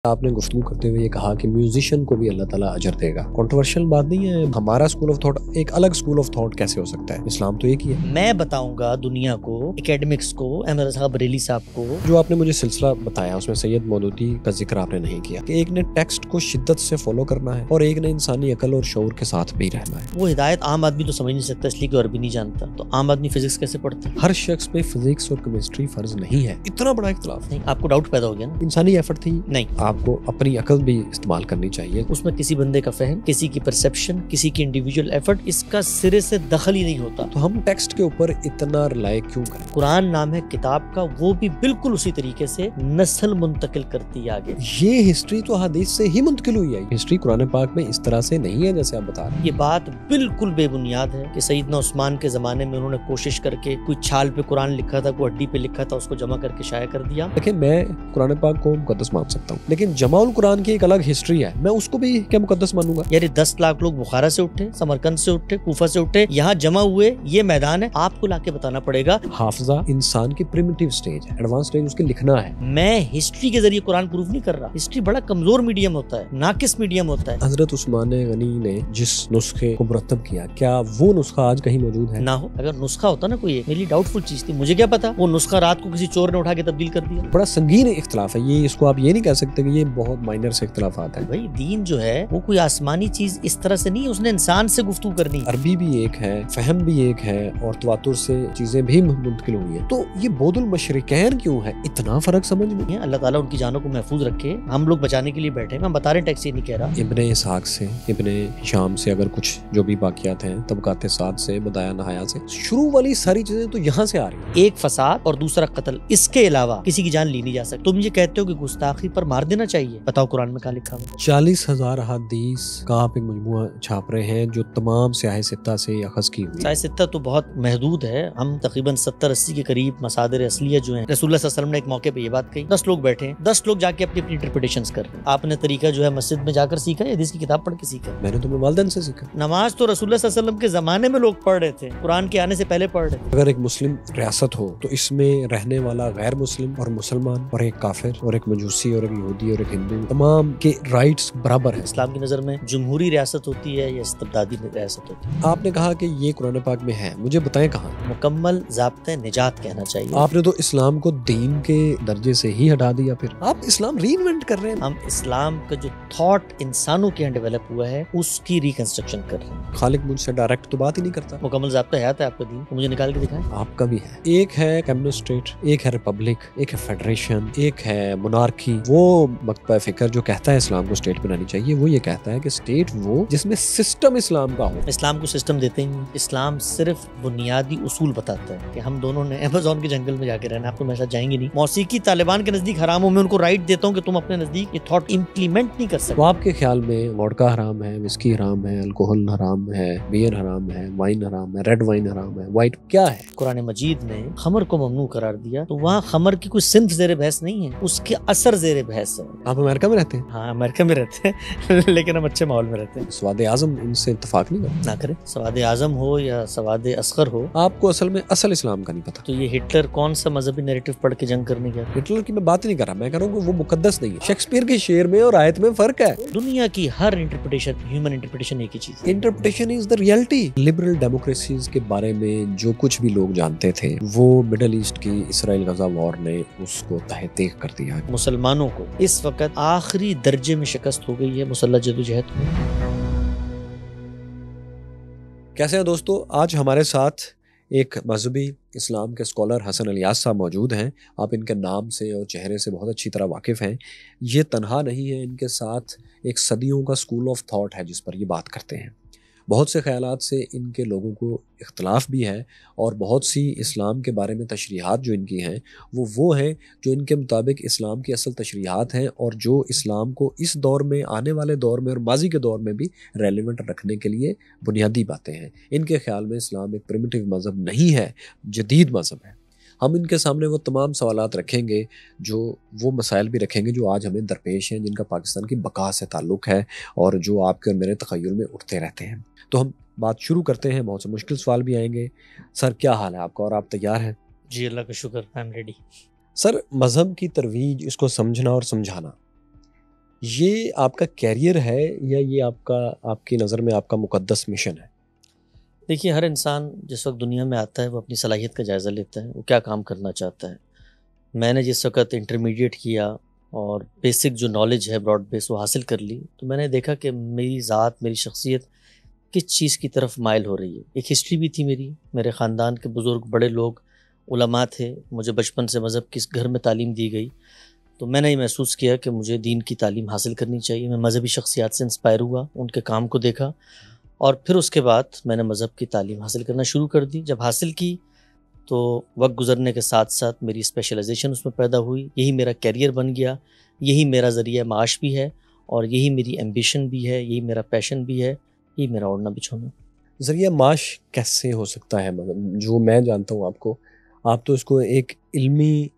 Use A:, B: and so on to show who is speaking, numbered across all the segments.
A: آپ نے گفتگو کرتے ہوئے یہ کہا کہ میوزیشین کو بھی اللہ تعالیٰ اجر دے گا. کنٹروورشل بات نہیں ہے. ہمارا اسکول آف تھاٹ ایک الگ اسکول آف تھاٹ کیسے ہو سکتا ہے؟ اسلام تو ایک ہی ہے.
B: میں بتاؤں گا دنیا کو، اکیڈمکس کو، احمد رضا بریلی صاحب کو.
A: جو آپ نے مجھے سلسلہ بتایا اس میں سید مودودی کا ذکر آپ نے نہیں کیا کہ ایک نے ٹیکسٹ کو شدت سے فالو کرنا ہے اور ایک نے انسانی عقل اور شعور کے ساتھ بھی رہنا ہے.
B: وہ ہدایت عام آدمی تو سمجھ نہیں سکتا اس لیے کہ عربی نہیں جانتا، تو عام آدمی فزکس کیسے پڑھتا ہے؟
A: ہر شخص پہ فزکس اور کیمسٹری فرض نہیں ہے. اتنا بڑا اختلاف
B: نہیں، آپ کو ڈاؤٹ پیدا ہو گیا نا؟
A: انسانی ایفرٹ تھی.
B: نہیں،
A: آپ کو اپنی عقل بھی استعمال کرنی چاہیے.
B: اس میں کسی بندے کا فہم، کسی کی پرسپشن، کسی کی انڈیویجول ایفرٹ، اس کا سرے سے دخل ہی نہیں ہوتا.
A: تو ہم ٹیکسٹ کے اوپر اتنا رلائے کیوں کریں؟
B: قرآن نام ہے کتاب کا، وہ بھی بالکل اسی طریقے سے نسل منتقل کرتی ہے آگے.
A: یہ ہسٹری تو حدیث سے ہی منتقل ہوئی ہے. ہسٹری قرآن پاک میں اس طرح سے نہیں ہے جیسے آپ بتا رہے ہیں.
B: یہ بات بالکل بے بنیاد ہے کہ سیدنا عثمان کے زمانے میں انہوں نے کوشش کر کے کوئی چھال پہ قرآن لکھا تھا، کوئی ہڈی پہ لکھا تھا، اس کو جمع کر کے شائع کر دیا.
A: دیکھیں، میں قرآن پاک کو مقدس مان سکتا ہوں، لیکن جمع القرآن کی ایک الگ ہسٹری ہے. میں اس کو بھی کیا مقدس مانوں گا؟
B: یعنی 10 لاکھ لوگ بخارا سے اٹھے، سمرقند سے اٹھے، کوفہ سے اٹھے، یہاں جمع ہوئے. یہ میدان ہے، آپ کو لا کے بتانا پڑے گا.
A: حافظہ انسان کی پریمیٹیو سٹیج ہے، ایڈوانس سٹیج اس کے لکھنا ہے.
B: میں ہسٹری کے ذریعے قرآن پروف نہیں کر رہا. ہسٹری بڑا کمزور میڈیم ہوتا ہے، ناقص میڈیم ہوتا ہے.
A: حضرت عثمان غنی نے جس نسخے کو مرتب کیا، کیا وہ نسخہ آج کہیں موجود ہے؟
B: نہ ہو. اگر نسخہ ہوتا نا کوئی، میری ڈاؤٹ فل چیز تھی، مجھے کیا پتا وہ نسخہ رات کو کسی چور نے اٹھا کے تبدیل کر دیا.
A: بڑا سنگین اختلاف ہے یہ. اس کو آپ یہ نہیں کہہ سکتے کہ یہ بہت مائنر سے اختلافات ہیں.
B: بھائی دین جو ہے وہ کوئی آسمانی چیز اس طرح سے نہیں، اس نے انسان سے گفتگو کرنی.
A: عربی بھی ایک ہے، فہم بھی ایک ہے، اور تواتر سے چیزیں بھی منتقل ہوئی ہیں. تو یہ بعد المشرقین کیوں ہے؟ اتنا فرق سمجھ میں.
B: اللہ تعالیٰ ان کی جانوں کو محفوظ رکھے. ہم لوگ بچانے کے لیے بیٹھے ہیں. میں بتا رہے ٹیکسی نہیں کہہ رہا.
A: ابن اسحاق سے، ابن ہشام سے، اگر کچھ جو بھی باقیات ہیں، طبقات سعد سے، بدایا نہایا سے، شروع والی ساری چیزیں تو یہاں سے آ رہی ہیں.
B: ایک فساد اور دوسرا قتل، اس کے علاوہ کسی کی جان لی نہیں جا سکتی. تم یہ کہتے ہو کہ گستاخی پر مار دینا چاہیے، بتاؤ قرآن میں کیا لکھا ہوا؟
A: 40,000 احادیث کا آپ ایک مجموعہ چھاپ رہے ہیں جو تمام سیاہ ستہ سے اخذ کی ہوئی.
B: سیاہ ستہ تو بہت محدود ہے. ہم تقریباً 70-80 کے قریب مصادر اصلیہ جو ہیں. رسول اللہ صلی اللہ علیہ وسلم نے ایک موقع پہ یہ بات کہی، 10 لوگ بیٹھے ہیں، 10 لوگ جا کے اپنی انٹرپریٹیشنز کر رہے ہیں. آپ نے طریقہ جو ہے مسجد میں جا کر سیکھا یا حدیث کی کتاب پڑھ کے سیکھا؟
A: میں نے تو اپنے والدین سے سیکھا.
B: نماز تو رسول اللہ صلی اللہ علیہ وسلم کے زمانے میں لوگ پڑھ رہے تھے، قرآن کے آنے سے پہلے پڑھ رہے تھے.
A: اگر ایک مسلم ریاست ہو تو اس میں رہنے والا غیر مسلم اور مسلمان اور ایک کافر اور ایک مجوسی اور ایک یہودی اور ایک ہندو، تمام کے رائٹس برابر ہیں.
B: اسلام کی نظر میں جمہوری ریاست ہوتی ہے یا استبدادی ریاست ہوتی ہے؟
A: آپ نے کہا کہ یہ قرآن پاک میں ہے، مجھے بتائیں کہاں.
B: مکمل ضابطۂ نجات کہنا چاہیے.
A: آپ نے تو اسلام کو دین کے درجے سے ہی ہٹا دیا. پھر آپ اسلام ری انوینٹ کر رہے ہیں.
B: ہم اسلام کا جو تھاٹ انسانوں کے یہاں ڈیولپ ہوا ہے اس کی ریکنسٹرکشن کر رہے ہیں.
A: خالق مجھ سے ڈائریکٹ تو بات ہی نہیں کرتا.
B: مکمل ضابطہ حیات ہے آپ کا دین، تو مجھے نکال کے دکھائیں.
A: آپ کا بھی ہے. ایک ہے کمیونسٹ اسٹیٹ، ایک ہے ریپبلک، ایک ہے فیڈریشن، ایک ہے مونارکی. وہ مکتبہ فکر جو کہتا ہے اسلام کو اسٹیٹ بنانی چاہیے، وہ یہ کہتا ہے کہ اسٹیٹ وہ جس میں سسٹم اسلام کا ہو.
B: اسلام کو سسٹم دیتے ہیں. اسلام صرف بنیادی اصول بتاتا ہے کہ ہم دونوں نے ایمیزون کے جنگل میں جا کے رہنا. آپ تو میرے ساتھ جائیں گے نہیں. موسیقی طالبان کے نزدیک حرام ہو، میں ان کو رائٹ دیتا ہوں کہ تم اپنے نزدیک یہ تھاٹ امپلیمنٹ نہیں کر سکتے.
A: تو آپ کے خیال میں وڈکا حرام ہے، وسکی حرام ہے، الکوہل حرام ہے، بیئر حرام ہے، وائن حرام ہے، ریڈ وائن حرام ہے، وائٹ کیا ہے؟
B: قرآن مجید نے خمر کو ممنوع قرار دیا تو وہاں خمر کی کوئی صنف زیر بحث نہیں ہے، اس کے اثر زیر بحث ہے.
A: آپ امریکہ میں رہتے ہیں؟
B: ہاں امریکہ میں رہتے ہیں لیکن ہم اچھے ماحول میں رہتے ہیں.
A: سواد اعظم ان سے اتفاق نہیں کرتا.
B: نہ کرے. سواد اعظم ہو یا سواد اصغر ہو،
A: آپ کو اصل میں اصل اسلام کا نہیں پتا.
B: تو یہ ہٹلر کون سا مذہبی نیریٹو پڑھ کے جنگ کرنے گیا؟
A: ہٹلر کی میں بات نہیں کر رہا، میں کہہ رہا ہوں کہ وہ مقدس نہیں ہے. شیکسپیئر کے شعر میں اور آیت میں فرق ہے.
B: دنیا کی ہر انٹرپریٹیشن، ہیومن انٹرپریٹیشن ایک ہی چیز.
A: Interpretation is the reality. Liberal democracies کے بارے میں جو کچھ بھی لوگ جانتے تھے وہ مڈل ایسٹ کی اسرائیل غزہ وار نے اس کو تہہ تیغ کر دیا.
B: مسلمانوں کو اس وقت آخری درجے میں شکست ہو گئی ہے مسلح جدوجہد میں.
A: کیسے ہیں دوستو؟ آج ہمارے ساتھ ایک مذہبی اسلام کے اسکالر حسن الیاس صاحب موجود ہیں. آپ ان کے نام سے اور چہرے سے بہت اچھی طرح واقف ہیں. یہ تنہا نہیں ہے، ان کے ساتھ ایک صدیوں کا اسکول آف تھاٹ ہے جس پر یہ بات کرتے ہیں. بہت سے خیالات سے ان کے لوگوں کو اختلاف بھی ہے، اور بہت سی اسلام کے بارے میں تشریحات جو ان کی ہیں وہ ہیں جو ان کے مطابق اسلام کی اصل تشریحات ہیں، اور جو اسلام کو اس دور میں، آنے والے دور میں اور ماضی کے دور میں بھی ریلیونٹ رکھنے کے لیے بنیادی باتیں ہیں. ان کے خیال میں اسلام ایک پریمیٹیو مذہب نہیں ہے، جدید مذہب ہے. ہم ان کے سامنے وہ تمام سوالات رکھیں گے، جو وہ مسائل بھی رکھیں گے جو آج ہمیں درپیش ہیں، جن کا پاکستان کی بقا سے تعلق ہے اور جو آپ کے اور میرے تخیل میں اٹھتے رہتے ہیں. تو ہم بات شروع کرتے ہیں. بہت سے مشکل سوال بھی آئیں گے. سر کیا حال ہے آپ کا، اور آپ تیار ہیں؟
B: جی اللہ کا شکر، آئی ایم ریڈی.
A: سر مذہب کی ترویج، اس کو سمجھنا اور سمجھانا یہ آپ کا کیریئر ہے یا یہ آپ کی نظر میں آپ کا مقدس مشن ہے؟
B: دیکھیے، ہر انسان جس وقت دنیا میں آتا ہے وہ اپنی صلاحیت کا جائزہ لیتا ہے، وہ کیا کام کرنا چاہتا ہے۔ میں نے جس وقت انٹرمیڈیٹ کیا اور بیسک جو نالج ہے براڈ بیس وہ حاصل کر لی، تو میں نے دیکھا کہ میری ذات، میری شخصیت کس چیز کی طرف مائل ہو رہی ہے۔ ایک ہسٹری بھی تھی میرے خاندان کے بزرگ بڑے لوگ علماء تھے، مجھے بچپن سے مذہب کس گھر میں تعلیم دی گئی، تو میں نے یہ محسوس کیا کہ مجھے دین کی تعلیم حاصل کرنی چاہیے۔ میں مذہبی شخصیات سے انسپائر ہوا، ان کے کام کو دیکھا، اور پھر اس کے بعد میں نے مذہب کی تعلیم حاصل کرنا شروع کر دی۔ جب حاصل کی تو وقت گزرنے کے ساتھ ساتھ میری اسپیشلائزیشن اس میں پیدا ہوئی، یہی میرا کیریئر بن گیا، یہی میرا ذریعہ معاش بھی ہے، اور یہی میری ایمبیشن بھی ہے، یہی میرا پیشن بھی ہے، یہی میرا اوڑھنا بچھونا۔
A: ذریعہ معاش کیسے ہو سکتا ہے؟ مطلب جو میں جانتا ہوں آپ تو اس کو ایک علمی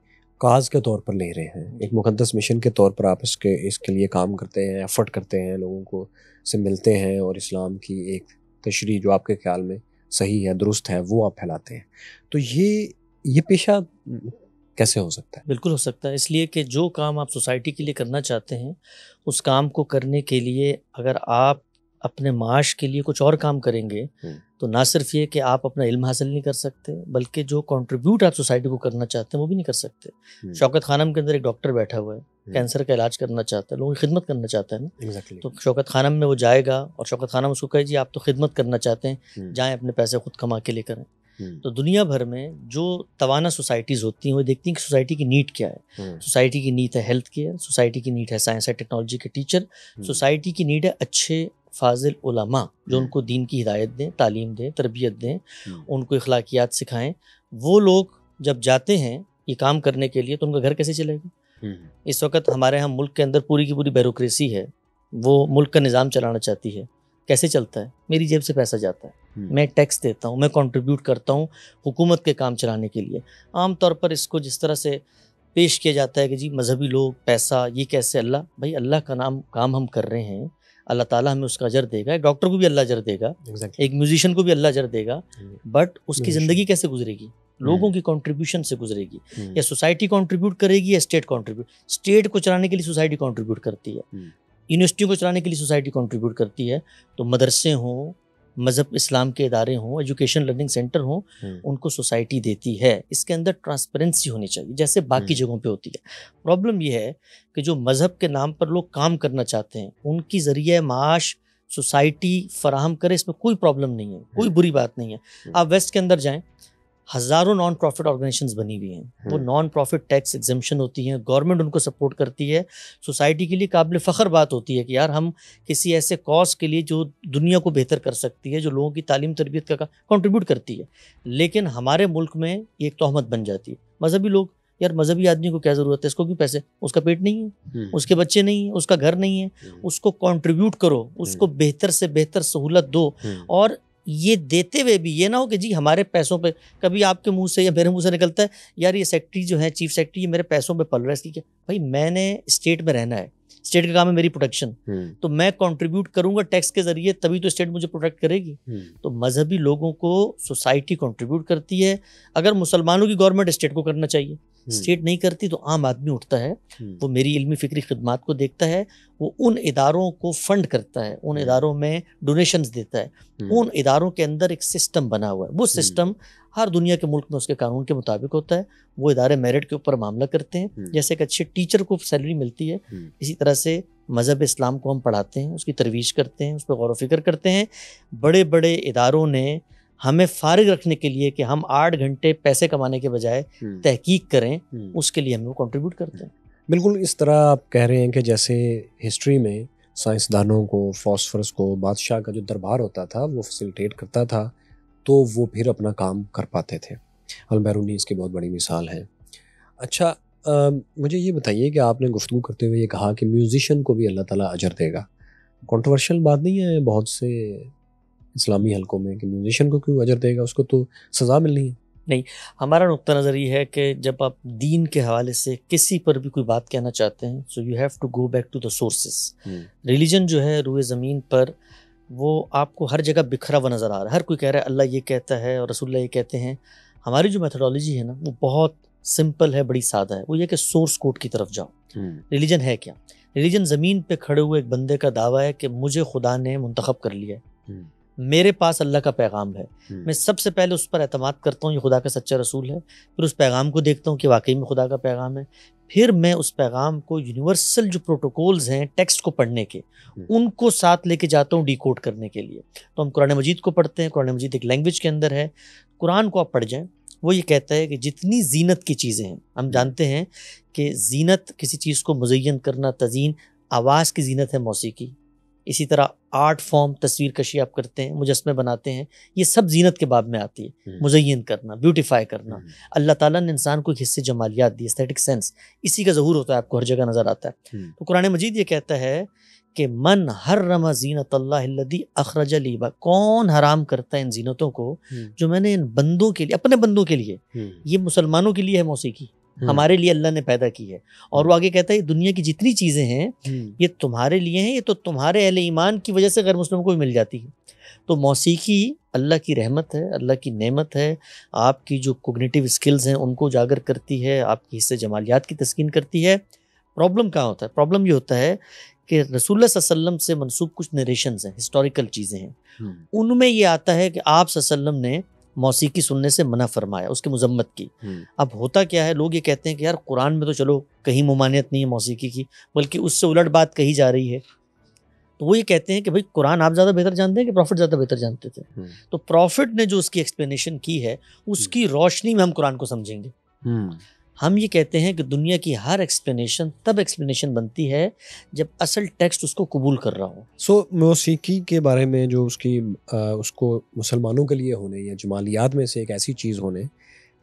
A: کاز کے طور پر لے رہے ہیں، ایک مقدس مشن کے طور پر آپ اس کے لیے کام کرتے ہیں، ایفرٹ کرتے ہیں، لوگوں کو سے ملتے ہیں اور اسلام کی ایک تشریح جو آپ کے خیال میں صحیح ہے، درست ہے، وہ آپ پھیلاتے ہیں۔ تو یہ پیشہ کیسے ہو سکتا ہے؟
B: بالکل ہو سکتا ہے، اس لیے کہ جو کام آپ سوسائٹی کے لیے کرنا چاہتے ہیں، اس کام کو کرنے کے لیے اگر آپ اپنے معاش کے لیے کچھ اور کام کریں گے تو نہ صرف یہ کہ آپ اپنا علم حاصل نہیں کر سکتے، بلکہ جو کنٹریبیوٹ آپ سوسائٹی کو کرنا چاہتے ہیں وہ بھی نہیں کر سکتے۔ شوکت خانم کے اندر ایک ڈاکٹر بیٹھا ہوا ہے، کینسر کا علاج کرنا چاہتا ہے، لوگوں کی خدمت کرنا چاہتا ہے نا، تو شوکت خانم میں وہ جائے گا اور شوکت خانم اس کو کہے جی آپ تو خدمت کرنا چاہتے ہیں، جائیں اپنے پیسے خود کما کے لے کریں۔ تو دنیا بھر میں جو توانا سوسائٹیز ہوتی ہیں وہ دیکھتی ہیں کہ سوسائٹی کی نیڈ کیا ہے۔ سوسائٹی کی نیڈ ہے ہیلتھ کیئر، سوسائٹی کی نیڈ ہے سائنس اینڈ ٹیکنالوجی کے ٹیچر، سوسائٹی کی نیڈ ہے اچھے فاضل علماء جو ان کو دین کی ہدایت دیں، تعلیم دیں، تربیت دیں، ان کو اخلاقیات سکھائیں۔ وہ لوگ جب جاتے ہیں یہ کام کرنے کے لیے تو ان کا گھر کیسے چلے گا؟ اس وقت ہمارے ہاں ملک کے اندر پوری کی پوری بیوروکریسی ہے، وہ ملک کا نظام چلانا چاہتی ہے، کیسے چلتا ہے؟ میری جیب سے پیسہ جاتا ہے، میں ٹیکس دیتا ہوں، میں کنٹریبیوٹ کرتا ہوں حکومت کے کام چلانے کے لیے۔ عام طور پر اس کو جس طرح سے پیش کیا جاتا ہے کہ جی مذہبی لوگ پیسہ یہ کیسے، اللہ بھائی اللہ کا کام ہم کر رہے ہیں، اللہ تعالیٰ ہمیں اس کا اجر دے گا، ایک ڈاکٹر کو بھی اللہ اجر دے گا، ایک میوزیشین کو بھی اللہ اجر دے گا، بٹ اس کی زندگی کیسے گزرے گی؟ لوگوں کی کنٹریبیوشن سے گزرے گی، یا سوسائٹی کنٹریبیوٹ کرے گی یا اسٹیٹ کنٹریبیوٹ۔ اسٹیٹ کو چلانے کے لیے سوسائٹی کنٹریبیوٹ کرتی ہے، یونیورسٹیوں کو چلانے کے لیے سوسائٹی کنٹریبیوٹ کرتی ہے، تو مدرسے ہوں، مذہب اسلام کے ادارے ہوں، ایجوکیشن لرننگ سینٹر ہوں، ان کو سوسائٹی دیتی ہے۔ اس کے اندر ٹرانسپیرنسی ہونی چاہیے جیسے باقی جگہوں پہ ہوتی ہے۔ پرابلم یہ ہے کہ جو مذہب کے نام پر لوگ کام کرنا چاہتے ہیں ان کی ذریعہ معاش سوسائٹی فراہم کرے، اس میں کوئی پرابلم نہیں ہے، کوئی بری بات نہیں ہے۔ آپ ویسٹ کے اندر جائیں، ہزاروں نان پروفٹ آرگنائزیشنز بنی ہوئی ہیں، وہ نان پروفٹ ٹیکس ایگزمپشن ہوتی ہیں، گورنمنٹ ان کو سپورٹ کرتی ہے، سوسائٹی کے لیے قابل فخر بات ہوتی ہے کہ یار ہم کسی ایسے کاز کے لیے جو دنیا کو بہتر کر سکتی ہے، جو لوگوں کی تعلیم تربیت کا کنٹریبیوٹ کرتی ہے۔ لیکن ہمارے ملک میں یہ ایک تہمت بن جاتی ہے، مذہبی لوگ، یار مذہبی آدمی کو کیا ضرورت ہے، اس کو کیوں پیسے، اس کا پیٹ نہیں ہے، اس کے بچے نہیں ہیں، اس کا گھر نہیں ہے، اس کو کنٹریبیوٹ کرو، اس کو بہتر سے بہتر سہولت دو، اور یہ دیتے ہوئے بھی یہ نہ ہو کہ جی ہمارے پیسوں پہ، کبھی آپ کے منہ سے یا میرے منہ سے نکلتا ہے یار یہ سیکٹری جو ہے، چیف سیکٹری، یہ میرے پیسوں پہ پل رہا ہے، اس کی کیا؟ بھائی میں نے اسٹیٹ میں رہنا ہے، اسٹیٹ کا کام ہے میری پروٹیکشن، تو میں کنٹریبیوٹ کروں گا ٹیکس کے ذریعے، تبھی تو اسٹیٹ مجھے پروٹیکٹ کرے گی۔ تو مذہبی لوگوں کو سوسائٹی کنٹریبیوٹ کرتی ہے، اگر مسلمانوں کی گورنمنٹ اسٹیٹ کو کرنا چاہیے، اسٹیٹ نہیں کرتی تو عام آدمی اٹھتا ہے، وہ میری علمی فکری خدمات کو دیکھتا ہے، وہ ان اداروں کو فنڈ کرتا ہے، ان اداروں میں ڈونیشنز دیتا ہے، ان اداروں کے اندر ایک سسٹم بنا ہوا ہے، وہ سسٹم ہر دنیا کے ملک میں اس کے قانون کے مطابق ہوتا ہے، وہ ادارے میرٹ کے اوپر معاملہ کرتے ہیں، جیسے ایک اچھے ٹیچر کو سیلری ملتی ہے، اسی طرح سے مذہب اسلام کو ہم پڑھاتے ہیں، اس کی ترویج کرتے ہیں، اس پہ غور و فکر کرتے ہیں۔ بڑے بڑے اداروں نے ہمیں فارغ رکھنے کے لیے کہ ہم 8 گھنٹے پیسے کمانے کے بجائے تحقیق کریں، اس کے لیے ہمیں وہ کنٹریبیوٹ کرتے ہیں۔
A: بالکل اس طرح آپ کہہ رہے ہیں کہ جیسے ہسٹری میں سائنسدانوں کو، فلاسفرز کو بادشاہ کا جو دربار ہوتا تھا وہ فیسیلیٹیٹ کرتا تھا تو وہ پھر اپنا کام کر پاتے تھے۔ البیرونی اس کی بہت بڑی مثال ہے۔ اچھا مجھے یہ بتائیے کہ آپ نے گفتگو کرتے ہوئے یہ کہا کہ میوزیشین کو بھی اللہ تعالیٰ اجر دے گا، کنٹروورشل بات نہیں ہے بہت سے اسلامی حلقوں میں کہ میوزیشین کو کیوں اجر دے گا، اس کو تو سزا ملنی ہے؟
B: نہیں، ہمارا نقطہ نظر یہ ہے کہ جب آپ دین کے حوالے سے کسی پر بھی کوئی بات کہنا چاہتے ہیں، so you have to go back to the sources. Religion جو ہے روئے زمین پر وہ آپ کو ہر جگہ بکھرا ہوا نظر آ رہا ہے، ہر کوئی کہہ رہا ہے اللہ یہ کہتا ہے اور رسول اللہ یہ کہتے ہیں۔ ہماری جو میتھڈالوجی ہے نا وہ بہت سمپل ہے، بڑی سادہ ہے، وہ یہ کہ سورس کوڈ کی طرف جاؤ۔ ریلیجن ہے کیا؟ ریلیجن زمین پہ کھڑے ہوئے ایک بندے کا دعویٰ ہے کہ مجھے خدا نے منتخب کر لیا ہے، میرے پاس اللہ کا پیغام ہے، میں سب سے پہلے اس پر اعتماد کرتا ہوں، یہ خدا کا سچا رسول ہے، پھر اس پیغام کو دیکھتا ہوں کہ واقعی میں خدا کا پیغام ہے، پھر میں اس پیغام کو یونیورسل جو پروٹوکولز ہیں ٹیکسٹ کو پڑھنے کے، ان کو ساتھ لے کے جاتا ہوں ڈی کوڈ کرنے کے لیے۔ تو ہم قرآن مجید کو پڑھتے ہیں، قرآن مجید ایک لینگویج کے اندر ہے، قرآن کو آپ پڑھ جائیں، وہ یہ کہتا ہے کہ جتنی زینت کی چیزیں ہیں، ہم جانتے ہیں کہ زینت کسی چیز کو مزین کرنا، تزئین، آواز کی زینت ہے موسیقی، اسی طرح آرٹ فارم، تصویر کشی آپ کرتے ہیں، مجسمے بناتے ہیں، یہ سب زینت کے باب میں آتی ہے، مزین کرنا، بیوٹیفائی کرنا۔ اللہ تعالیٰ نے انسان کو ایک حصے جمالیات دی، ایستھیٹک سینس، اسی کا ظہور ہوتا ہے، آپ کو ہر جگہ نظر آتا ہے۔ تو قرآن مجید یہ کہتا ہے کہ من حرم زینت اللہ الذی اخرج لعباد، کون حرام کرتا ہے ان زینتوں کو جو میں نے ان بندوں کے لیے، اپنے بندوں کے لیے، یہ مسلمانوں کے لیے ہے موسیقی، ہمارے لیے اللہ نے پیدا کی ہے۔ اور وہ آگے کہتا ہے دنیا کی جتنی چیزیں ہیں یہ تمہارے لیے ہیں، یہ تو تمہارے اہل ایمان کی وجہ سے غیر مسلموں کو بھی مل جاتی ہے۔ تو موسیقی اللہ کی رحمت ہے، اللہ کی نعمت ہے، آپ کی جو کوگنیٹیو اسکلز ہیں ان کو اجاگر کرتی ہے، آپ کی حصے جمالیات کی تسکین کرتی ہے۔ پرابلم کہاں ہوتا ہے؟ پرابلم یہ ہوتا ہے کہ رسول اللہ صلی اللہ علیہ وسلم سے منسوب کچھ نریشنز ہیں، ہسٹوریکل چیزیں ہیں، ان میں یہ آتا ہے کہ آپ صلی اللہ علیہ وسلم نے موسیقی سننے سے منع فرمایا، اس کی مذمت کی۔ اب ہوتا کیا ہے، لوگ یہ کہتے ہیں کہ یار قرآن میں تو چلو کہیں ممانعت نہیں ہے موسیقی کی، بلکہ اس سے الٹ بات کہی جا رہی ہے۔ تو وہ یہ کہتے ہیں کہ بھائی قرآن آپ زیادہ بہتر جانتے ہیں کہ پروفٹ زیادہ بہتر جانتے تھے؟ تو پروفٹ نے جو اس کی ایکسپلینیشن کی ہے اس کی روشنی میں ہم قرآن کو سمجھیں گے۔ ہم یہ کہتے ہیں کہ دنیا کی ہر ایکسپلینیشن تب ایکسپلینیشن بنتی ہے جب اصل ٹیکسٹ اس کو قبول کر رہا ہو۔
A: موسیقی کے بارے میں جو اس کو مسلمانوں کے لیے ہونے یا جمالیات میں سے ایک ایسی چیز ہونے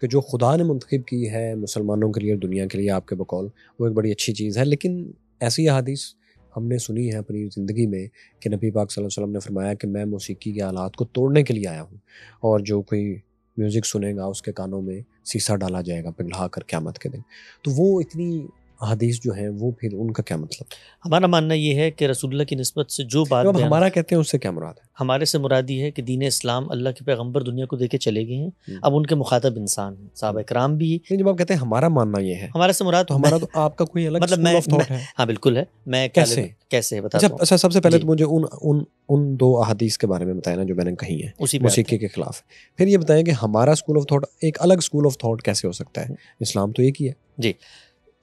A: کہ جو خدا نے منتخب کی ہے مسلمانوں کے لیے اور دنیا کے لیے، آپ کے بقول وہ ایک بڑی اچھی چیز ہے، لیکن ایسی احادیث ہم نے سنی ہے اپنی زندگی میں کہ نبی پاک صلی اللہ علیہ وسلم نے فرمایا کہ میں موسیقی کے آلات کو توڑنے کے لیے آیا ہوں، اور جو کوئی میوزک سنے گا اس کے کانوں میں سیسا ڈالا جائے گا پگھلا کر قیامت کے دن۔ تو وہ اتنی حدیث جو ہیں وہ پھر ان کا کیا مطلب؟
B: ہمارا ماننا یہ ہے کہ رسول اللہ کی نسبت سے جو بات
A: ہمارا کہتے ہیں اس سے کیا مراد ہے؟
B: ہمارے سے مراد یہ ہے کہ دین اسلام اللہ کے پیغمبر دنیا کو دے کے چلے گئے ہیں، اب ان کے مخاطب انسان ہیں، صحابہ کرام بھی۔
A: جب آپ کہتے ہیں ہمارا ماننا یہ ہے،
B: ہمارے سے مراد
A: تو ہمارا تو آپ کا کوئی الگ
B: مطلب
A: اسکول آف تھاٹ ہے؟
B: ہاں بالکل ہے۔ میں کیسے بتا دوں؟
A: اچھا، سب سے پہلے تو مجھے ان دو احادیث کے بارے میں بتائیں نا جو میں نے کہی ہیں موسیقی کے خلاف، پھر یہ بتائیں کہ ہمارا اسکول آف تھاٹ ایک الگ اسکول آف تھاٹ کیسے ہو سکتا ہے؟ اسلام تو ایک ہی ہے۔
B: جی،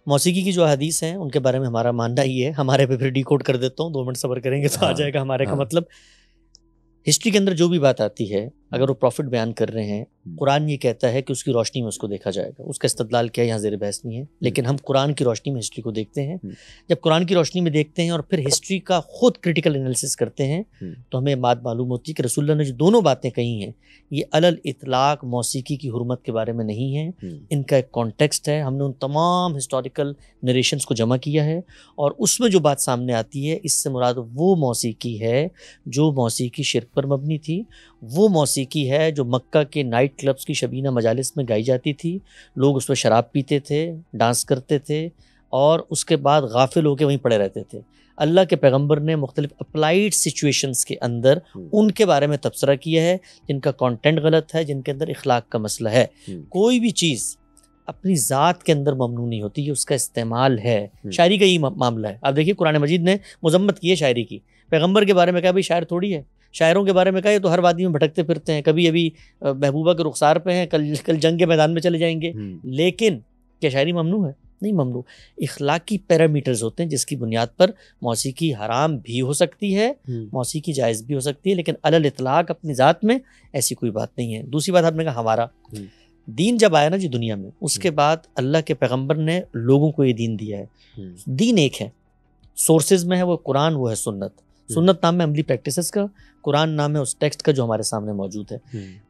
B: موسیقی کی جو احادیث ہیں ان کے بارے میں ہمارا ماننا یہ ہے، ہمارے پہ پھر ڈی کوڈ کر دیتا ہوں، 2 منٹ صبر کریں گے تو آ جائے گا ہمارے کا مطلب۔ ہسٹری کے اندر جو بھی بات آتی ہے اگر وہ پروفٹ بیان کر رہے ہیں، قرآن یہ کہتا ہے کہ اس کی روشنی میں اس کو دیکھا جائے گا، اس کا استدلال کیا یہاں زیر بحث نہیں ہے، لیکن ہم قرآن کی روشنی میں ہسٹری کو دیکھتے ہیں۔ جب قرآن کی روشنی میں دیکھتے ہیں اور پھر ہسٹری کا خود کریٹیکل انالیسس کرتے ہیں تو ہمیں بات معلوم ہوتی ہے کہ رسول اللہ نے جو دونوں باتیں کہی ہیں یہ علل اطلاق موسیقی کی حرمت کے بارے میں نہیں ہیں، ان کا ایک کانٹیکسٹ ہے۔ ہم نے ان تمام ہسٹوریکل نریشنز کو جمع کیا ہے اور اس میں جو بات سامنے آتی ہے اس سے مراد وہ موسیقی ہے جو موسیقی شرک پر مبنی تھی، وہ موسیقی ہے جو مکہ کے نائٹ کلبز کی شبینہ مجالس میں گائی جاتی تھی، لوگ اس میں شراب پیتے تھے، ڈانس کرتے تھے اور اس کے بعد غافل ہو کے وہیں پڑے رہتے تھے۔ اللہ کے پیغمبر نے مختلف اپلائیڈ سچویشنز کے اندر ان کے بارے میں تبصرہ کیا ہے جن کا کانٹینٹ غلط ہے، جن کے اندر اخلاق کا مسئلہ ہے۔ کوئی بھی چیز اپنی ذات کے اندر ممنوع نہیں ہوتی، یہ اس کا استعمال ہے۔ شاعری کا یہی معاملہ ہے۔ آپ دیکھیے قرآن مجید نے مذمت کی ہے شاعری کی، پیغمبر کے بارے میں کہا بھائی شاعر تھوڑی ہے، شاعروں کے بارے میں کہا یہ تو ہر وادی میں بھٹکتے پھرتے ہیں، کبھی ابھی محبوبہ کے رخسار پہ ہیں، کل جنگ کے میدان میں چلے جائیں گے۔ لیکن کیا شاعری ممنوع ہے؟ نہیں ممنوع۔ اخلاقی پیرامیٹرز ہوتے ہیں جس کی بنیاد پر موسیقی حرام بھی ہو سکتی ہے، موسیقی جائز بھی ہو سکتی ہے، لیکن علل اطلاق اپنی ذات میں ایسی کوئی بات نہیں ہے۔ دوسری بات آپ نے کہا ہمارا دین جب آیا نا جی دنیا میں، اس کے بعد اللہ کے پیغمبر نے لوگوں کو یہ دین دیا ہے۔ دین ایک ہے، سورسز میں ہے وہ قرآن، وہ ہے سنت۔ سنت نام ہے عملی پریکٹسز کا، قرآن نام ہے اس ٹیکسٹ کا جو ہمارے سامنے موجود ہے۔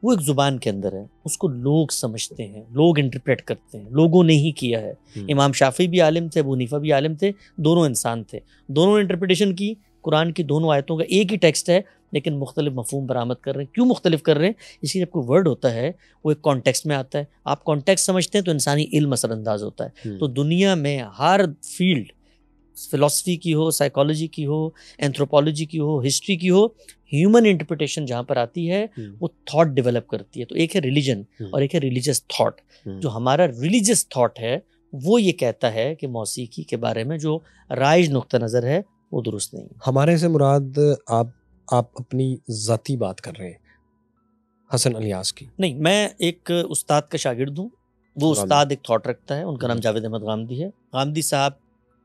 B: وہ ایک زبان کے اندر ہے، اس کو لوگ سمجھتے ہیں، لوگ انٹرپریٹ کرتے ہیں، لوگوں نے ہی کیا ہے۔ امام شافعی بھی عالم تھے، ابو حنیفہ بھی عالم تھے، دونوں انسان تھے، دونوں نے انٹرپریٹیشن کی۔ قرآن کی دونوں آیتوں کا ایک ہی ٹیکسٹ ہے لیکن مختلف مفہوم برآمد کر رہے ہیں۔ کیوں مختلف کر رہے ہیں؟ اس لیے جب کوئی ورڈ ہوتا ہے وہ ایک کانٹیکسٹ میں آتا ہے، آپ کانٹیکسٹ سمجھتے ہیں تو انسانی علم اثر انداز ہوتا ہے۔ تو دنیا میں ہر فیلڈ، فلسفی کی ہو، سائیکالوجی کی ہو، اینتھروپولوجی کی ہو، ہسٹری کی ہو، ہیومن انٹرپریٹیشن جہاں پر آتی ہے وہ تھاٹ ڈیولپ کرتی ہے۔ تو ایک ہے ریلیجن اور ایک ہے ریلیجس تھاٹ۔ جو ہمارا ریلیجس تھاٹ ہے وہ یہ کہتا ہے کہ موسیقی کے بارے میں جو رائج نقطہ نظر ہے وہ درست نہیں.
A: ہمارے سے مراد آپ اپنی ذاتی بات کر رہے ہیں حسن الیاس کی؟
B: نہیں، میں ایک استاد کا شاگرد ہوں. وہ استاد ایک تھاٹ رکھتا ہے، ان کا نام جاوید احمد غامدی ہے. غامدی صاحب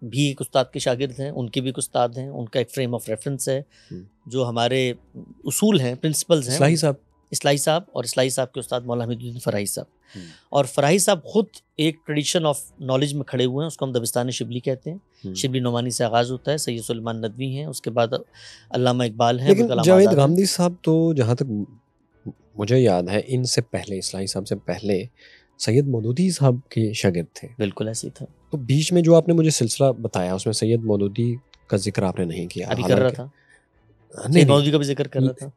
B: بھی ایک استاد کے شاگرد ہیں، ان کے بھی ایک استاد ہیں، ان کا ایک فریم آف ریفرنس ہے. جو ہمارے اصول ہیں، پرنسپلز ہیں، اصلاحی صاحب اور اصلاحی صاحب کے استاد مولانا حمید الدین فراہی صاحب. اور فراہی صاحب خود ایک ٹریڈیشن آف نالج میں کھڑے ہوئے ہیں، اس کو ہم دبستان شبلی کہتے ہیں. شبلی نعمانی سے آغاز ہوتا ہے، سید سلیمان ندوی ہیں، اس کے بعد علامہ اقبال ہیں.
A: لیکن جاوید غامدی صاحب تو جہاں تک مجھے یاد ہے ان سے پہلے، اصلاحی صاحب سے پہلے سید مودودی صاحب کے شاگرد تھے.
B: بالکل ایسے ہی تھا.
A: تو بیچ میں جو آپ نے مجھے سلسلہ بتایا اس میں سید مودودی کا ذکر آپ نے نہیں کیا.
B: ابھی کر رہا تھا، سید مودودی کا بھی ذکر کر رہا تھا.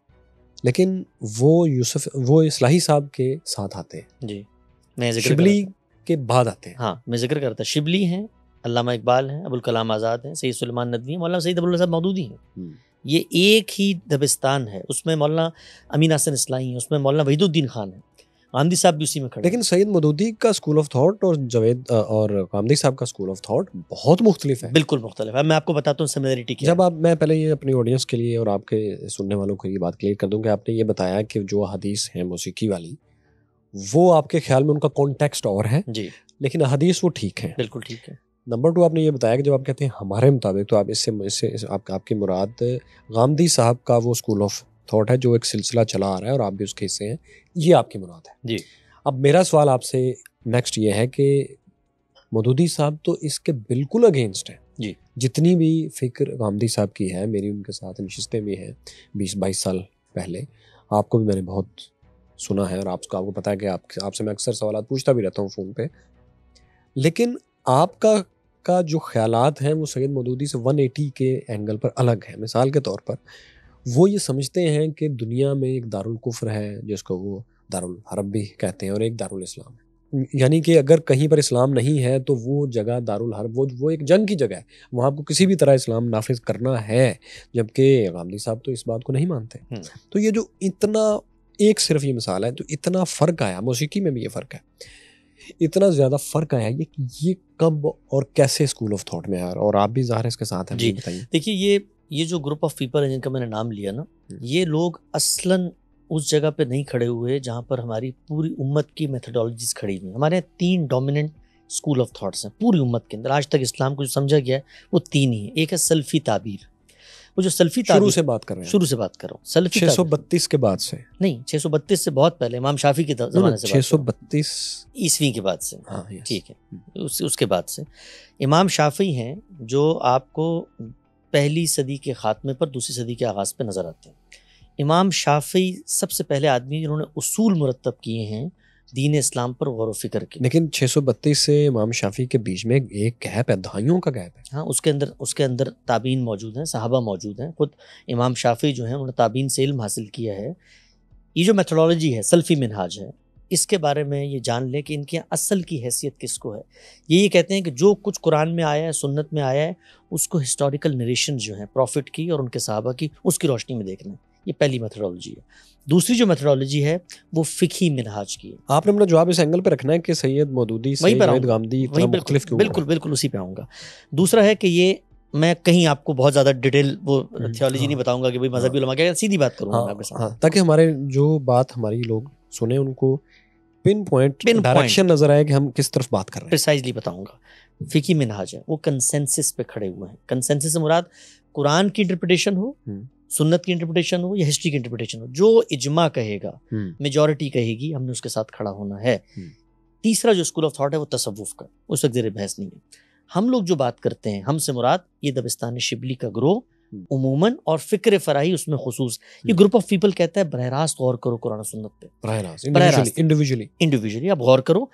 A: لیکن وہ اصلاحی صاحب کے ساتھ آتے ہیں.
B: جی، میں ذکر
A: شبلی کے بعد آتے ہیں.
B: ہاں، میں ذکر کرتا. شبلی ہیں، علامہ اقبال ہیں، ابوالکلام آزاد ہیں، سید سلیمان ندوی ہیں، مولانا سید عبداللہ صاحب مودودی ہیں. یہ ایک ہی دبستان ہے. اس میں مولانا امین حسن اصلاحی ہیں، اس میں مولانا وحید الدین خان ہیں، غامدی صاحب بھی اسی میں کھڑے.
A: لیکن سید مودودی کا اسکول آف تھاٹ اور جاوید اور غامدی صاحب کا اسکول آف تھاٹ بہت مختلف ہے.
B: بالکل مختلف ہے. میں آپ کو بتاتا ہوں سملیرٹی کیا.
A: جب میں پہلے یہ اپنی آڈینس کے لیے اور آپ کے سننے والوں کو یہ بات کلیئر کر دوں کہ آپ نے یہ بتایا کہ جو حدیث ہے موسیقی والی، وہ آپ کے خیال میں ان کا کانٹیکسٹ اور ہے.
B: جی،
A: لیکن حدیث وہ ٹھیک ہے.
B: بالکل ٹھیک ہے.
A: نمبر 2 آپ نے یہ بتایا کہ جب آپ کہتے ہیں ہمارے مطابق، تو آپ اس سے آپ کی مراد غامدی صاحب کا وہ اسکول آف تھاٹ ہے جو ایک سلسلہ چلا آ رہا ہے اور آپ بھی اس کے حصے ہیں، یہ آپ کی مراد ہے.
B: جی.
A: اب میرا سوال آپ سے نیکسٹ یہ ہے کہ مودودی صاحب تو اس کے بالکل اگینسٹ ہیں.
B: جی.
A: جتنی بھی فکر غامدی صاحب کی ہے، میری ان کے ساتھ نشستیں بھی ہیں 20-22 سال پہلے. آپ کو بھی میں نے بہت سنا ہے اور آپ کو پتا ہے کہ آپ سے میں اکثر سوالات پوچھتا بھی رہتا ہوں فون پہ. لیکن آپ کا جو خیالات ہیں وہ سید مودودی سے 180 کے اینگل پر الگ ہے. مثال کے طور پر وہ یہ سمجھتے ہیں کہ دنیا میں ایک دارالکفر ہے جس کو وہ دارالحرب بھی کہتے ہیں، اور ایک دارالاسلام ہے. یعنی کہ اگر کہیں پر اسلام نہیں ہے تو وہ جگہ دارالحرب، وہ ایک جنگ کی جگہ ہے، وہاں آپ کو کسی بھی طرح اسلام نافذ کرنا ہے. جبکہ غامدی صاحب تو اس بات کو نہیں مانتے. تو یہ جو اتنا ایک صرف یہ مثال ہے، تو اتنا فرق آیا، موسیقی میں بھی یہ فرق ہے، اتنا زیادہ فرق آیا یہ کب اور کیسے اسکول آف تھاٹ میں آیا؟ اور آپ بھی ظاہر اس کے ساتھ ہیں.
B: جی
A: بتائیے.
B: دیکھیے، یہ جو گروپ آف پیپل ہیں جن کا میں نے نام لیا نا، یہ لوگ اصلاً اس جگہ پہ نہیں کھڑے ہوئے جہاں پر ہماری پوری امت کی میتھڈالوجیز کھڑی ہوئی ہیں. ہمارے 3 ڈومیننٹ اسکول آف تھاٹس ہیں پوری امت کے اندر. آج تک اسلام کو جو سمجھا گیا ہے وہ 3 ہی ہیں. ایک ہے سلفی تعبیر. وہ جو سلفی تعبیر
A: شروع سے بات کر رہے ہیں،
B: شروع سے بات کر رہا ہوں. سلفی
A: 632 کے بعد سے
B: نہیں، 632 سے بہت پہلے، امام شافعی کے زمانے سے،
A: 632
B: عیسوی کے بعد سے.
A: ہاں
B: ٹھیک ہے، اس کے بعد سے امام شافعی ہیں جو آپ کو پہلی صدی کے خاتمے پر دوسری صدی کے آغاز پہ نظر آتے ہیں. امام شافعی سب سے پہلے آدمی جنہوں نے اصول مرتب کیے ہیں دین اسلام پر غور و فکر کے.
A: لیکن 632 سے امام شافعی کے بیچ میں ایک گیپ ہے، دہائیوں کا گیپ ہے.
B: ہاں، اس کے اندر تابعین موجود ہیں، صحابہ موجود ہیں. خود امام شافعی جو ہیں انہوں نے تابعین سے علم حاصل کیا ہے. یہ جو میتھڈالوجی ہے، سلفی منہاج ہے، اس کے بارے میں یہ جان لیں کہ ان کی اصل کی حیثیت کس کو ہے. یہ کہتے ہیں کہ جو کچھ قرآن میں آیا ہے، سنت میں آیا ہے، اس کو ہسٹوریکل نریشن جو ہیں پروفٹ کی اور ان کے صحابہ کی، اس کی روشنی میں دیکھنا ہے. یہ پہلی میتھڈالوجی ہے. دوسری جو میتھڈالوجی ہے وہ فقہی منہاج کی ہے.
A: آپ نے اپنا جواب اس اینگل پہ رکھنا ہے کہ سید مودودی سے جاوید غامدی اتنا مختلف کیوں؟
B: بالکل اسی پہ آؤں گا. دوسرا ہے کہ یہ میں کہیں آپ کو بہت زیادہ ڈیٹیل وہ تھیولوجی نہیں بتاؤں گا کہ بھئی مذہبی علماء کیا، سیدھی بات کروں گا میں آپ کے ساتھ،
A: تاکہ ہمارے جو بات ہماری لوگ سنیں ان کو پن پوائنٹ ڈائریکشن نظر آئے کہ ہم کس طرف بات کر رہے ہیں.
B: پریسائزلی بتاؤں گا. فقہی منہاج ہے، وہ کنسنسس پہ کھڑے ہوئے ہیں. کنسنسس سے مراد قرآن کی انٹرپریٹیشن ہو، سنت کی انٹرپریٹیشن ہو یا ہسٹری کی انٹرپریٹیشن ہو، جو اجماع کہے گا، میجورٹی کہے گی، ہم نے اس کے ساتھ کھڑا ہونا ہے. تیسرا جو اسکول آف تھاٹ ہے وہ تصوف کا، اس وقت زیر بحث نہیں ہے. ہم لوگ جو بات کرتے ہیں، ہم سے مراد یہ دبستان شبلی کا گروہ عموماً اور فکر فراہی اس میں خصوص. یہ گروپ آف پیپل کہتا ہے براہ راست غور کرو قرآن و سنت پہ،
A: براہ راست انڈیویجولی
B: آپ غور کرو.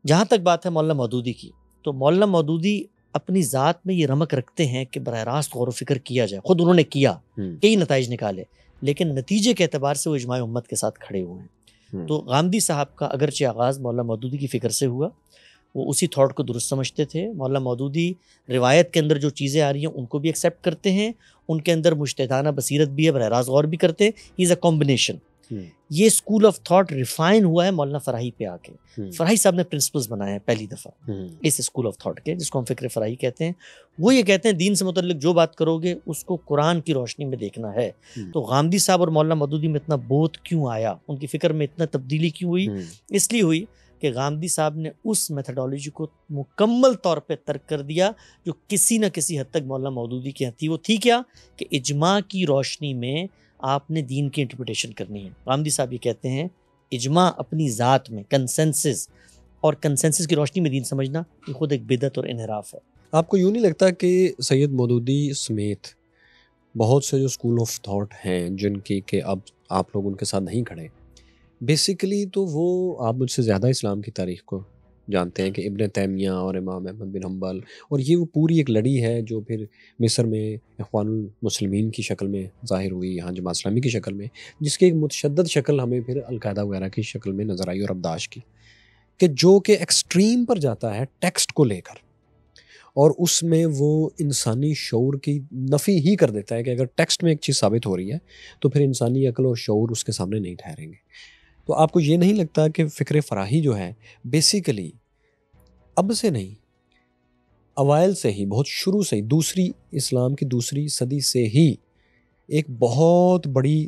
B: جہاں تک بات ہے مولانا مودودی کی، تو مولانا مودودی اپنی ذات میں یہ رمق رکھتے ہیں کہ براہ راست غور و فکر کیا جائے. خود انہوں نے کیا، کئی نتائج نکالے، لیکن نتیجے کے اعتبار سے وہ اجماع امت کے ساتھ کھڑے ہوئے ہیں. تو غامدی صاحب کا اگرچہ آغاز مولانا مودودی کی فکر سے ہوا، وہ اسی تھاٹ کو درست سمجھتے تھے. مولانا مودودی روایت کے اندر جو چیزیں آ رہی ہیں ان کو بھی ایکسیپٹ کرتے ہیں، ان کے اندر مجتہدانہ بصیرت بھی ہے، براہ راست غور بھی کرتے ہیں. ہی از اے کمبینیشن. یہ اسکول آف تھاٹ ریفائن ہوا ہے مولانا فراہی پہ آ کے. فراہی صاحب نے پرنسپلز بنائے ہیں پہلی دفعہ اس اسکول آف تھاٹ کے، جس کو ہم فکر فراہی کہتے ہیں. وہ یہ کہتے ہیں دین سے متعلق جو بات کرو گے اس کو قرآن کی روشنی میں دیکھنا ہے. تو غامدی صاحب اور مولانا مودودی میں اتنا بوتھ کیوں آیا، ان کی فکر میں اتنا تبدیلی کیوں ہوئی؟ اس لیے ہوئی کہ غامدی صاحب نے اس میتھڈالوجی کو مکمل طور پہ ترک کر دیا جو کسی نہ کسی حد تک مولانا مودودی کی تھی. وہ تھی کیا کہ اجماع کی روشنی میں آپ نے دین کی انٹرپریٹیشن کرنی ہے. غامدی صاحب یہ کہتے ہیں اجماع اپنی ذات میں کنسنسس، اور کنسنسس کی روشنی میں دین سمجھنا یہ خود ایک بدعت اور انحراف ہے.
A: آپ کو یوں نہیں لگتا کہ سید مودودی سمیت بہت سے جو اسکول آف تھاٹ ہیں جن کی کہ اب آپ لوگ ان کے ساتھ نہیں کھڑے، بیسیکلی تو وہ آپ مجھ سے زیادہ اسلام کی تاریخ کو جانتے ہیں کہ ابن تیمیہ اور امام احمد بن حنبل، اور یہ وہ پوری ایک لڑی ہے جو پھر مصر میں اخوان المسلمین کی شکل میں ظاہر ہوئی، یہاں جماعت اسلامی کی شکل میں، جس کی ایک متشدد شکل ہمیں پھر القاعدہ وغیرہ کی شکل میں نظر آئی، اور ابداش کی، کہ جو کہ ایکسٹریم پر جاتا ہے ٹیکسٹ کو لے کر، اور اس میں وہ انسانی شعور کی نفی ہی کر دیتا ہے کہ اگر ٹیکسٹ میں ایک چیز ثابت ہو رہی ہے تو پھر انسانی عقل اور شعور اس کے سامنے نہیں ٹھہریں گے. تو آپ کو یہ نہیں لگتا کہ فکر فراہی جو ہے بیسیکلی اب سے نہیں، اوائل سے ہی، بہت شروع سے ہی، اسلام کی دوسری صدی سے ہی ایک بہت بڑی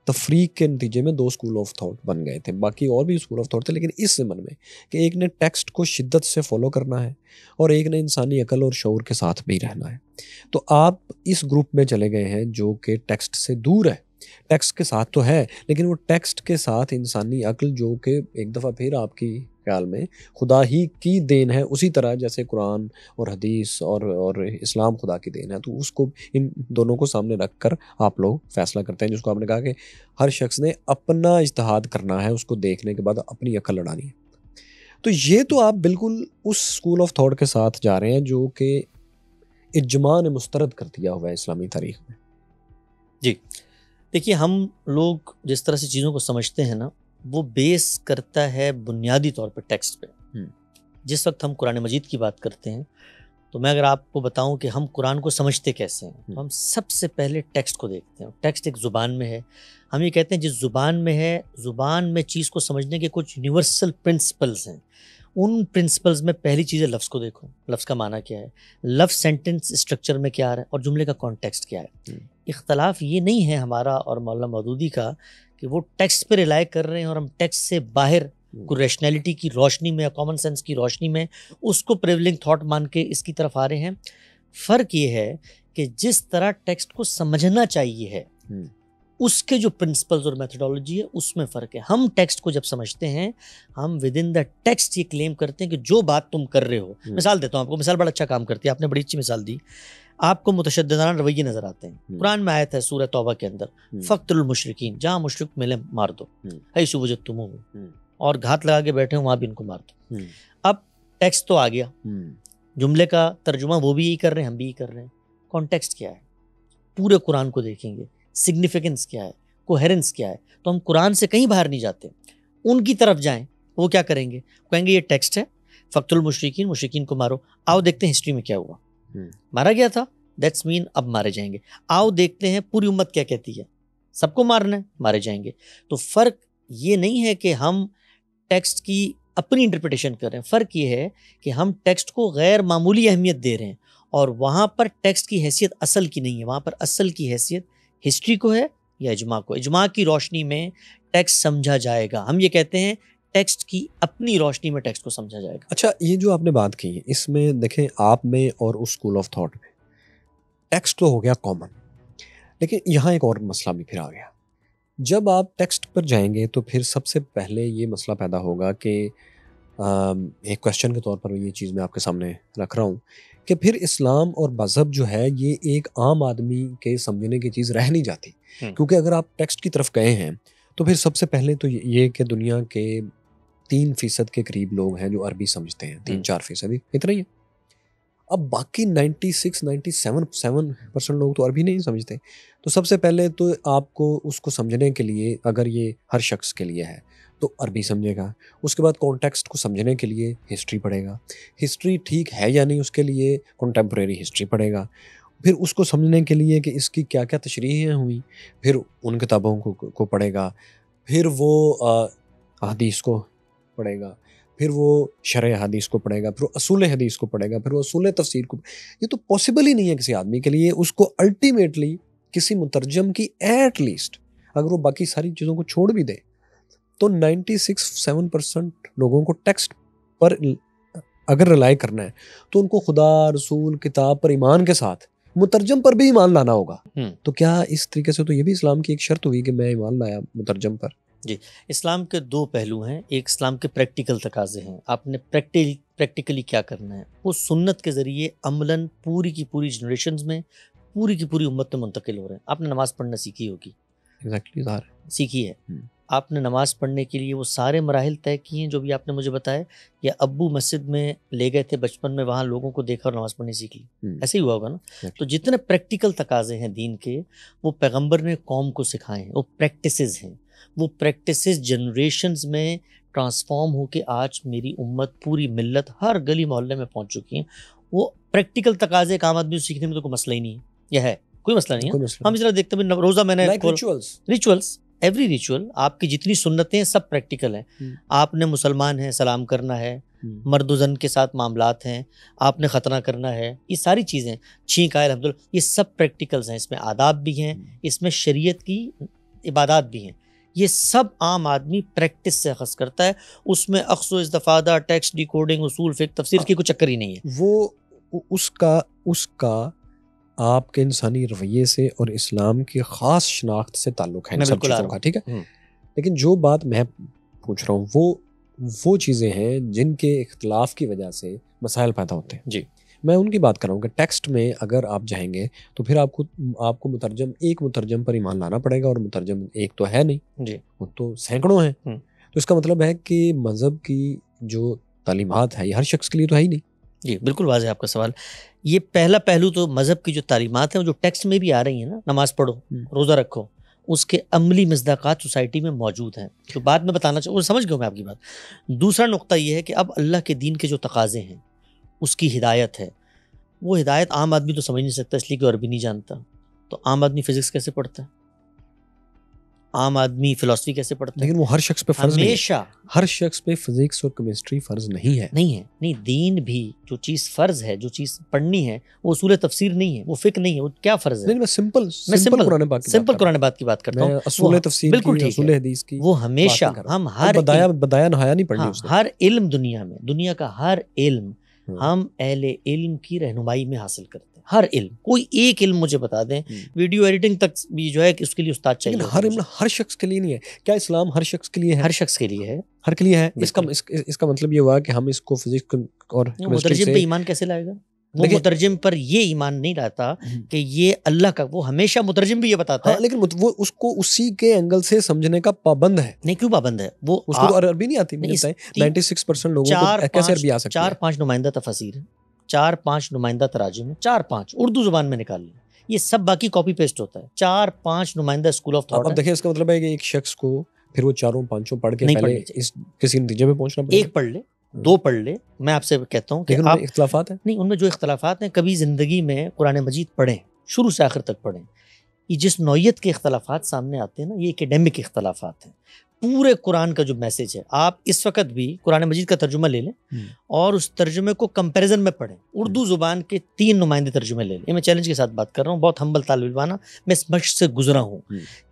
A: تفریق کے نتیجے میں دو اسکول آف تھاٹ بن گئے تھے؟ باقی اور بھی اسکول آف تھاٹ تھے، لیکن اس زمن میں کہ ایک نے ٹیکسٹ کو شدت سے فالو کرنا ہے اور ایک نے انسانی عقل اور شعور کے ساتھ بھی رہنا ہے. تو آپ اس گروپ میں چلے گئے ہیں جو کہ ٹیکسٹ سے دور ہے. ٹیکسٹ کے ساتھ تو ہے لیکن وہ ٹیکسٹ کے ساتھ انسانی عقل، جو کہ ایک دفعہ پھر آپ کی خیال میں خدا ہی کی دین ہے، اسی طرح جیسے قرآن اور حدیث اور اسلام خدا کی دین ہے، تو اس کو ان دونوں کو سامنے رکھ کر آپ لوگ فیصلہ کرتے ہیں، جس کو آپ نے کہا کہ ہر شخص نے اپنا اجتہاد کرنا ہے، اس کو دیکھنے کے بعد اپنی عقل لڑانی ہے. تو یہ تو آپ بالکل اس اسکول آف تھاٹ کے ساتھ جا رہے ہیں جو کہ اجماع نے مسترد کر دیا ہوا ہے اسلامی تاریخ میں.
B: جی دیکھیے، ہم لوگ جس طرح سے چیزوں کو سمجھتے ہیں نا، وہ بیس کرتا ہے بنیادی طور پہ ٹیکسٹ پہ. جس وقت ہم قرآن مجید کی بات کرتے ہیں تو میں اگر آپ کو بتاؤں کہ ہم قرآن کو سمجھتے کیسے ہیں، تو ہم سب سے پہلے ٹیکسٹ کو دیکھتے ہیں. ٹیکسٹ ایک زبان میں ہے، ہم یہ کہتے ہیں جس زبان میں ہے، زبان میں چیز کو سمجھنے کے کچھ یونیورسل پرنسپلز ہیں. ان پرنسپلز میں پہلی چیز ہے لفظ کو دیکھو، لفظ کا معنی کیا ہے، لفظ سینٹنس اسٹرکچر میں کیا آ رہا ہے، اور جملے کا کانٹیکسٹ کیا ہے. اختلاف یہ نہیں ہے ہمارا اور مولانا مودودی کا کہ وہ ٹیکسٹ پہ ریلائی کر رہے ہیں اور ہم ٹیکسٹ سے باہر کوئی ریشنلٹی کی روشنی میں یا کامن سینس کی روشنی میں اس کو پریولنگ تھاٹ مان کے اس کی طرف آ رہے ہیں. فرق یہ ہے کہ جس طرح ٹیکسٹ کو سمجھنا چاہیے ہے اس کے جو پرنسپلز اور میتھڈالوجی ہے اس میں فرق ہے. ہم ٹیکسٹ کو جب سمجھتے ہیں، ہم ود ان دا ٹیکسٹ یہ کلیم کرتے ہیں کہ جو بات تم کر رہے ہو، مثال دیتا ہوں آپ کو، مثال بڑا اچھا کام کرتی ہے، آپ نے بڑی اچھی مثال دی. آپ کو متشددانہ رویے نظر آتے ہیں. قرآن میں آیت ہے سورہ توبہ کے اندر، فقتلوا المشرکین، جہاں مشرک ملے مار دو، حیث وجدتموہم، اور گھات لگا کے بیٹھے ہوں وہاں بھی ان کو مار دو. اب ٹیکسٹ تو آ گیا، جملے کا ترجمہ وہ بھی یہی کر رہے ہیں، ہم بھی یہی کر رہے ہیں. کانٹیکسٹ کیا ہے؟ پورے قرآن کو دیکھیں گے، سگنیفیکنس کیا ہے، کوہیرنس کیا ہے. تو ہم قرآن سے کہیں باہر نہیں جاتے، ان کی طرف جائیں. وہ کیا کریں گے؟ کہیں گے یہ ٹیکسٹ ہے، فقتلوا المشرکین، مشرکین کو مارو. آؤ دیکھتے ہیں ہسٹری میں کیا ہوا، مارا گیا تھا، دیٹس مین اب مارے جائیں گے. آؤ دیکھتے ہیں پوری امت کیا کہتی ہے، سب کو مارنا ہے، مارے جائیں گے. تو فرق یہ نہیں ہے کہ ہم ٹیکسٹ کی اپنی انٹرپریٹیشن کر رہے ہیں، فرق یہ ہے کہ ہم ٹیکسٹ کو غیر معمولی اہمیت دے رہے ہیں، اور وہاں پر ٹیکسٹ کی حیثیت اصل کی نہیں ہے، وہاں پر اصل کی حیثیت ہسٹری کو ہے یا اجماع کو. اجماع کی روشنی میں ٹیکسٹ سمجھا جائے گا. ہم یہ کہتے ہیں ٹیکسٹ کی اپنی روشنی میں ٹیکسٹ کو سمجھا جائے گا.
A: اچھا، یہ جو آپ نے بات کی، اس میں دیکھیں آپ میں اور اس اسکول آف تھاٹ میں ٹیکسٹ تو ہو گیا کامن، لیکن یہاں ایک اور مسئلہ بھی پھر آ گیا. جب آپ ٹیکسٹ پر جائیں گے تو پھر سب سے پہلے یہ مسئلہ پیدا ہوگا کہ ایک کویشچن کے طور پر یہ چیز میں آپ کے سامنے رکھ رہا ہوں کہ پھر اسلام اور مذہب جو ہے یہ ایک عام آدمی کے سمجھنے کی چیز رہ نہیں جاتی. کیونکہ اگر آپ ٹیکسٹ کی طرف گئے ہیں تو پھر سب سے پہلے تو یہ کہ دنیا کے 3% کے قریب لوگ ہیں جو عربی سمجھتے ہیں، 3-4% اتنا ہی ہے. اب باقی 96-97% لوگ تو عربی نہیں سمجھتے. تو سب سے پہلے تو آپ کو اس کو سمجھنے کے لیے، اگر یہ ہر شخص کے لیے ہے تو عربی سمجھے گا. اس کے بعد کانٹیکسٹ کو سمجھنے کے لیے ہسٹری پڑھے گا. ہسٹری ٹھیک ہے یا نہیں اس کے لیے کنٹمپریری ہسٹری پڑھے گا. پھر اس کو سمجھنے کے لیے کہ اس کی کیا کیا تشریحیں ہوئیں، پھر ان کتابوں کو پڑھے گا. پھر وہ حدیث کو پڑھے گا، پھر وہ شرح حدیث کو پڑھے گا، پھر وہ اصول حدیث کو پڑھے گا، پھر وہ اصول تفسیر کو. یہ تو پاسبل ہی نہیں ہے کسی آدمی کے لیے. اس کو الٹیمیٹلی کسی مترجم کی ایٹ لیسٹ اگر وہ باقی ساری چیزوں کو چھوڑ بھی دے تو 96-7% لوگوں کو ٹیکسٹ پر اگر ریلائی کرنا ہے تو ان کو خدا، رسول، کتاب پر ایمان کے ساتھ مترجم پر بھی ایمان لانا ہوگا. تو کیا اس طریقے سے تو یہ بھی اسلام کی ایک شرط ہوئی کہ میں ایمان لایا مترجم پر؟
B: جی، اسلام کے دو پہلو ہیں. ایک اسلام کے پریکٹیکل تقاضے ہیں، آپ نے پریکٹیکلی کیا کرنا ہے، وہ سنت کے ذریعے عملاً پوری کی پوری جنریشنز میں پوری کی پوری امت میں منتقل ہو رہے ہیں. آپ نے نماز پڑھنا سیکھی ہوگی، سیکھی ہے. آپ نے نماز پڑھنے کے لیے وہ سارے مراحل طے کیے ہیں جو بھی آپ نے مجھے بتایا، یا ابو مسجد میں لے گئے تھے بچپن میں، وہاں لوگوں کو دیکھا اور نماز پڑھنی سیکھ لی، ایسے ہی ہوا ہوگا نا. تو جتنے پریکٹیکل تقاضے ہیں دین کے، وہ پیغمبر نے قوم کو سکھائے ہیں، وہ پریکٹسز ہیں. وہ پریکٹسز جنریشنز میں ٹرانسفارم ہو کے آج میری امت، پوری ملت ہر گلی محلے میں پہنچ چکی ہیں. وہ پریکٹیکل تقاضے ایک عام آدمی کو سیکھنے میں تو کوئی مسئلہ ہی نہیں ہے، یہ ہے کوئی مسئلہ نہیں ہے. ہم اس طرح دیکھتے ہیں روزہ میں نے ریچولس، ایوری ریچول، آپ کی جتنی سنتیں سب پریکٹیکل ہیں. آپ نے مسلمان ہیں، سلام کرنا ہے، مرد و زن کے ساتھ معاملات ہیں، آپ نے ختنہ کرنا ہے، یہ ساری چیزیں، چھینک آئے الحمدللہ، یہ سب پریکٹیکلز ہیں. اس میں آداب بھی ہیں، اس میں شریعت کی عبادات بھی ہیں. یہ سب عام آدمی پریکٹس سے اخذ کرتا ہے. اس میں اخذ و استفادہ، ٹیکسٹ ڈیکوڈنگ، اصول فقہ، تفسیر کی کوئی چکر ہی نہیں ہے.
A: وہ اس کا آپ کے انسانی رویے سے اور اسلام کی خاص شناخت سے تعلق ہے ان سب چیزوں کا، ٹھیک ہے. لیکن جو بات میں پوچھ رہا ہوں وہ چیزیں ہیں جن کے اختلاف کی وجہ سے مسائل پیدا ہوتے ہیں.
B: جی،
A: میں ان کی بات کر رہا ہوں کہ ٹیکسٹ میں اگر آپ جائیں گے تو پھر آپ کو ایک مترجم پر ایمان لانا پڑے گا، اور مترجم ایک تو ہے نہیں،
B: جی،
A: وہ تو سینکڑوں ہیں. تو اس کا مطلب ہے کہ مذہب کی جو تعلیمات ہے یہ ہر شخص کے لیے تو ہے ہی نہیں.
B: جی بالکل واضح آپ کا سوال. یہ پہلا پہلو تو مذہب کی جو تعلیمات ہیں جو ٹیکسٹ میں بھی آ رہی ہیں نا، نماز پڑھو، روزہ رکھو، اس کے عملی مصداقات سوسائٹی میں موجود ہیں. تو بات میں بتانا چاہوں، سمجھ گیا میں آپ کی بات. دوسرا نقطہ یہ ہے کہ اب اللہ کے دین کے جو تقاضے ہیں، اس کی ہدایت ہے، وہ ہدایت عام آدمی تو سمجھ نہیں سکتا، اس لیے کہ عربی نہیں جانتا. تو عام آدمی فزکس کیسے پڑھتا ہے، عام آدمی فلسفی کیسے پڑھتا ہے؟
A: لیکن وہ ہر شخص پہ فرض نہیں ہے.
B: ہمیشہ
A: ہر شخص پہ فزکس اور کیمسٹری فرض نہیں ہے.
B: نہیں، دین بھی جو چیز فرض ہے، جو چیز پڑھنی ہے، وہ اصول تفسیر نہیں ہے، وہ فقہ نہیں ہے، وہ کیا فرض ہے؟
A: میں سمپل
B: قرآن بات کی بات کرتا ہوں،
A: اصول تفسیر کی، اصول حدیث کی.
B: وہ ہمیشہ ہم
A: بدایا نہایا نہیں پڑھنی اس نے.
B: ہر علم دنیا میں، دنیا کا ہر علم ہم اہل علم کی رہنمائی میں حاصل کرتے ہیں. ہر علم، کوئی ایک علم مجھے بتا دیں، ویڈیو ایڈیٹنگ تک بھی جو ہے کہ اس کے لیے استاد چاہیے.
A: ہر علم ہر شخص کے لیے نہیں ہے. کیا اسلام ہر شخص کے لیے ہے؟
B: ہر شخص کے لیے ہے،
A: ہر کے لیے ہے. اس کا مطلب یہ ہوا کہ ہم اس کو فزکس اور
B: مترجم پہ ایمان کیسے لائے گا؟ وہ مترجم پر یہ ایمان نہیں لاتا کہ یہ اللہ کا، وہ ہمیشہ مترجم بھی یہ بتاتا ہے،
A: لیکن وہ اس کو اسی کے اینگل سے سمجھنے کا پابند ہے.
B: نہیں، کیوں پابند ہے؟ وہ
A: اس کو عربی نہیں آتی. 96% لوگوں کو کیسے عربی آ سکتی ہے؟
B: 4-5 نمائندہ تفاسیر ہیں، 4-5 نمائندہ تراجم ہیں، 4-5 اردو زبان میں نکال لیں. یہ سب باقی کاپی پیسٹ ہوتا ہے. 4-5 نمائندہ اسکول آف تھاٹ.
A: اب دیکھیں، اس کا مطلب ہے کہ ایک شخص کو پھر وہ 4-5 پڑھ کے پہلے کسی نتیجے پہ پہنچنا پڑے گا.
B: ایک پڑھ لے، 2 پڑھ لے. میں آپ سے کہتا ہوں کہ
A: لیکن اختلافات ہیں.
B: نہیں، ان میں جو اختلافات ہیں، کبھی زندگی میں قرآن مجید پڑھیں، شروع سے آخر تک پڑھیں. یہ جس نوعیت کے اختلافات سامنے آتے ہیں نا، یہ اکیڈیمک اختلافات ہیں. پورے قرآن کا جو میسج ہے، آپ اس وقت بھی قرآن مجید کا ترجمہ لے لیں اور اس ترجمے کو کمپیریزن میں پڑھیں. اردو زبان کے 3 نمائندے ترجمے لے لیں. یہ میں چیلنج کے ساتھ بات کر رہا ہوں، بہت ہمبل طالب علمانہ، میں اس مشق سے گزرا ہوں.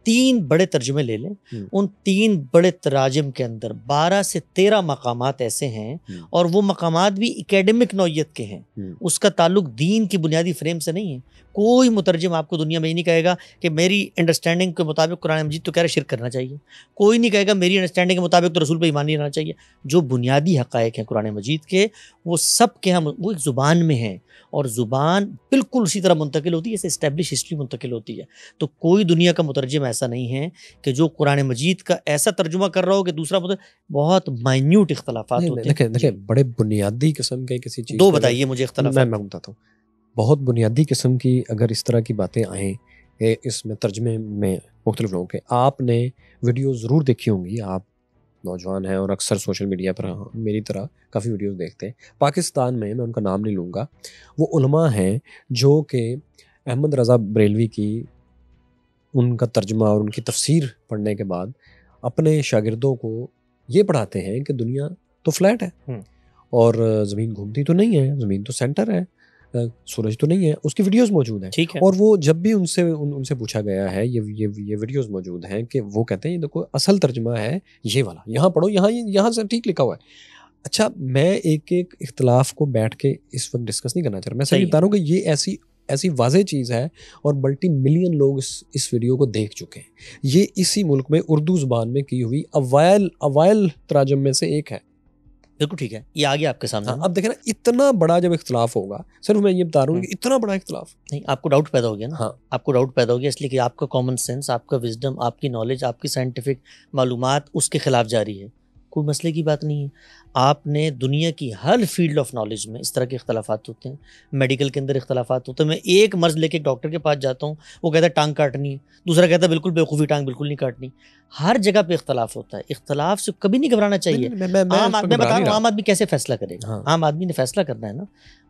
B: 3 بڑے ترجمے لے لیں. ان 3 بڑے تراجم کے اندر 12 سے 13 مقامات ایسے ہیں، اور وہ مقامات بھی اکیڈمک نوعیت کے ہیں. اس کا تعلق دین کی بنیادی فریم سے نہیں ہے. کوئی مترجم آپ کو دنیا میں یہ نہیں کہے گا کہ میری انڈرسٹینڈنگ کے مطابق قرآن مجید تو کہہ رہے شرک کرنا چاہیے. کوئی نہیں کہے گا میری انڈرسٹینڈنگ کے مطابق تو رسول پہ ایمان نہیں رہنا چاہیے. جو بنیادی حقائق ہیں قرآن مجید کے، وہ سب کے ہم وہ ایک زبان میں ہیں، اور زبان بالکل اسی طرح منتقل ہوتی ہے جیسے اسٹیبلش ہسٹری منتقل ہوتی ہے. تو کوئی دنیا کا مترجم ایسا نہیں ہے کہ جو قرآن مجید کا ایسا ترجمہ کر رہا ہو کہ دوسرا بہت مائنیوٹ اختلافات ہوتے ہیں.
A: دیکھیں بڑے بنیادی قسم کے کسی چیز
B: 2 بتائیے مجھے اختلافات.
A: میں بتاتا ہوں. بہت بنیادی قسم کی اگر اس طرح کی باتیں آئیں اس میں ترجمے میں مختلف لوگوں کے، آپ نے ویڈیو ضرور دیکھی ہوں گی. آپ نوجوان ہیں اور اکثر سوشل میڈیا پر میری طرح کافی ویڈیوز دیکھتے ہیں. پاکستان میں ان کا نام نہیں لوں گا، وہ علماء ہیں جو کہ احمد رضا بریلوی کی ان کا ترجمہ اور ان کی تفسیر پڑھنے کے بعد اپنے شاگردوں کو یہ پڑھاتے ہیں کہ دنیا تو فلیٹ ہے اور زمین گھومتی تو نہیں ہے، زمین تو سینٹر ہے، سورج تو نہیں ہے. اس کی ویڈیوز موجود ہیں.
B: ٹھیک ہے.
A: اور وہ جب بھی ان سے پوچھا گیا ہے، یہ ویڈیوز موجود ہیں کہ وہ کہتے ہیں یہ دیکھو اصل ترجمہ ہے یہ والا، یہاں پڑھو، یہاں سے ٹھیک لکھا ہوا ہے. اچھا، میں ایک اختلاف کو بیٹھ کے اس وقت ڈسکس نہیں کرنا چاہ رہا. میں صرف بتا رہا ہوں کہ یہ ایسی واضح چیز ہے اور ملٹی ملین لوگ اس ویڈیو کو دیکھ چکے ہیں. یہ اسی ملک میں اردو زبان میں کی ہوئی اوائل تراجم میں سے ایک ہے.
B: بالکل ٹھیک ہے، یہ آگے آپ کے سامنے.
A: اب دیکھیں نا، اتنا بڑا جب اختلاف ہوگا، صرف میں یہ بتا رہا ہوں کہ اتنا بڑا اختلاف
B: نہیں، آپ کو ڈاؤٹ پیدا ہو گیا نا.
A: ہاں،
B: آپ کو ڈاؤٹ پیدا ہو گیا اس لیے کہ آپ کا کامن سینس، آپ کا وزڈم، آپ کی نالج، آپ کی سائنٹیفک معلومات اس کے خلاف جاری ہے. کوئی مسئلے کی بات نہیں ہے. آپ نے دنیا کی ہر فیلڈ آف نالج میں اس طرح کے اختلافات ہوتے ہیں. میڈیکل کے اندر اختلافات ہوتے ہیں. میں ایک مرض لے کے ایک ڈاکٹر کے پاس جاتا ہوں، وہ کہتا ہے ٹانگ کاٹنی ہے، دوسرا کہتا ہے بالکل بیوقوفی، ٹانگ بالکل نہیں کاٹنی. ہر جگہ پہ اختلاف ہوتا ہے. اختلاف سے کبھی نہیں گھبرانا چاہیے. عام آدمی، بتا رہا ہوں عام آدمی کیسے فیصلہ کرے گا. عام آدمی نے فیصلہ کرنا ہے نا.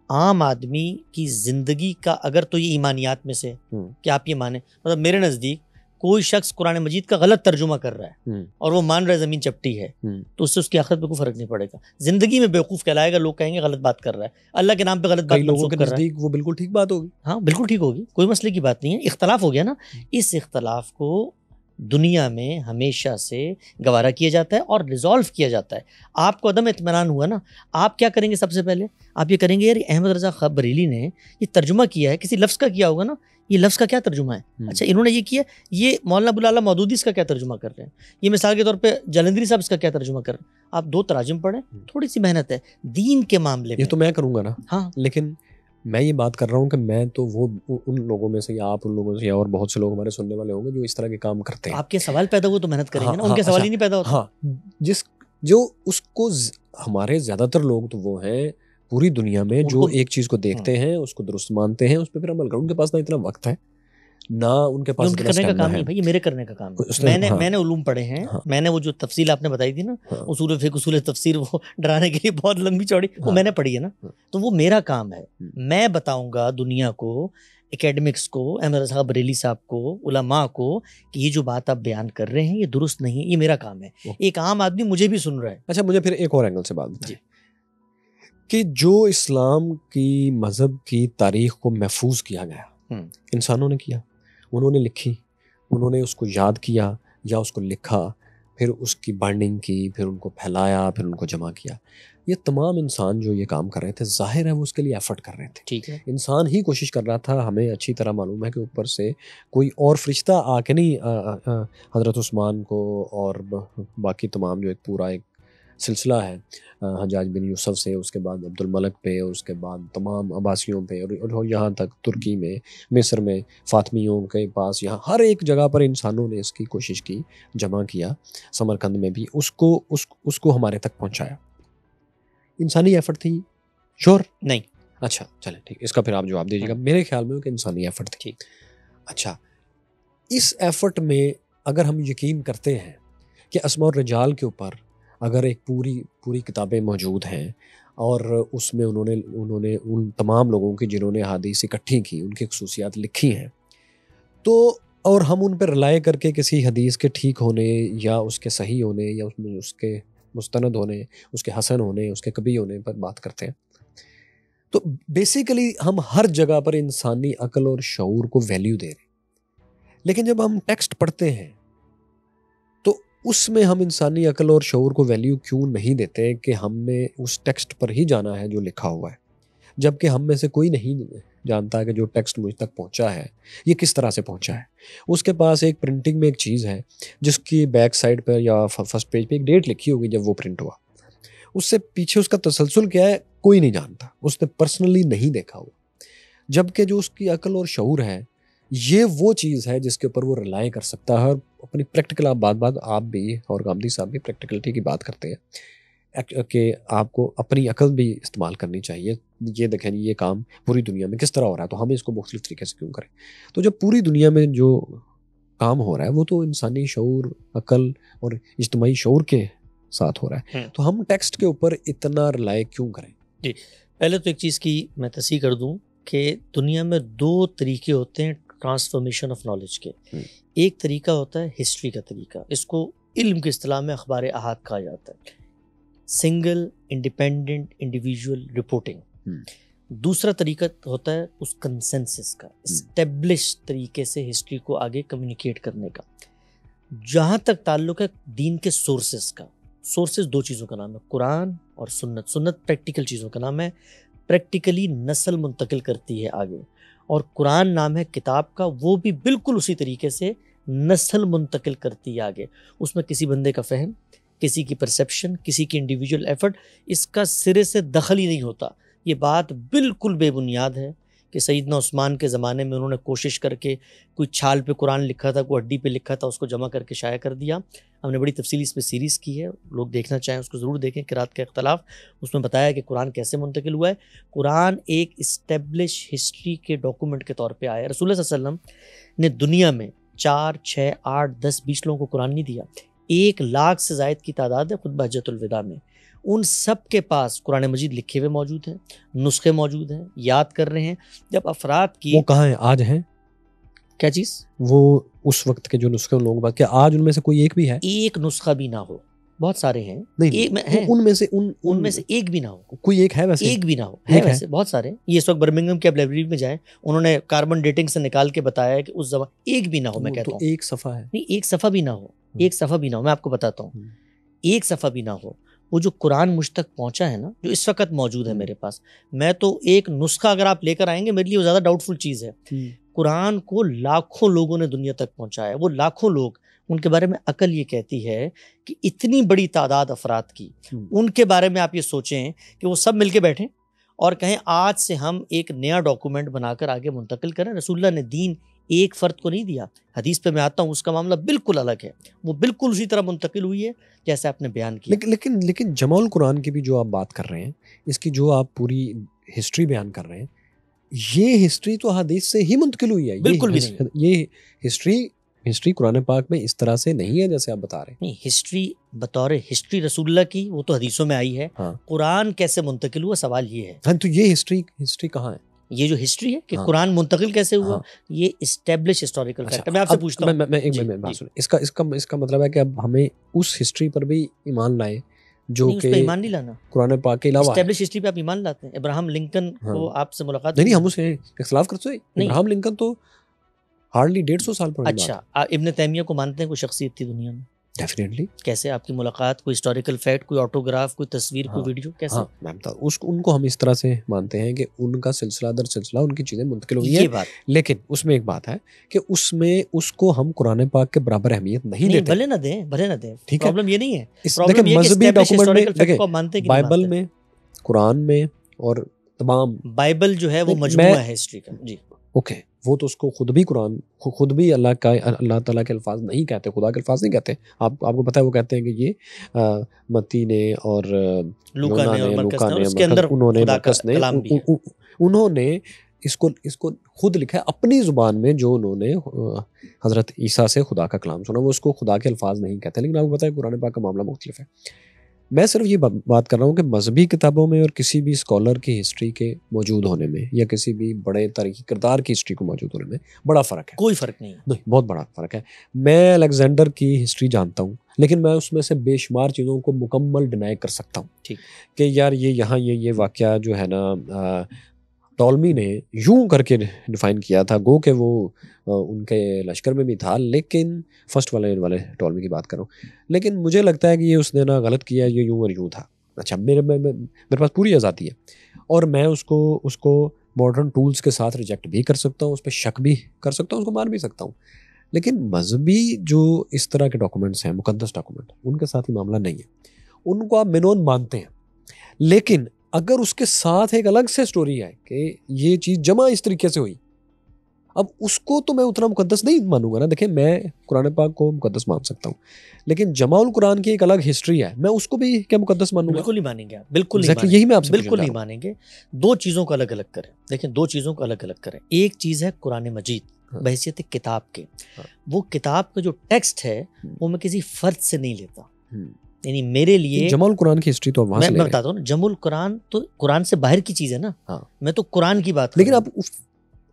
B: عام آدمی کی زندگی کا اگر تو یہ ایمانیات میں سے کہ آپ یہ مانیں، مطلب میرے نزدیک کوئی شخص قرآن مجید کا غلط ترجمہ کر رہا ہے اور وہ مان رہا ہے زمین چپٹی ہے، تو اس سے اس کی آخرت پہ کوئی فرق نہیں پڑے گا. زندگی میں بیوقوف کہلائے گا، لوگ کہیں گے غلط بات کر رہا ہے، اللہ کے نام پہ غلط بات
A: لوگوں کے نزدیک وہ بالکل ٹھیک بات ہوگی.
B: ہاں بالکل ٹھیک ہوگی، کوئی مسئلے کی بات نہیں ہے. اختلاف ہو گیا نا. اس اختلاف کو دنیا میں ہمیشہ سے گوارا کیا جاتا ہے اور ریزالو کیا جاتا ہے. آپ کو عدم اطمینان ہوا نا، آپ کیا کریں گے؟ سب سے پہلے آپ یہ کریں گے، یار احمد رضا خان بریلی نے یہ ترجمہ کیا ہے، کسی لفظ کا کیا ہوگا نا، یہ لفظ کا کیا ترجمہ ہے؟ اچھا انہوں نے یہ کیا، یہ مولانا ابو العلا مودودی اس کا کیا ترجمہ کر رہے ہیں، یہ مثال کے طور پہ جلندری صاحب اس کا کیا ترجمہ کر رہے ہیں. آپ دو تراجم پڑھیں، تھوڑی سی محنت ہے دین کے معاملے میں.
A: یہ تو میں کروں گا نا.
B: ہاں،
A: لیکن میں یہ بات کر رہا ہوں کہ میں تو وہ ان لوگوں میں سے یا آپ ان لوگوں سے یا اور بہت سے لوگ ہمارے سننے والے ہوں گے جو اس طرح کے کام کرتے ہیں.
B: آپ کے سوال پیدا ہو تو محنت کریں گے نا، ان کے سوال ہی نہیں پیدا ہوتا.
A: ہاں، جو اس کو ہمارے زیادہ تر لوگ تو وہ ہیں پوری دنیا میں جو ایک چیز کو دیکھتے ہیں، اس کو درست مانتے ہیں، اس پہ پھر عمل کریں. ان کے پاس نہ اتنا وقت ہے، نہ ان کے پاس
B: کرنے کا کام نہیں بھائی، یہ میرے کرنے کا کام ہے. میں نے علوم پڑھے ہیں. میں نے وہ جو تفصیل آپ نے بتائی تھی نا، اصول فقہ، اصول تفسیر، وہ ڈرانے کے لیے بہت لمبی چوڑی، وہ میں نے پڑھی ہے نا. تو وہ میرا کام ہے. میں بتاؤں گا دنیا کو، اکیڈمکس کو، احمد رضا بریلی صاحب کو، علماء کو، کہ یہ جو بات آپ بیان کر رہے ہیں یہ درست نہیں ہے. یہ میرا کام ہے. ایک عام آدمی مجھے بھی سن رہا ہے.
A: اچھا، مجھے پھر ایک اور اینگل سے بات بتائیں کہ جو اسلام کی مذہب کی تاریخ کو محفوظ کیا گیا، انسانوں نے کیا، انہوں نے لکھی، انہوں نے اس کو یاد کیا یا اس کو لکھا، پھر اس کی بائنڈنگ کی، پھر ان کو پھیلایا، پھر ان کو جمع کیا. یہ تمام انسان جو یہ کام کر رہے تھے، ظاہر ہے وہ اس کے لیے ایفرٹ کر رہے تھے.
B: ٹھیک ہے،
A: انسان ہی کوشش کر رہا تھا. ہمیں اچھی طرح معلوم ہے کہ اوپر سے کوئی اور فرشتہ آ کے نہیں، حضرت عثمان کو اور باقی تمام جو ایک پورا ایک سلسلہ ہے، حجاج بن یوسف سے، اس کے بعد عبد الملک پہ، اس کے بعد تمام عباسیوں پہ، اور یہاں تک ترکی میں، مصر میں، فاطمیوں کے پاس، یہاں ہر ایک جگہ پر انسانوں نے اس کی کوشش کی، جمع کیا. سمرقند میں بھی اس کو ہمارے تک پہنچایا. انسانی ایفرٹ تھی؟ شور
B: نہیں.
A: اچھا چلیں ٹھیک، اس کا پھر آپ جواب دیجیے گا. میرے خیال میں کہ انسانی ایفرٹ تھی. اچھا، اس ایفرٹ میں اگر ہم یقین کرتے ہیں کہ اسماء الرجال کے اوپر اگر ایک پوری کتابیں موجود ہیں اور اس میں انہوں نے ان تمام لوگوں کی جنہوں نے احادیث اکٹھی کی، ان کی خصوصیات لکھی ہیں، تو اور ہم ان پہ رلائے کر کے کسی حدیث کے ٹھیک ہونے یا اس کے صحیح ہونے یا اس کے مستند ہونے، اس کے حسن ہونے، اس کے کبھی ہونے پر بات کرتے ہیں، تو بیسیکلی ہم ہر جگہ پر انسانی عقل اور شعور کو ویلیو دے رہے ہیں. لیکن جب ہم ٹیکسٹ پڑھتے ہیں تو اس میں ہم انسانی عقل اور شعور کو ویلیو کیوں نہیں دیتے کہ ہم نے اس ٹیکسٹ پر ہی جانا ہے جو لکھا ہوا ہے، جبکہ ہم میں سے کوئی نہیں جانتا کہ جو ٹیکسٹ مجھ تک پہنچا ہے یہ کس طرح سے پہنچا ہے. اس کے پاس ایک پرنٹنگ میں ایک چیز ہے جس کی بیک سائڈ پر یا فرسٹ پیج پہ ایک ڈیٹ لکھی ہوگی جب وہ پرنٹ ہوا، اس سے پیچھے اس کا تسلسل کیا ہے کوئی نہیں جانتا، اس نے پرسنلی نہیں دیکھا ہوا. جبکہ جو اس کی عقل اور شعور ہے یہ وہ چیز ہے جس کے اوپر وہ رلائے کر سکتا ہے. اور اپنی پریکٹیکل آپ بھی اور گامدی صاحب بھی پریکٹیکلٹی کی بات کرتے ہیں کہ آپ کو اپنی عقل بھی استعمال کرنی چاہیے. یہ دیکھیں یہ کام پوری دنیا میں کس طرح ہو رہا ہے تو ہمیں اس کو مختلف طریقے سے کیوں کریں. تو جب پوری دنیا میں جو کام ہو رہا ہے وہ تو انسانی شعور، عقل اور اجتماعی شعور کے ساتھ ہو رہا ہے، تو ہم ٹیکسٹ کے اوپر اتنا رلائے کیوں کریں؟
B: جی، پہلے تو ایک چیز کی میں تصحیح کر دوں کہ دنیا میں دو طریقے ہوتے ہیں ٹرانسفارمیشن آف نالج کے. ایک طریقہ ہوتا ہے ہسٹری کا طریقہ، اس کو علم کی اصطلاح میں اخبار احاد کہا جاتا ہے، سنگل انڈیپینڈنٹ انڈیویجول رپورٹنگ۔ دوسرا طریقہ ہوتا ہے اس کنسنسس کا، اسٹیبلش طریقے سے ہسٹری کو آگے کمیونیکیٹ کرنے کا۔ جہاں تک تعلق ہے دین کے سورسز کا، سورسز دو چیزوں کا نام ہے، قرآن اور سنت۔ سنت پریکٹیکل چیزوں کا نام ہے، پریکٹیکلی نسل منتقل کرتی ہے آگے، اور قرآن نام ہے کتاب کا، وہ بھی بالکل اسی طریقے سے نسل منتقل کرتی ہے آگے۔ اس میں کسی بندے کا فہم، کسی کی پرسیپشن، کسی کی انڈیویجول ایفرٹ، اس کا سرے سے دخل ہی نہیں ہوتا۔ یہ بات بالکل بے بنیاد ہے کہ سیدنا عثمان کے زمانے میں انہوں نے کوشش کر کے کوئی چھال پہ قرآن لکھا تھا، کوئی ہڈی پہ لکھا تھا، اس کو جمع کر کے شائع کر دیا۔ ہم نے بڑی تفصیلی اس پہ سیریز کی ہے، لوگ دیکھنا چاہیں اس کو ضرور دیکھیں، قرات کا اختلاف، اس میں بتایا کہ قرآن کیسے منتقل ہوا ہے۔ قرآن ایک اسٹیبلش ہسٹری کے ڈاکومنٹ کے طور پہ آیا ہے۔ رسول اللہ صلی اللہ علیہ وسلم نے دنیا میں 4، 6، 8، 10، 20 لوگوں کو قرآن نہیں دیا، 1,00,000 سے زائد کی تعداد ہے خطبہ حجۃ الوداع میں۔ ان سب کے پاس قرآن مجید لکھے ہوئے موجود ہیں، نسخے موجود ہیں، یاد کر رہے ہیں۔ جب افراد کی
A: وہ کہاں ہیں آج ہیں؟
B: کیا چیز؟
A: وہ اس وقت کے جو نسخے ان لوگوں کے پاس، کیا آج ان میں سے کوئی ایک بھی ہے؟
B: ایک نسخہ بھی نہ ہو، بہت سارے ہیں،
A: نہیں، ان میں سے
B: ایک بھی نہ ہو،
A: کوئی ایک ہے ویسے؟
B: ایک بھی نہ ہو، ہے ویسے بہت سارے۔ یہ اس وقت برمنگھم کی لائبریری میں جائیں، انہوں نے کاربن ڈیٹنگ سے نکال کے بتایا ہے کہ اس زمان ایک بھی نہ ہو۔ میں کہتا ہوں
A: ایک صفحہ ہے،
B: نہیں، ایک صفحہ بھی نہ ہو، ایک صفحہ بھی نہ ہو۔ میں آپ کو بتاتا ہوں، ایک صفحہ بھی نہ ہو۔ وہ جو قرآن مجھ تک پہنچا ہے نا، جو اس وقت موجود ہے میرے پاس، میں تو ایک نسخہ اگر آپ لے کر آئیں گے میرے لیے وہ زیادہ ڈاؤٹ فل چیز ہے۔ قرآن کو لاکھوں لوگوں نے دنیا تک پہنچایا ہے، وہ لاکھوں لوگ، ان کے بارے میں عقل یہ کہتی ہے کہ اتنی بڑی تعداد افراد کی، ان کے بارے میں آپ یہ سوچیں کہ وہ سب مل کے بیٹھیں اور کہیں آج سے ہم ایک نیا ڈاکومنٹ بنا کر آگے منتقل کریں۔ رسول اللہ نے دین ایک فرد کو نہیں دیا، حدیث پہ میں آتا ہوں، اس کا معاملہ بالکل الگ ہے، وہ بالکل اسی طرح منتقل ہوئی ہے جیسے آپ نے بیان کیا۔
A: لیکن جمع القرآن کی بھی جو آپ بات کر رہے ہیں، اس کی جو آپ پوری ہسٹری بیان کر رہے ہیں، یہ ہسٹری تو حدیث سے ہی منتقل ہوئی ہے،
B: بالکل بھی نہیں۔
A: یہ ہسٹری قرآن پاک میں اس طرح سے نہیں ہے جیسے آپ بتا رہے ہیں۔
B: نہیں، ہسٹری بطور ہسٹری رسول اللہ کی وہ تو حدیثوں میں آئی ہے، قرآن کیسے منتقل ہوا سوال یہ ہے۔
A: ہاں، تو یہ ہسٹری کہاں ہے؟
B: یہ جو ہسٹری ہے کہ قرآن منتقل کیسے ہوا، یہ اسٹیبلش ہسٹوریکل فیکٹ ہے۔ میں آپ سے پوچھتا ہوں،
A: میں ایک بات سنیں، اس کا مطلب ہے کہ اب ہمیں اس ہسٹری پر بھی ایمان لائے جو کہ
B: ایمان نہیں لانا،
A: قرآن پاک کے علاوہ
B: اسٹیبلش ہسٹری پہ آپ ایمان لاتے ہیں۔ ابراہم لنکن کو آپ سے ملاقات
A: نہیں، ہم اسے اختلاف کرتے ہیں۔ ابراہم لنکن تو ہارڈلی 150 سال پرانا۔
B: اچھا، ابن تیمیہ کو مانتے ہیں کوئی شخصیت تھی دنیا میں؟
A: ڈیفینیٹلی۔
B: کیسے آپ کی ملاقات، کوئی ہسٹوریکل فیکٹ، کوئی آٹوگراف، کوئی تصویر، کوئی ویڈیو، کیسے؟
A: ان کو ہم اس طرح سے مانتے ہیں کہ ان کا سلسلہ در سلسلہ ان کی چیزیں منتقل ہوئی ہیں، لیکن اس میں ایک بات ہے کہ اس میں اس کو ہم قرآن پاک کے برابر اہمیت نہیں دیتے۔
B: بھلے نہ دیں، پرابلم یہ نہیں ہے۔
A: دیکھیں، مذہبی ڈاکومنٹ میں بائبل میں، قرآن میں اور تمام،
B: بائبل جو ہے وہ مجموعہ ہے ہسٹری کا۔ جی
A: اوکے، وہ تو اس کو خود بھی اللہ تعالیٰ کے الفاظ نہیں کہتے، خدا کے الفاظ نہیں کہتے۔ آپ کو پتہ ہے وہ کہتے ہیں کہ یہ متی نے اور
B: لوکا نے اس کے اندر
A: مرقس نے انہوں نے اس کو خود لکھا ہے اپنی زبان میں، جو انہوں نے حضرت عیسیٰ سے خدا کا کلام سنا، وہ اس کو خدا کے الفاظ نہیں کہتے۔ لیکن آپ کو پتہ ہے قرآن پاک کا معاملہ مختلف ہے۔ میں صرف یہ بات کر رہا ہوں کہ مذہبی کتابوں میں اور کسی بھی اسکالر کی ہسٹری کے موجود ہونے میں، یا کسی بھی بڑے تاریخی کردار کی ہسٹری کو موجود ہونے میں بڑا فرق ہے۔
B: کوئی فرق نہیں،
A: بہت بڑا فرق ہے۔ میں الیگزینڈر کی ہسٹری جانتا ہوں، لیکن میں اس میں سے بے شمار چیزوں کو مکمل ڈینائی کر سکتا ہوں کہ یار یہ واقعہ جو ہے نا ٹولمی نے یوں کر کے ڈیفائن کیا تھا، گو کہ وہ ان کے لشکر میں بھی تھا، لیکن فرسٹ والے ٹولمی کی بات کر رہا ہوں، لیکن مجھے لگتا ہے کہ یہ اس نے نا غلط کیا، یہ یوں اور یوں تھا۔ اچھا، میرے پاس پوری آزادی ہے، اور میں اس کو ماڈرن ٹولز کے ساتھ ریجیکٹ بھی کر سکتا ہوں، اس پہ شک بھی کر سکتا ہوں، اس کو مان بھی سکتا ہوں۔ لیکن مذہبی جو اس طرح کے ڈاکومنٹس ہیں، مقدس ڈاکومنٹ، ان کے ساتھ یہ معاملہ نہیں ہے۔ ان کو آپ منون مانتے ہیں، لیکن اگر اس کے ساتھ ایک الگ سے سٹوری ہے کہ یہ چیز جمع اس طریقے سے ہوئی، اب اس کو تو میں اتنا مقدس نہیں مانوں گا نا۔ دیکھیں، میں قرآن پاک کو مقدس مان سکتا ہوں، لیکن جمع القرآن کی ایک الگ ہسٹری ہے، میں اس کو بھی کیا مقدس مانوں گا؟
B: بالکل نہیں مانیں گے آپ، بالکل
A: نہیں، یہی میں آپ سے
B: بالکل نہیں مانیں گے۔ دو چیزوں کو الگ الگ کریں، دیکھیں، دو چیزوں کو الگ الگ کریں۔ ایک چیز ہے قرآن مجید بحیثیت کتاب کے، وہ کتاب کا جو ٹیکسٹ ہے وہ میں کسی فرد سے نہیں لیتا، یعنی میرے لیے
A: جمع القرآن کی ہسٹری تو وہاں سے
B: میں بتاتا ہوں نا، جمع القرآن تو قرآن سے باہر کی چیز ہے نا، میں تو قرآن کی بات،
A: لیکن اب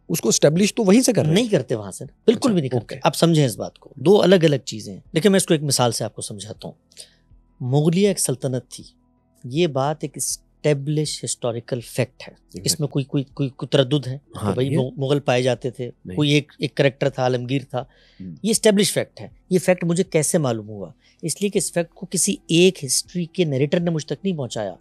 A: اس کو اسٹیبلش تو وہیں سے کر رہے ہیں.
B: نہیں کرتے وہاں سے, بالکل بھی نہیں کرتے. آپ سمجھیں اس بات کو, دو الگ الگ چیزیں ہیں. دیکھیں میں اس کو ایک مثال سے آپ کو سمجھاتا ہوں. مغلیہ ایک سلطنت تھی, یہ بات ایک اسٹیبلش ہسٹوریکل فیکٹ ہے, اس میں کوئی تردد ہے کہ بھائی مغل پائے جاتے تھے, کوئی ایک کریکٹر تھا, عالمگیر تھا, یہ اسٹیبلش فیکٹ ہے. یہ فیکٹ مجھے کیسے معلوم ہوا؟ اس لیے کہ اس فیکٹ کو کسی ایک ہسٹری کے نیریٹر نے مجھ تک نہیں پہنچایا.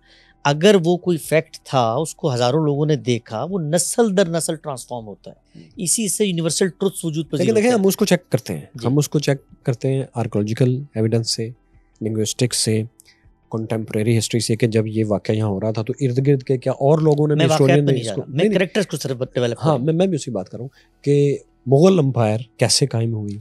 B: اگر وہ کوئی فیکٹ تھا, اس کو ہزاروں لوگوں نے دیکھا, وہ نسل در نسل ٹرانسفارم ہوتا ہے, اسی سے یونیورسل ٹروتھ وجود پذیر ہوتا ہے.
A: دیکھیں ہم اس کو چیک کرتے ہیں, ہم اس کو چیک کرتے ہیں آرکیولوجیکل ایویڈنس سے, لنگوسٹکس سے, کنٹمپریری ہسٹری سے, کہ جب یہ واقعہ یہاں ہو رہا تھا تو ارد گرد کے کیا اور لوگوں نے,
B: میں واقعات پہ نہیں جا رہا, میں کریکٹرز کو صرف ڈیولپ
A: ہاں میں بھی اسی بات کر رہا ہوں کہ مغل امپائر کیسے قائم ہوئی,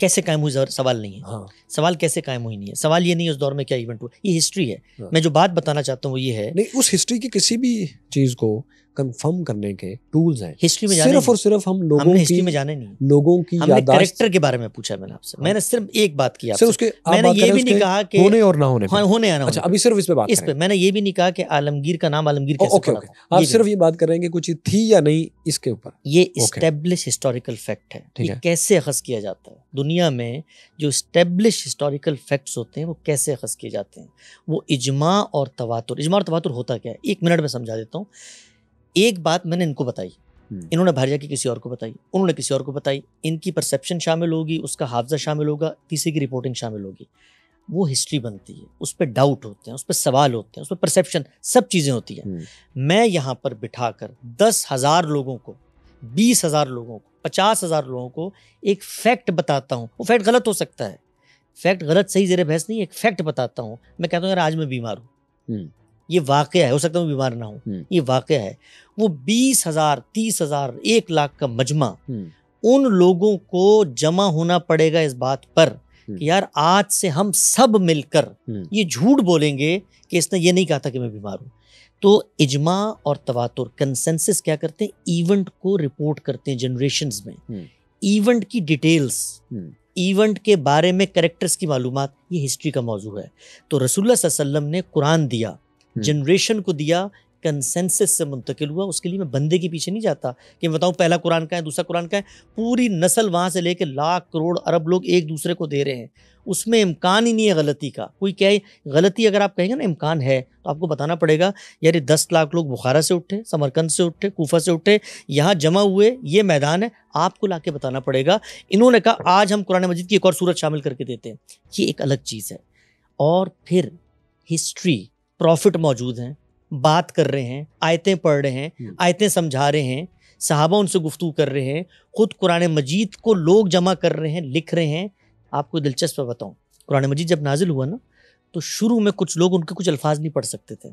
B: سوال نہیں ہے.
A: ہاں
B: سوال کیسے قائم ہوئی نہیں ہے, سوال یہ نہیں اس دور میں کیا ایونٹ ہوا, یہ ہسٹری ہے. میں جو بات بتانا چاہتا ہوں وہ یہ ہے,
A: نہیں اس ہسٹری کی کسی بھی چیز کو کنفرم کرنے کے ٹولز ہیں.
B: ہسٹری میں
A: صرف اور صرف ہم لوگوں
B: ہسٹری میں جانے نہیں,
A: لوگوں کی یادداشت,
B: کریکٹر کے بارے میں پوچھا میں نے آپ سے. میں نے صرف ایک بات کی آپ سے,
A: میں نے یہ بھی نہیں کہا کہ ہونے اور نہ ہونے,
B: ہونے یا نہ ہونے.
A: اچھا ابھی صرف اس پہ بات
B: اس پہ میں نے یہ بھی نہیں کہا کہ عالمگیر کا نام عالمگیر کیسے پڑا تھا.
A: آپ صرف یہ بات کر رہے ہیں کہ کچھ تھی یا نہیں اس کے اوپر.
B: یہ اسٹیبلش ہسٹوریکل فیکٹ ہے. یہ کیسے اخذ کیا جاتا ہے دنیا میں؟ جو اسٹیبلش ہسٹوریکل فیکٹس ہوتے ہیں وہ کیسے اخذ کیے جاتے ہیں؟ وہ اجماع اور تواتر. اجماع اور تواتر ہوتا کیا ہے, ایک منٹ میں سمجھا دیتا ہوں. ایک بات میں نے ان کو بتائی, انہوں نے باہر جا کے کسی اور کو بتائی, انہوں نے کسی اور کو بتائی, ان کی پرسیپشن شامل ہوگی, اس کا حافظہ شامل ہوگا, تیسرے کی رپورٹنگ شامل ہوگی, وہ ہسٹری بنتی ہے. اس پہ ڈاؤٹ ہوتے ہیں, اس پہ سوال ہوتے ہیں, اس پہ پرسیپشن, سب چیزیں ہوتی ہیں. میں یہاں پر بٹھا کر 10,000 لوگوں کو, 20,000 لوگوں کو, 50,000 لوگوں کو ایک فیکٹ بتاتا ہوں. وہ فیکٹ غلط ہو سکتا ہے, فیکٹ غلط صحیح زیر بحث نہیں, ایک فیکٹ بتاتا ہوں. میں کہتا ہوں یار آج میں بیمار ہوں, یہ واقعہ ہے, ہو سکتا ہے میں بیمار نہ ہوں, یہ واقعہ ہے. وہ 20,000 30,000 1,00,000 کا مجمع, ان لوگوں کو جمع ہونا پڑے گا اس بات پر کہ یار آج سے ہم سب مل کر یہ جھوٹ بولیں گے کہ اس نے یہ نہیں کہا تھا کہ میں بیمار ہوں. تو اجماع اور تواتر, کنسنسس کیا کرتے ہیں؟ ایونٹ کو رپورٹ کرتے ہیں جنریشنز میں, ایونٹ کی ڈیٹیلز, ایونٹ کے بارے میں کریکٹرز کی معلومات. یہ ہسٹری کا موضوع ہے. تو رسول اللہ صلی اللہ علیہ وسلم نے قرآن دیا, جنریشن کو دیا, کنسنسس سے منتقل ہوا. اس کے لیے میں بندے کے پیچھے نہیں جاتا کہ میں بتاؤں پہلا قرآن کا ہے, دوسرا قرآن کا ہے. پوری نسل وہاں سے لے کے لاکھ کروڑ ارب لوگ ایک دوسرے کو دے رہے ہیں, اس میں امکان ہی نہیں ہے غلطی کا. کوئی کہے غلطی, اگر آپ کہیں گے نا امکان ہے, تو آپ کو بتانا پڑے گا یار 10 لاکھ لوگ بخارا سے اٹھے, سمرقند سے اٹھے, کوفہ سے اٹھے, یہاں جمع ہوئے, یہ میدان ہے, آپ کو لا کے بتانا پڑے گا. انہوں نے کہا آج ہم قرآن مجید کی ایک اور سورت شامل کر کے دیتے ہیں. یہ ایک الگ چیز ہے. اور پھر ہسٹری, پروفٹ موجود ہیں, بات کر رہے ہیں, آیتیں پڑھ رہے ہیں, آیتیں سمجھا رہے ہیں, صحابہ ان سے گفتگو کر رہے ہیں, خود قرآن مجید کو لوگ جمع کر رہے ہیں, لکھ رہے ہیں. آپ کو دلچسپ بتاؤں, قرآن مجید جب نازل ہوا نا تو شروع میں کچھ لوگ ان کے کچھ الفاظ نہیں پڑھ سکتے تھے,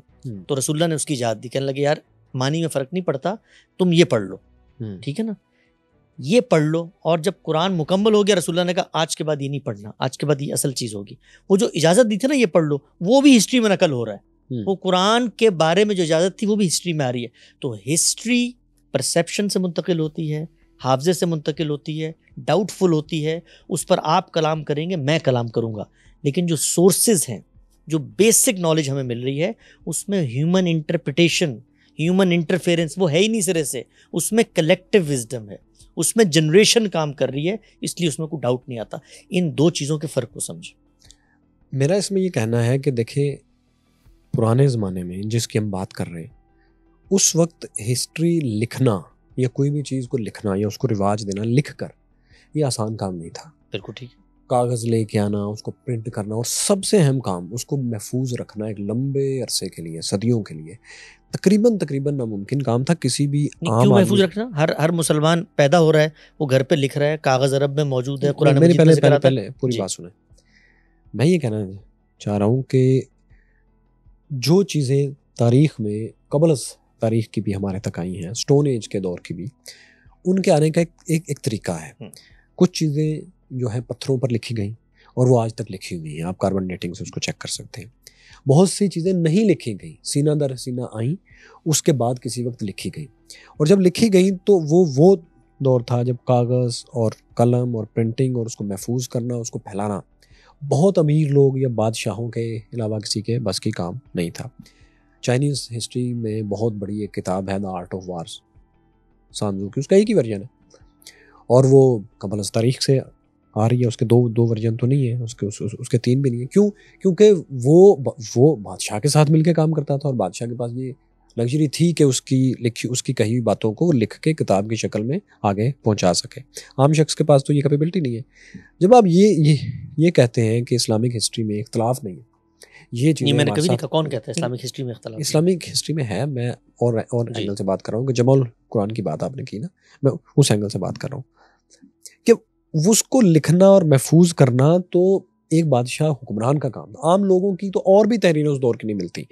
B: تو رسول اللہ نے اس کی اجازت دی. کہنے لگے یار معنی میں فرق نہیں پڑتا, تم یہ پڑھ لو, ٹھیک ہے نا, یہ پڑھ لو. اور جب قرآن مکمل ہو گیا, رسول اللہ نے کہا آج کے بعد یہ نہیں پڑھنا, آج کے بعد یہ اصل چیز ہوگی. وہ جو اجازت دی تھی نا یہ پڑھ لو, وہ بھی ہسٹری میں نقل ہو رہا ہے. وہ قرآن کے بارے میں جو اجازت تھی وہ بھی ہسٹری میں آ رہی ہے. تو ہسٹری پرسیپشن سے منتقل ہوتی ہے, حافظے سے منتقل ہوتی ہے, ڈاؤٹ فل ہوتی ہے. اس پر آپ کلام کریں گے, میں کلام کروں گا, لیکن جو سورسز ہیں, جو بیسک نالج ہمیں مل رہی ہے, اس میں ہیومن انٹرپریٹیشن, ہیومن انٹرفیرنس وہ ہے ہی نہیں سرے سے. اس میں کلیکٹیو وزڈم ہے, اس میں جنریشن کام کر رہی ہے, اس لیے اس میں کوئی ڈاؤٹ نہیں آتا. ان دو چیزوں کے فرق کو سمجھ.
A: میرا اس میں یہ کہنا ہے کہ دیکھیں پرانے زمانے میں جس کی ہم بات کر رہے ہیں, اس وقت ہسٹری لکھنا یا کوئی بھی چیز کو لکھنا یا اس کو رواج دینا لکھ کر, یہ آسان کام نہیں تھا.
B: بالکل ٹھیک.
A: کاغذ لے کے آنا, اس کو پرنٹ کرنا, اور سب سے اہم کام اس کو محفوظ رکھنا ایک لمبے عرصے کے لیے, صدیوں کے لیے تقریباً ناممکن کام تھا. کسی بھی
B: کیوں محفوظ رکھنا؟ ہر مسلمان پیدا ہو رہا ہے, وہ گھر پہ لکھ رہا ہے, کاغذ عرب میں موجود ہے, قرآن مجید میں ذکر آتا ہے.
A: پہلے پوری بات سنیں. میں یہ کہنا چاہ رہا ہوں کہ جو چیزیں تاریخ میں قبل از تاریخ کی بھی ہمارے تک آئی ہیں, سٹون ایج کے دور کی بھی, ان کے آنے کا ایک طریقہ ہے. کچھ چیزیں جو ہیں پتھروں پر لکھی گئیں اور وہ آج تک لکھی ہوئی ہیں, آپ کاربن ڈیٹنگ سے اس کو چیک کر سکتے ہیں. بہت سی چیزیں نہیں لکھی گئیں, سینہ در سینہ آئیں, اس کے بعد کسی وقت لکھی گئیں, اور جب لکھی گئیں تو وہ دور تھا جب کاغذ اور قلم اور پرنٹنگ اور اس کو محفوظ کرنا, اس کو پھیلانا بہت امیر لوگ یا بادشاہوں کے علاوہ کسی کے بس کی کام نہیں تھا. چائنیز ہسٹری میں بہت بڑی ایک کتاب ہے دا آرٹ آف وارز, سان تزو کی, اس کا ایک ہی ورژن ہے, اور وہ قبل از تاریخ سے آ رہی ہے. اس کے دو ورژن تو نہیں ہے, اس کے 3 بھی نہیں ہے. کیونکہ وہ بادشاہ کے ساتھ مل کے کام کرتا تھا, اور بادشاہ کے پاس یہ لگژری تھی کہ اس کی کہی ہوئی باتوں کو وہ لکھ کے کتاب کی شکل میں آگے پہنچا سکے. عام شخص کے پاس تو یہ کیپیبلٹی نہیں ہے. جب آپ یہ کہتے ہیں کہ اسلامک ہسٹری میں اختلاف نہیں ہے, یہ چیزیں
B: میں نے کبھی نہیں کہا. کون کہتا ہے اسلامک ہسٹری میں اختلاف؟
A: اسلامک ہسٹری میں ہے. میں اور اینگل سے بات کر رہا ہوں کہ جمع القرآن کی بات آپ نے کی نا, میں اس اینگل سے بات کر رہا ہوں کہ اس کو لکھنا اور محفوظ کرنا تو ایک بادشاہ حکمران کا کام تھا. عام لوگوں کی تو اور بھی تحریریں اس دور کی نہیں ملتی.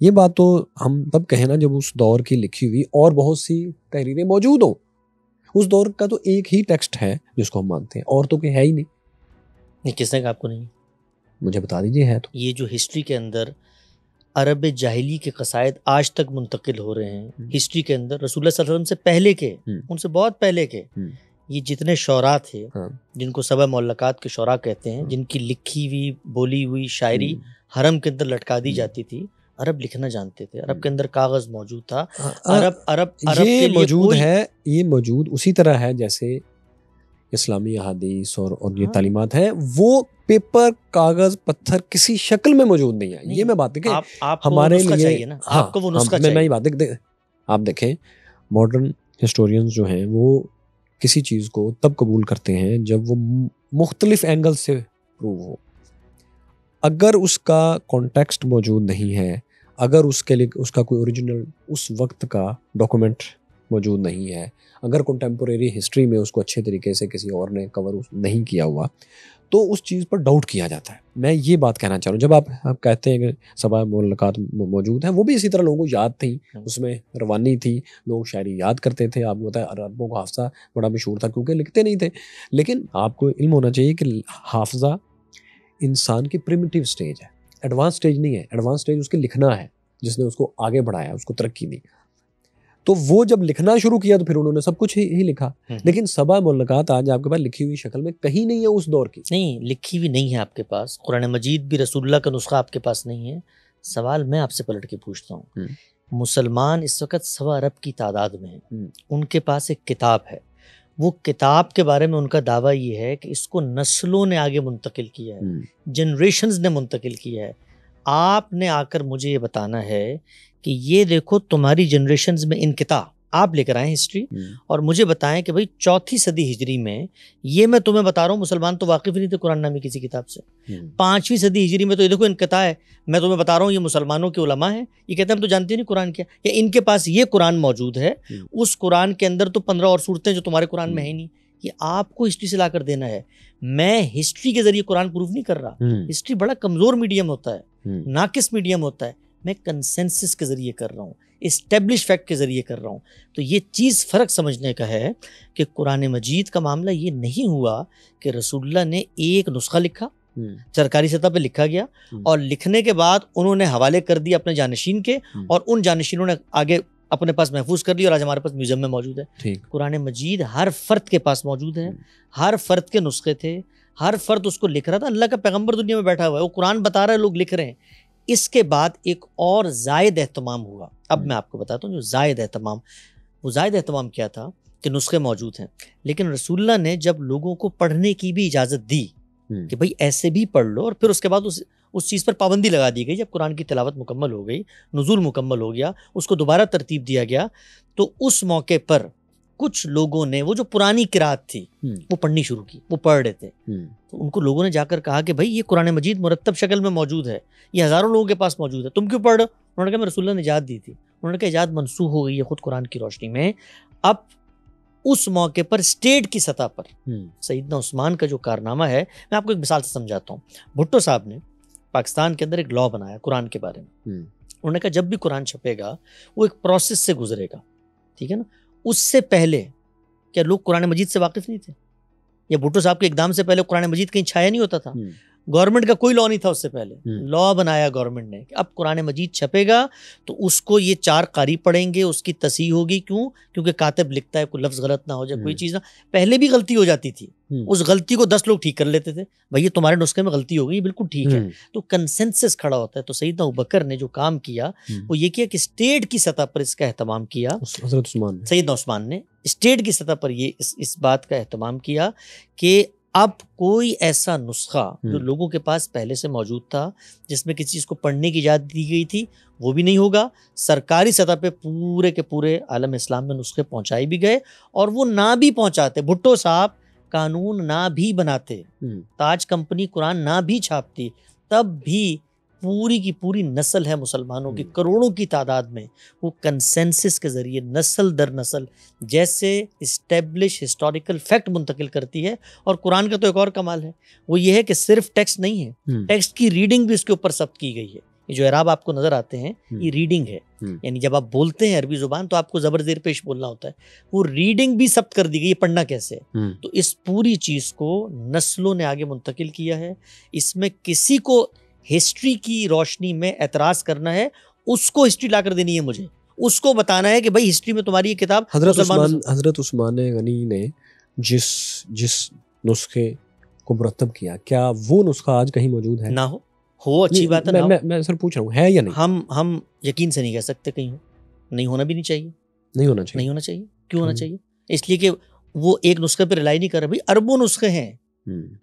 A: یہ بات تو ہم تب کہیں نا جب اس دور کی لکھی ہوئی اور بہت سی تحریریں موجود ہوں. اس دور کا تو ایک ہی ٹیکسٹ ہے جس کو ہم مانتے ہیں, اور تو کہ ہے ہی نہیں.
B: کس نے کہا آپ کو نہیں؟
A: مجھے بتا دیجیے. ہے تو
B: یہ جو ہسٹری کے اندر عرب جاہلی کے قصائد آج تک منتقل ہو رہے ہیں, ہسٹری کے اندر رسول اللہ صلی اللہ علیہ وسلم سے پہلے کے, ان سے بہت پہلے کے, یہ جتنے شعراء تھے جن کو سبع معلقات کے شعراء کہتے ہیں, جن کی لکھی ہوئی بولی ہوئی شاعری حرم کے اندر لٹکا دی جاتی تھی, عرب لکھنا جانتے تھے. عرب کے اندر کاغذ موجود تھا. عرب
A: یہ موجود ہے, یہ موجود اسی طرح ہے جیسے اسلامی احادیث اور یہ تعلیمات ہیں, وہ پیپر کاغذ پتھر کسی شکل میں موجود نہیں ہے. یہ میں بات دیکھیں ہمارے لیے,
B: آپ کو وہ نسخہ چاہیے.
A: میں بات آپ دیکھیں ماڈرن ہسٹورینز جو ہیں وہ کسی چیز کو تب قبول کرتے ہیں جب وہ مختلف اینگل سے پروو ہو. اگر اس کا کانٹیکسٹ موجود نہیں ہے, اگر اس کے لیے اس کا کوئی اوریجنل اس وقت کا ڈاکومنٹ موجود نہیں ہے, اگر کنٹمپوریری ہسٹری میں اس کو اچھے طریقے سے کسی اور نے کور نہیں کیا ہوا, تو اس چیز پر ڈاؤٹ کیا جاتا ہے. میں یہ بات کہنا چاہ رہا ہوں. جب آپ کہتے ہیں کہ سبع معلقات موجود ہیں, وہ بھی اسی طرح لوگوں کو یاد تھیں, اس میں روانی تھی, لوگ شاعری یاد کرتے تھے. آپ کو پتا ہے عربوں کا حافظہ بڑا مشہور تھا کیونکہ لکھتے نہیں تھے. لیکن آپ کو علم ہونا چاہیے کہ حافظہ انسان کی پریمیٹیو سٹیج ہے, ایڈوانس سٹیج نہیں ہے. ایڈوانس سٹیج اس کے لکھنا ہے, جس نے اس کو آگے بڑھایا, اس کو ترقی دی. تو وہ جب لکھنا شروع کیا تو پھر انہوں نے سب کچھ ہی لکھا. لیکن سبع معلقات آج آپ کے پاس لکھی ہوئی شکل میں کہیں نہیں ہے اس دور کی.
B: نہیں لکھی ہوئی نہیں ہے آپ کے پاس. قرآن مجید بھی رسول اللہ کا نسخہ آپ کے پاس نہیں ہے. سوال میں آپ سے پلٹ کے پوچھتا ہوں, مسلمان اس وقت 1.25 ارب کی تعداد میں ہیں, ان کے پاس ایک کتاب ہے. وہ کتاب کے بارے میں ان کا دعویٰ یہ ہے کہ اس کو نسلوں نے آگے منتقل کیا ہے, جنریشنز نے منتقل کیا ہے. آپ نے آ کر مجھے یہ بتانا ہے کہ یہ دیکھو تمہاری جنریشنز میں انقطاع, آپ لے کر آئیں ہسٹری, اور مجھے بتائیں کہ بھئی 4 صدی ہجری میں, یہ میں تمہیں بتا رہا ہوں مسلمان تو واقف نہیں تھے قرآن نامی کسی کتاب سے. 5ویں صدی ہجری میں تو یہ دیکھو انقطاع ہے. میں تمہیں بتا رہا ہوں یہ مسلمانوں کے علماء ہیں, یہ کہتے ہیں ہم تو جانتے نہیں قرآن کیا, یا ان کے پاس یہ قرآن موجود ہے, اس قرآن کے اندر تو 15 اور صورتیں جو تمہارے قرآن میں ہے نہیں. یہ آپ کو ہسٹری سے لا کر دینا ہے. میں ہسٹری کے ذریعے قرآن پروف نہیں کر رہا. ہسٹری بڑا کمزور میڈیم ہوتا ہے, ناقص میڈیم ہوتا ہے. میں کنسنسس کے ذریعے کر رہا ہوں, اسٹیبلش فیکٹ کے ذریعے کر رہا ہوں. تو یہ چیز فرق سمجھنے کا ہے کہ قرآن مجید کا معاملہ یہ نہیں ہوا کہ رسول اللہ نے ایک نسخہ لکھا, سرکاری سطح پہ لکھا گیا, اور لکھنے کے بعد انہوں نے حوالے کر دی اپنے جانشین کے, اور ان جانشینوں نے آگے اپنے پاس محفوظ کر دی, اور آج ہمارے پاس میوزیم میں موجود ہے. قرآن مجید ہر فرد کے پاس موجود ہے, ہر فرد کے نسخے تھے, ہر فرد اس کو لکھ رہا تھا. اللہ کا پیغمبر دنیا میں بیٹھا ہوا ہے, وہ قرآن بتا رہا ہے, لوگ لکھ رہے ہیں. اس کے بعد ایک اور زائد اہتمام ہوا. اب میں آپ کو بتاتا ہوں جو زائد اہتمام, وہ زائد اہتمام کیا تھا کہ نسخے موجود ہیں, لیکن رسول اللہ نے جب لوگوں کو پڑھنے کی بھی اجازت دی کہ بھئی ایسے بھی پڑھ لو, اور پھر اس کے بعد اس چیز پر پابندی لگا دی گئی. جب قرآن کی تلاوت مکمل ہو گئی, نزول مکمل ہو گیا, اس کو دوبارہ ترتیب دیا گیا, تو اس موقع پر کچھ لوگوں نے وہ جو پرانی قرات تھی وہ پڑھنی شروع کی, وہ پڑھ رہے تھے. تو ان کو لوگوں نے جا کر کہا کہ بھئی یہ قرآن مجید مرتب شکل میں موجود ہے, یہ ہزاروں لوگوں کے پاس موجود ہے, تم کیوں پڑھ رہے ہو؟ انہوں نے کہا میں رسول اللہ نے اجازت دی تھی. انہوں نے کہا اجازت منسوخ ہو گئی ہے خود قرآن کی روشنی میں. اب اس موقع پر اسٹیٹ کی سطح پر سیدنا عثمان کا جو کارنامہ ہے, میں آپ کو ایک مثال سے سمجھاتا ہوں. بھٹو صاحب نے پاکستان کے اندر ایک لا بنایا قرآن کے بارے میں. انہوں نے کہا جب بھی قرآن چھپے گا وہ ایک پروسیس سے گزرے گا, ٹھیک ہے نا. اس سے پہلے کیا لوگ قرآن مجید سے واقف نہیں تھے؟ یا بھٹو صاحب کے اقدام سے پہلے قرآن مجید کہیں چھایا نہیں ہوتا تھا؟ گورنمنٹ کا کوئی لا نہیں تھا اس سے پہلے، لا بنایا گورنمنٹ نے کہ اب قرآن مجید چھپے گا تو اس کو یہ 4 قاری پڑھیں گے، اس کی تصحیح ہوگی. کیوں؟ کیونکہ کاتب لکھتا ہے، کوئی لفظ غلط نہ ہو جائے، کوئی چیز نہ. پہلے بھی غلطی ہو جاتی تھی، اس غلطی کو 10 لوگ ٹھیک کر لیتے تھے، بھائی یہ تمہارے نسخے میں غلطی ہو گئی، بالکل ٹھیک ہے. تو کنسنسس کھڑا ہوتا ہے. تو سیدنا ابوبکر نے جو کام کیا وہ یہ کیا کہ اسٹیٹ کی سطح پر اس کا اہتمام کیا.
A: حضرت عثمان،
B: سیدنا عثمان نے اسٹیٹ کی سطح پر یہ اس بات کا اہتمام کیا کہ اب کوئی ایسا نسخہ جو لوگوں کے پاس پہلے سے موجود تھا، جس میں کسی چیز کو پڑھنے کی اجازت دی گئی تھی، وہ بھی نہیں ہوگا. سرکاری سطح پہ پورے کے پورے عالم اسلام میں نسخے پہنچائے بھی گئے، اور وہ نہ بھی پہنچاتے، بھٹو صاحب قانون نہ بھی بناتے، تاج کمپنی قرآن نہ بھی چھاپتی، تب بھی پوری کی پوری نسل ہے مسلمانوں کی، کروڑوں کی تعداد میں، وہ کنسنسس کے ذریعے نسل در نسل جیسے اسٹیبلش ہسٹوریکل فیکٹ منتقل کرتی ہے. اور قرآن کا تو ایک اور کمال ہے، وہ یہ ہے کہ صرف ٹیکسٹ نہیں ہے، ٹیکسٹ کی ریڈنگ بھی اس کے اوپر ثبت کی گئی ہے. یہ جو اعراب آپ کو نظر آتے ہیں یہ ریڈنگ ہے، یعنی جب آپ بولتے ہیں عربی زبان تو آپ کو زبر زیر پیش بولنا ہوتا ہے، وہ ریڈنگ بھی ثبت کر دی گئی، یہ پڑھنا کیسے ہے. تو اس پوری چیز کو نسلوں نے آگے منتقل کیا ہے. اس میں کسی کو ہسٹری کی روشنی میں اعتراض کرنا ہے، اس کو ہسٹری لا کر دینی ہے، مجھے اس کو بتانا ہے کہ بھائی ہسٹری میں تمہاری یہ کتاب.
A: حضرت عثمان غنی نے جس نسخے کو مرتب کیا، کیا وہ نسخہ آج کہیں موجود ہے؟
B: نہ ہو اچھی بات ہے.
A: میں سر پوچھ رہا ہوں ہے یا نہیں.
B: ہم یقین سے نہیں کہہ سکتے کہیں ہو، نہیں ہونا بھی نہیں چاہیے.
A: نہیں ہونا چاہیے.
B: کیوں ہونا چاہیے؟ اس لیے کہ وہ ایک نسخے پہ ریلائی نہیں کر رہے. بھائی اربوں نسخے ہیں،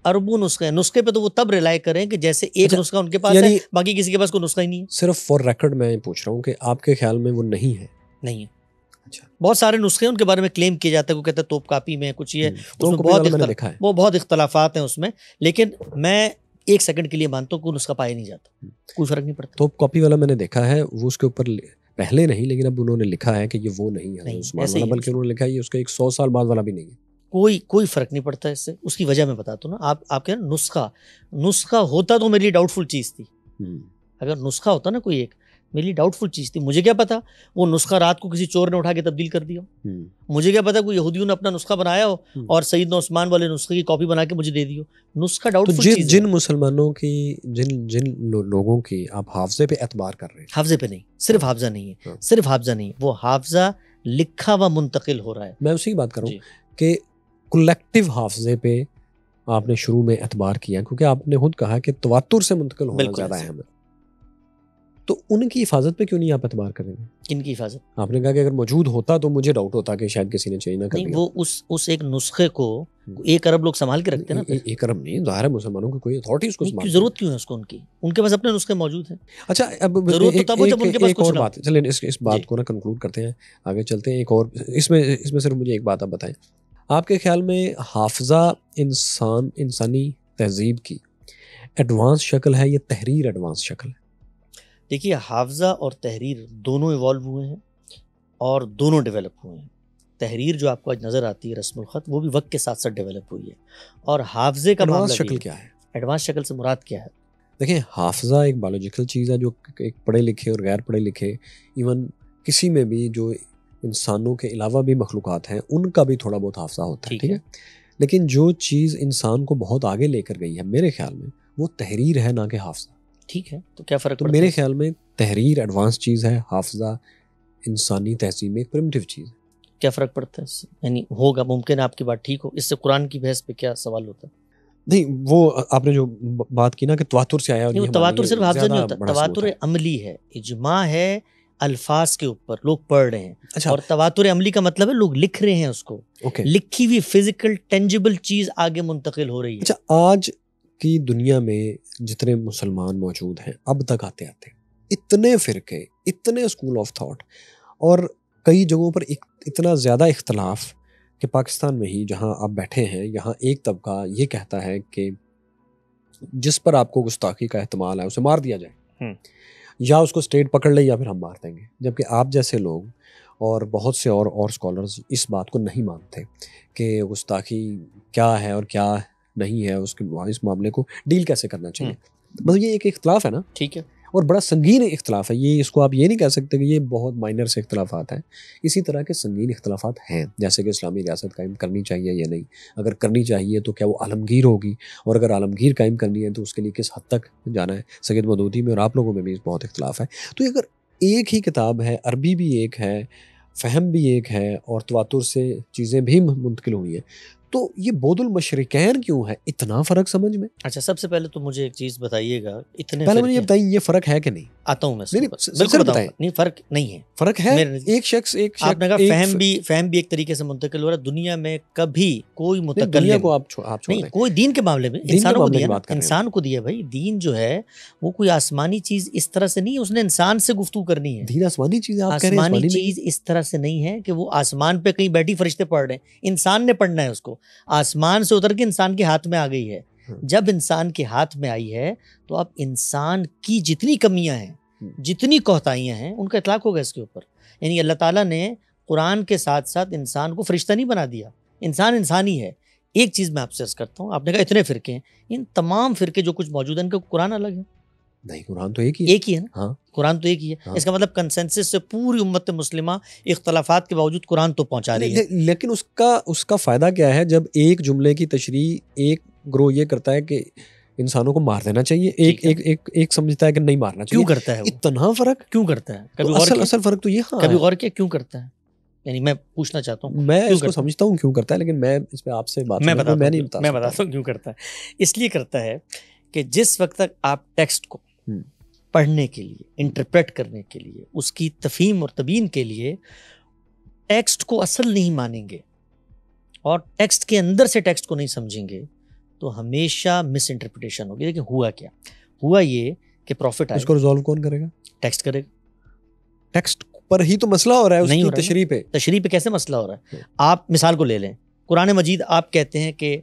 B: اربوں نسخے ہیں. نسخے پہ تو وہ تب ریلائی کریں کہ جیسے ایک نسخہ ان کے پاس ہے، باقی کسی کے پاس کوئی نسخہ ہی نہیں ہے.
A: صرف فور ریکارڈ میں پوچھ رہا ہوں کہ آپ کے خیال میں وہ نہیں ہے؟
B: نہیں ہے. اچھا، بہت سارے نسخے ان کے بارے میں کلیم کیا جاتا ہے، وہ کہتا ہے توپ کاپی میں کچھ یہ بہت اختلافات ہیں اس میں. لیکن میں ایک سیکنڈ کے لیے مانتا ہوں کہ نسخہ پایا نہیں جاتا، کوئی فرق نہیں پڑتا.
A: توپ کاپی والا میں نے دیکھا ہے، وہ اس کے اوپر پہلے نہیں، لیکن اب انہوں نے لکھا ہے کہ یہ وہ نہیں ہے عثمان والا، بلکہ انہوں نے لکھا ہے یہ اس کا 100 سال بعد والا بھی نہیں ہے.
B: کوئی فرق نہیں پڑتا اس سے. اس کی وجہ میں بتاتا ہوں نا. آپ کہہ رہے نسخہ ہوتا تو میرے لیے ڈاؤٹ فل چیز تھی. اگر نسخہ ہوتا نا کوئی ایک، میرے لیے ڈاؤٹ فل چیز تھی. مجھے کیا پتا وہ نسخہ رات کو کسی چور نے اٹھا کے تبدیل کر دیا. مجھے کیا پتا کوئی یہودیوں نے اپنا نسخہ بنایا ہو اور سیدنا عثمان والے نسخے کی کاپی بنا کے مجھے دے دی ہو. نسخہ ڈاؤٹ فل چیز ہے.
A: جن مسلمانوں کی جن لوگوں کی آپ حافظے پہ اعتبار کر رہے ہیں،
B: حافظے پہ نہیں، صرف حافظہ نہیں ہے، صرف حافظہ نہیں، وہ حافظہ لکھا ہوا منتقل ہو رہا ہے.
A: میں اسی کی بات کروں کہ کلیکٹیو حافظے پہ آپ نے شروع میں اعتبار کیا، کیونکہ آپ نے خود کہا کہ تواتر سے منتقل ہونا زیادہ اہم ہے. تو ان کی حفاظت پہ کیوں نہیں آپ اعتبار کریں گے؟
B: کن کی حفاظت؟
A: آپ نے کہا کہ اگر موجود ہوتا تو مجھے ڈاؤٹ ہوتا کہ شاید کسی نے چینج نہ کر دیا.
B: وہ اس ایک نسخے کو 1 ارب لوگ سنبھال کے رکھتے ہیں نا.
A: 1 ارب نہیں، ظاہر ہے مسلمانوں کی کوئی اتھارٹی اس کو سنبھال.
B: ضرورت کیوں ہے اس کو؟ ان کے پاس اپنے نسخے موجود ہیں.
A: اچھا، اب ایک اور بات، چلیں اس بات کو نا کنکلوڈ کرتے ہیں، آگے چلتے ہیں. ایک اور اس میں صرف مجھے ایک بات آپ بتائیں، آپ کے خیال میں حافظہ انسانی تہذیب کی ایڈوانس شکل ہے یا تحریر ایڈوانس شکل ہے؟
B: دیکھیے، حافظہ اور تحریر دونوں ایوالو ہوئے ہیں اور دونوں ڈیولپ ہوئے ہیں. تحریر جو آپ کو آج نظر آتی ہے رسم الخط، وہ بھی وقت کے ساتھ ساتھ ڈیولپ ہوئی ہے. اور حافظے کا
A: ایڈوانس شکل کیا ہے؟
B: ایڈوانس شکل سے مراد کیا ہے؟
A: دیکھیں، حافظہ ایک بایولوجیکل چیز ہے جو ایک پڑھے لکھے اور غیر پڑھے لکھے، ایون کسی میں بھی جو انسانوں کے علاوہ بھی مخلوقات ہیں، ان کا بھی تھوڑا بہت حافظہ ہوتا ہے. ٹھیک ہے، لیکن جو چیز انسان کو بہت آگے لے کر گئی ہے میرے خیال میں وہ تحریر ہے، نہ کہ حافظہ.
B: ٹھیک ہے، تو کیا فرق؟
A: تو میرے خیال میں تحریر ایڈوانس چیز ہے، حافظہ انسانی تہذیب میں ایک پریمیٹیو چیز ہے.
B: کیا فرق پڑتا ہے اس سے؟ یعنی ہوگا، ممکن ہے آپ کی بات ٹھیک ہو، اس سے قرآن کی بحث پہ کیا سوال ہوتا ہے؟
A: نہیں، وہ آپ نے جو بات کی نا کہ تواتر سے آیا،
B: تواتر صرف حافظہ نہیں ہوتا، تواتر عملی ہے، اجماع ہے الفاظ کے اوپر، لوگ پڑھ رہے ہیں. اور تواتر عملی کا مطلب ہے لوگ لکھ رہے ہیں، اس کو لکھی ہوئی فزیکل ٹینجیبل چیز آگے منتقل ہو رہی ہے.
A: اچھا، آج کی دنیا میں جتنے مسلمان موجود ہیں، اب تک آتے اتنے فرقے، اتنے اسکول آف تھاٹ، اور کئی جگہوں پر اتنا زیادہ اختلاف کہ پاکستان میں ہی جہاں آپ بیٹھے ہیں، یہاں ایک طبقہ یہ کہتا ہے کہ جس پر آپ کو گستاخی کا احتمال ہے اسے مار دیا جائے، یا اس کو اسٹیٹ پکڑ لے یا پھر ہم مار دیں گے. جبکہ آپ جیسے لوگ اور بہت سے اور اسکالرز اس بات کو نہیں مانتے کہ گستاخی کیا ہے اور کیا نہیں ہے، اس معاملے کو ڈیل کیسے کرنا چاہیے. بس یہ ایک اختلاف ہے نا.
B: ٹھیک ہے،
A: اور بڑا سنگین اختلاف ہے یہ، اس کو آپ یہ نہیں کہہ سکتے کہ یہ بہت مائنر سے اختلافات ہیں، اسی طرح کے سنگین اختلافات ہیں، جیسے کہ اسلامی ریاست قائم کرنی چاہیے یا نہیں، اگر کرنی چاہیے تو کیا وہ عالمگیر ہوگی، اور اگر عالمگیر قائم کرنی ہے تو اس کے لیے کس حد تک جانا ہے۔ سید مودودی میں اور آپ لوگوں میں بھی بہت اختلاف ہے۔ تو اگر ایک ہی کتاب ہے، عربی بھی ایک ہے، فہم بھی ایک ہے، اور تواتر سے چیزیں بھی منتقل ہوئی ہیں، تو یہ بود المشرقین کیوں ہے؟ اتنا فرق سمجھ میں؟
B: اچھا، سب سے پہلے تو مجھے ایک چیز بتائیے گا، اتنے
A: پہلے مجھے یہ
B: فرقے
A: بتائیے یہ فرق ہے کہ نہیں؟
B: آتا ہوں میں اس
A: نہیں
B: کے اوپر،
A: نہیں،
B: بالکل
A: صرف
B: بتاؤں
A: بتائیں،
B: گا، نہیں فرق نہیں ہے
A: فرق ہے؟
B: میرے نزدیک۔
A: ایک شخص
B: آپ نے کہا فہم بھی ایک طریقے سے منتقل ہو رہا ہے، دنیا میں کبھی کوئی
A: دنیا
B: متکلم
A: کو آپ چھوڑ
B: نہیں،
A: دیں،
B: کوئی دین کے معاملے میں
A: دین کے
B: انسانوں کو
A: معاملے
B: دیا
A: کی
B: نا،
A: بات کر رہے ہیں
B: انسان کو دیا بھائی، دین جو ہے وہ کوئی آسمانی چیز اس طرح سے نہیں ہے، اس نے انسان سے گفتگو کرنی ہے۔
A: دین آسمانی چیز ہے، آپ کہہ رہے ہیں
B: آسمانی
A: آسمانی نہیں؟
B: چیز اس طرح سے نہیں ہے کہ وہ آسمان پہ کہیں بیٹھی فرشتے پڑھ رہے ہیں، انسان نے پڑھنا ہے اس کو، آسمان سے اتر کے انسان کے ہاتھ میں آ گئی ہے۔ جب انسان کے ہاتھ میں آئی ہے تو اب انسان کی جتنی کمیاں ہیں، جتنی کوتاہیاں ہیں، ان کا اطلاق ہوگا اس کے اوپر۔ یعنی اللہ تعالیٰ نے قرآن کے ساتھ ساتھ انسان کو فرشتہ نہیں بنا دیا، انسان ہی ہے۔ ایک چیز میں آپ سے عرض کرتا ہوں، آپ نے کہا اتنے فرقے ہیں، ان تمام فرقے جو کچھ موجود ہیں ان کا قرآن الگ ہے؟
A: نہیں، قرآن تو ایک ہی
B: ہے نا،
A: ہاں،
B: قرآن تو ایک ہی ہے۔ اس کا مطلب کنسنسس سے پوری امت مسلمہ اختلافات کے باوجود قرآن تو پہنچا رہی ہے۔
A: لیکن اس کا فائدہ کیا ہے جب ایک جملے کی تشریح ایک گروہ یہ کرتا ہے کہ انسانوں کو مار دینا چاہیے، ایک سمجھتا ہے کہ نہیں مارنا چاہیے۔
B: کیوں کرتا ہے وہ؟
A: اتنا فرق
B: کیوں کرتا ہے؟ کبھی
A: اصل فرق تو یہ
B: کبھی غور کیا کیوں کرتا ہے؟ یعنی میں پوچھنا چاہتا ہوں،
A: میں اس کو سمجھتا ہوں کیوں کرتا ہے، لیکن میں اس پہ آپ سے بات
B: میں بتاتا ہوں کیوں کرتا ہے۔ اس لیے کرتا ہے کہ جس وقت تک آپ ٹیکسٹ کو پڑھنے کے لیے، انٹرپریٹ کرنے کے لیے، اس کی تفہیم اور تبیین کے لیے ٹیکسٹ کو اصل نہیں مانیں گے اور ٹیکسٹ کے اندر سے ٹیکسٹ کو نہیں سمجھیں گے تو ہمیشہ مس انٹرپریٹیشن ہوگی۔ لیکن ہوا کیا؟ ہوا یہ کہ پروفٹ
A: اس کو ریزالو کون کرے گا؟
B: ٹیکسٹ کرے گا۔
A: ٹیکسٹ پر ہی تو مسئلہ ہو رہا ہے، اس کی تشریح پہ۔
B: تشریح پہ کیسے مسئلہ ہو رہا ہے؟ آپ مثال کو لے لیں، قرآن مجید آپ کہتے ہیں کہ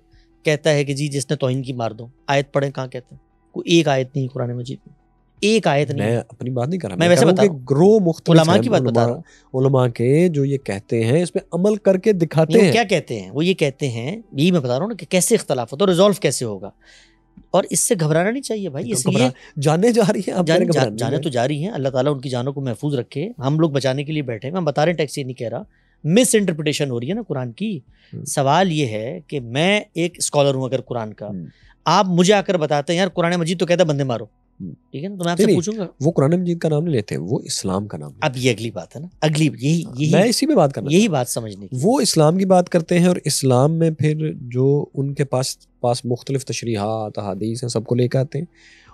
B: کہتا ہے کہ جی جس نے توہین کی مار دو، آیت پڑھیں، کہاں کہتے ہیں؟ کوئی ایک آیت نہیں قرآن مجید میں، ایک آیت نہیں۔
A: میں اپنی بات نہیں کر رہا،
B: میں ویسے بتا رہا ہوں
A: گروہ مختلف
B: علماء کی بات بتا رہا ہوں،
A: علماء کے جو یہ کہتے ہیں اس پہ عمل کر کے دکھاتے ہیں۔
B: کیا کہتے ہیں؟ وہ یہ کہتے ہیں، یہی میں بتا رہا ہوں نا کہ کیسے اختلاف ہوتا ہے اور ریزالو کیسے ہوگا، اور اس سے گھبرانا نہیں چاہیے بھائی۔ اس لیے
A: جانے جا رہی ہیں،
B: جانے تو جاری ہیں، اللہ تعالیٰ ان کی جانوں کو محفوظ رکھے، ہم لوگ بچانے کے لیے بیٹھے ہیں۔ ہم بتا رہے ہیں، ٹیکس یہ نہیں کہہ رہا، مس انٹرپریٹیشن ہو رہی ہے نا قرآن کی۔ سوال یہ ہے کہ میں ایک اسکالر ہوں اگر قرآن کا، آپ مجھے آ کر بتاتے ہیں یار قرآن مجید تو کہتا ہے بندے مارو، ٹھیک ہے نا، تو میں آپ سے پوچھوں گا
A: وہ قرآن مجید کا نام نہیں لیتے، وہ اسلام کا نام ہے۔
B: اب یہ اگلی بات ہے نا، اگلی یہی
A: میں اسی پہ بات کرنا،
B: یہی بات سمجھنے کی۔
A: وہ اسلام کی بات کرتے ہیں، اور اسلام میں پھر جو ان کے پاس مختلف تشریحات احادیث ہیں سب کو لے کے آتے ہیں،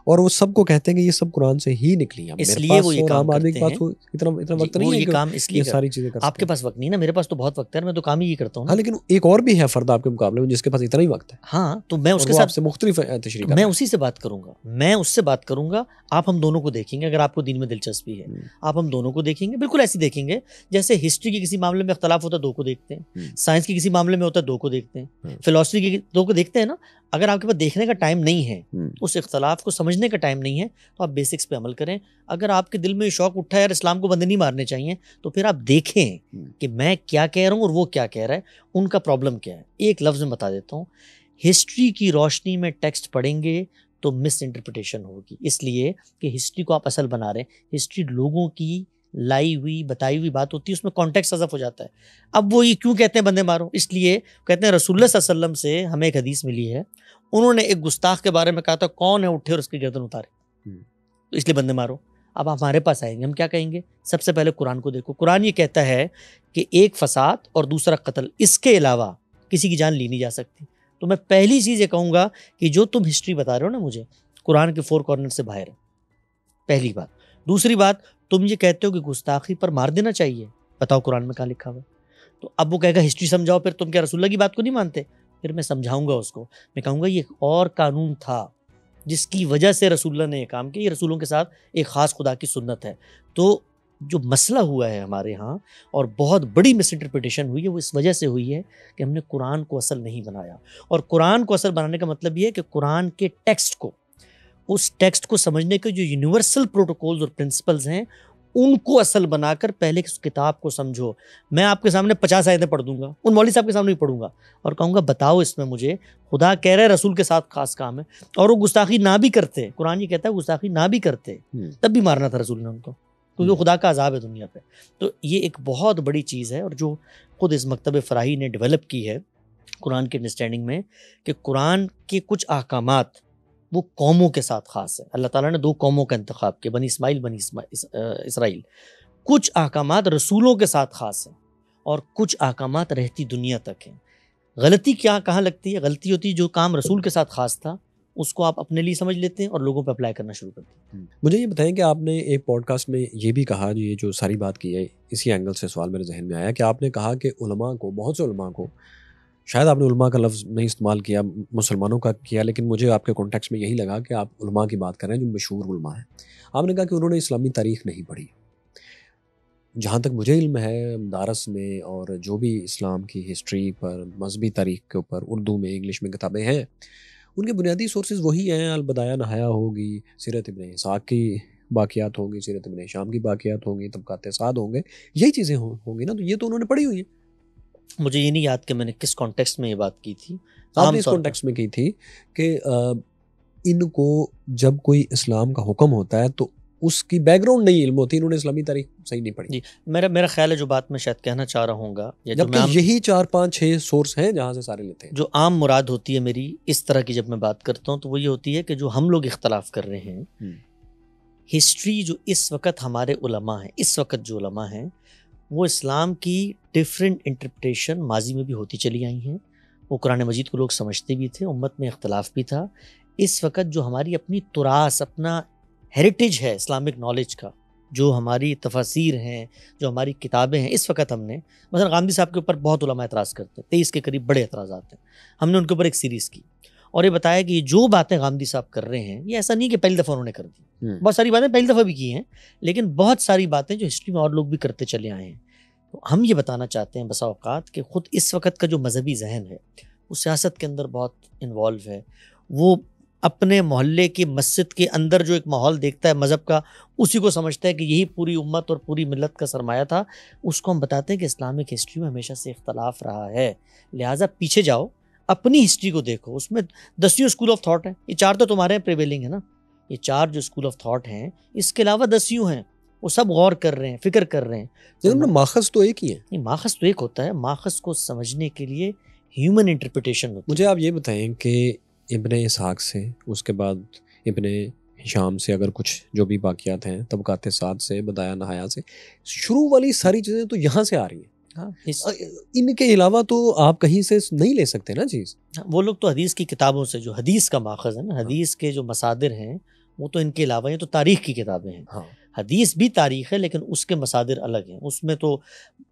A: اور وہ سب کو کہتے ہیں کہ یہ سب قرآن سے ہی نکلی ہیں۔
B: اس لیے وہ یہ کام کرتے ہیں،
A: اتنا وقت نہیں ہے
B: یہ کام اس لیے
A: ساری چیزیں کر۔
B: آپ کے پاس وقت نہیں نا، میرے پاس تو بہت وقت ہے، میں تو کام ہی کرتا ہوں۔
A: ہاں، لیکن ایک اور بھی ہے فرد آپ کے مقابلے میں جس کے پاس اتنا ہی وقت ہے۔
B: ہاں، تو میں اس کے ساتھ
A: مختلف تشریح،
B: میں اسی سے بات کروں گا، میں اس سے بات کروں گا۔ آپ ہم دونوں کو دیکھیں گے، اگر آپ کو دین میں دلچسپی ہے آپ ہم دونوں کو دیکھیں گے، بالکل ایسی دیکھیں گے جیسے ہسٹری کے کسی معاملے میں اختلاف ہوتا ہے دو کو دیکھتے ہیں، سائنس کے کسی معاملے میں ہوتا ہے دو کو دیکھتے ہیں، فلسفی کے دو کو دیکھتے ہیں نا۔ اگر آپ کے پاس دیکھنے کا ٹائم نہیں ہے، اس اختلاف کو سمجھنے کا ٹائم نہیں ہے، تو آپ بیسکس پہ عمل کریں۔ اگر آپ کے دل میں شوق اٹھا ہے یار اسلام کو بندے نہیں مارنے چاہیے، تو پھر آپ دیکھیں کہ میں کیا کہہ رہا ہوں اور وہ کیا کہہ رہا ہے، ان کا پرابلم کیا ہے۔ ایک لفظ میں بتا دیتا ہوں، ہسٹری کی روشنی میں ٹیکسٹ پڑھیں گے تو مس انٹرپریٹیشن ہوگی، اس لیے کہ ہسٹری کو آپ اصل بنا رہے ہیں۔ ہسٹری لوگوں کی لائی ہوئی بتائی ہوئی بات ہوتی ہے، اس میں کانٹیکسٹ حذف ہو جاتا ہے۔ اب وہ یہ کیوں کہتے ہیں بندے مارو؟ اس لیے کہتے ہیں رسول اللہ صلی اللہ علیہ وسلم سے ہمیں ایک حدیث ملی ہے، انہوں نے ایک گستاخ کے بارے میں کہا تھا کون ہے اٹھے اور اس کی گردن اتارے، تو اس لیے بندے مارو۔ اب ہمارے پاس آئیں گے، ہم کیا کہیں گے؟ سب سے پہلے قرآن کو دیکھو، قرآن یہ کہتا ہے کہ ایک فساد اور دوسرا قتل، اس کے علاوہ کسی کی جان لی نہیں جا سکتی۔ تو میں پہلی چیز یہ کہوں گا کہ جو تم ہسٹری بتا رہے ہو نا مجھے، قرآن کے 4 کارنر سے باہر ہے، پہلی بات۔ دوسری بات، تم یہ کہتے ہو کہ گستاخی پر مار دینا چاہیے، بتاؤ قرآن میں کہاں لکھا ہوا ہے؟ تو اب وہ کہے گا ہسٹری سمجھاؤ، پھر تم کیا رسول اللہ کی بات کو نہیں مانتے؟ پھر میں سمجھاؤں گا اس کو، میں کہوں گا یہ اور قانون تھا جس کی وجہ سے رسول اللہ نے یہ کام کیا، یہ رسولوں کے ساتھ ایک خاص خدا کی سنت ہے۔ تو جو مسئلہ ہوا ہے ہمارے ہاں اور بہت بڑی مس انٹرپریٹیشن ہوئی ہے، وہ اس وجہ سے ہوئی ہے کہ ہم نے قرآن کو اصل نہیں بنایا۔ اور قرآن کو اصل بنانے کا مطلب یہ ہے کہ قرآن کے ٹیکسٹ کو، اس ٹیکسٹ کو سمجھنے کے جو یونیورسل پروٹوکولز اور پرنسپلز ہیں ان کو اصل بنا کر پہلے اس کتاب کو سمجھو. میں آپ کے سامنے 50 آیتیں پڑھ دوں گا, ان مولوی صاحب کے سامنے بھی پڑھوں گا اور کہوں گا بتاؤ اس میں مجھے خدا کہہ رہے رسول کے ساتھ خاص کام ہے, اور وہ گستاخی نہ بھی کرتے, قرآن یہ کہتا ہے گستاخی نہ بھی کرتے تب بھی مارنا تھا رسول نے ان کو, کیونکہ خدا کا عذاب ہے دنیا پہ. تو یہ ایک بہت بڑی چیز ہے, اور جو خود اس مکتب فراہی نے ڈیولپ کی ہے قرآن کی انڈرسٹینڈنگ میں, کہ قرآن کے کچھ احکامات وہ قوموں کے ساتھ خاص ہے. اللہ تعالیٰ نے 2 قوموں کا انتخاب کیا, بنی اسماعیل, اسرائیل. کچھ احکامات رسولوں کے ساتھ خاص ہیں اور کچھ احکامات رہتی دنیا تک ہیں. غلطی کہاں لگتی ہے؟ غلطی ہوتی ہے جو کام رسول کے ساتھ خاص تھا اس کو آپ اپنے لیے سمجھ لیتے ہیں اور لوگوں پہ اپلائی کرنا شروع کرتے ہیں.
A: مجھے یہ بتائیں کہ آپ نے ایک پوڈ کاسٹ میں یہ بھی کہا, یہ جو ساری بات کی ہے اسی اینگل سے سوال میرے ذہن میں آیا, کہ آپ نے کہا کہ علماء کو, بہت سے علماء کو, شاید آپ نے علماء کا لفظ نہیں استعمال کیا, مسلمانوں کا کیا, لیکن مجھے آپ کے کانٹیکس میں یہی لگا کہ آپ علماء کی بات کر رہے ہیں جو مشہور علماء ہیں. آپ نے کہا کہ انہوں نے اسلامی تاریخ نہیں پڑھی. جہاں تک مجھے علم ہے مدارس میں اور جو بھی اسلام کی ہسٹری پر, مذہبی تاریخ کے اوپر اردو میں, انگلش میں کتابیں ہیں, ان کے بنیادی سورسز وہی ہیں. البدایہ نہایا ہوگی, سیرت ابن اسحاق کی باقیات ہوں گی, سیرت ابن ہشام کی باقیات ہوں گی, طبقات سعد ہوں گے, یہی چیزیں ہوں گی نا. تو یہ تو انہوں نے پڑھی ہوئی ہیں.
B: مجھے یہ نہیں یاد کہ میں نے کس کانٹیکسٹ میں یہ بات کی تھی.
A: آپ نے اس کانٹیکسٹ میں کی تھی کہ ان کو جب کوئی اسلام کا حکم ہوتا ہے تو اس کی بیک گراؤنڈ نہیں علم ہوتی, انہوں نے اسلامی تاریخ صحیح نہیں پڑھی.
B: جی, میرا خیال ہے جو بات میں شاید کہنا چاہ رہا ہوں گا,
A: جبکہ یہی 4-5-6 سورس ہیں جہاں سے سارے لیتے ہیں.
B: جو عام مراد ہوتی ہے میری اس طرح کی جب میں بات کرتا ہوں تو وہ یہ ہوتی ہے کہ جو ہم لوگ اختلاف کر رہے ہیں, ہسٹری جو اس وقت ہمارے علماء ہیں, اس وقت جو علماء ہیں وہ اسلام کی ڈیفرنٹ انٹرپریٹیشن ماضی میں بھی ہوتی چلی آئی ہیں. وہ قرآن مجید کو لوگ سمجھتے بھی تھے, امت میں اختلاف بھی تھا. اس وقت جو ہماری اپنی تراث, اپنا ہیریٹیج ہے اسلامک نالج کا, جو ہماری تفاسیر ہیں, جو ہماری کتابیں ہیں, اس وقت ہم نے مثلا غامدی صاحب کے اوپر بہت علماء اعتراض کرتے ہیں, 23 کے قریب بڑے اعتراضات ہیں. ہم نے ان کے اوپر ایک سیریز کی اور یہ بتایا کہ یہ جو باتیں غامدی صاحب کر رہے ہیں یہ ایسا نہیں کہ پہلی دفعہ انہوں نے کر دی, بہت ساری باتیں پہلی دفعہ بھی کی ہیں, لیکن بہت ساری باتیں جو ہسٹری میں اور لوگ بھی کرتے چلے آئے ہیں. تو ہم یہ بتانا چاہتے ہیں بسا اوقات کہ خود اس وقت کا جو مذہبی ذہن ہے وہ سیاست کے اندر بہت انوالو ہے. وہ اپنے محلے کی مسجد کے اندر جو ایک ماحول دیکھتا ہے مذہب کا, اسی کو سمجھتا ہے کہ یہی پوری امت اور پوری ملت کا سرمایہ تھا. اس کو ہم بتاتے ہیں کہ اسلامک ہسٹری میں ہمیشہ سے اختلاف رہا ہے, لہٰذا پیچھے جاؤ, اپنی ہسٹری کو دیکھو, اس میں 10 اسکول آف تھاٹ ہیں. یہ 4 تو تمہارے پریویلنگ ہے نا, یہ 4 جو اسکول آف تھاٹ ہیں, اس کے علاوہ 10 ہیں, وہ سب غور کر رہے ہیں, فکر کر رہے ہیں.
A: لیکن ماخذ تو ایک ہی ہے.
B: نہیں, ماخذ تو ایک ہوتا ہے, ماخذ کو سمجھنے کے لیے ہیومن انٹرپریٹیشن ہوتی ہے.
A: مجھے آپ یہ بتائیں کہ ابن اسحاق سے, اس کے بعد ابن ہشام سے, اگر کچھ جو بھی باقیات ہیں, طبقات سعد سے, بدایہ نہایا سے, شروع والی ساری چیزیں تو یہاں سے آ رہی ہیں. ان کے علاوہ تو آپ کہیں سے نہیں لے سکتے نا چیز.
B: وہ لوگ تو حدیث کی کتابوں سے, جو حدیث کا ماخذ ہے نا, حدیث کے جو مصادر ہیں وہ تو ان کے علاوہ ہیں. تو تاریخ کی کتابیں ہیں, حدیث بھی تاریخ ہے لیکن اس کے مصادر الگ ہیں. اس میں تو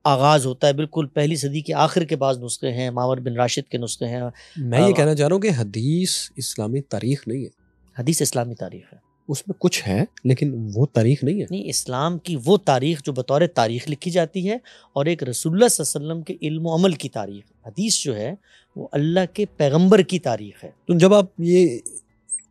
B: آغاز ہوتا ہے بالکل پہلی صدی کے آخر کے بعض نسخے ہیں, معمر بن راشد کے نسخے ہیں.
A: میں یہ کہنا چاہ رہا ہوں کہ حدیث اسلامی تاریخ نہیں ہے.
B: حدیث اسلامی تاریخ ہے,
A: اس میں کچھ ہے لیکن وہ تاریخ نہیں ہے.
B: نہیں, اسلام کی وہ تاریخ جو بطور تاریخ لکھی جاتی ہے, اور ایک رسول اللہ صلی اللہ علیہ وسلم کے علم و عمل کی تاریخ. حدیث جو ہے وہ اللہ کے پیغمبر کی تاریخ ہے.
A: تو جب آپ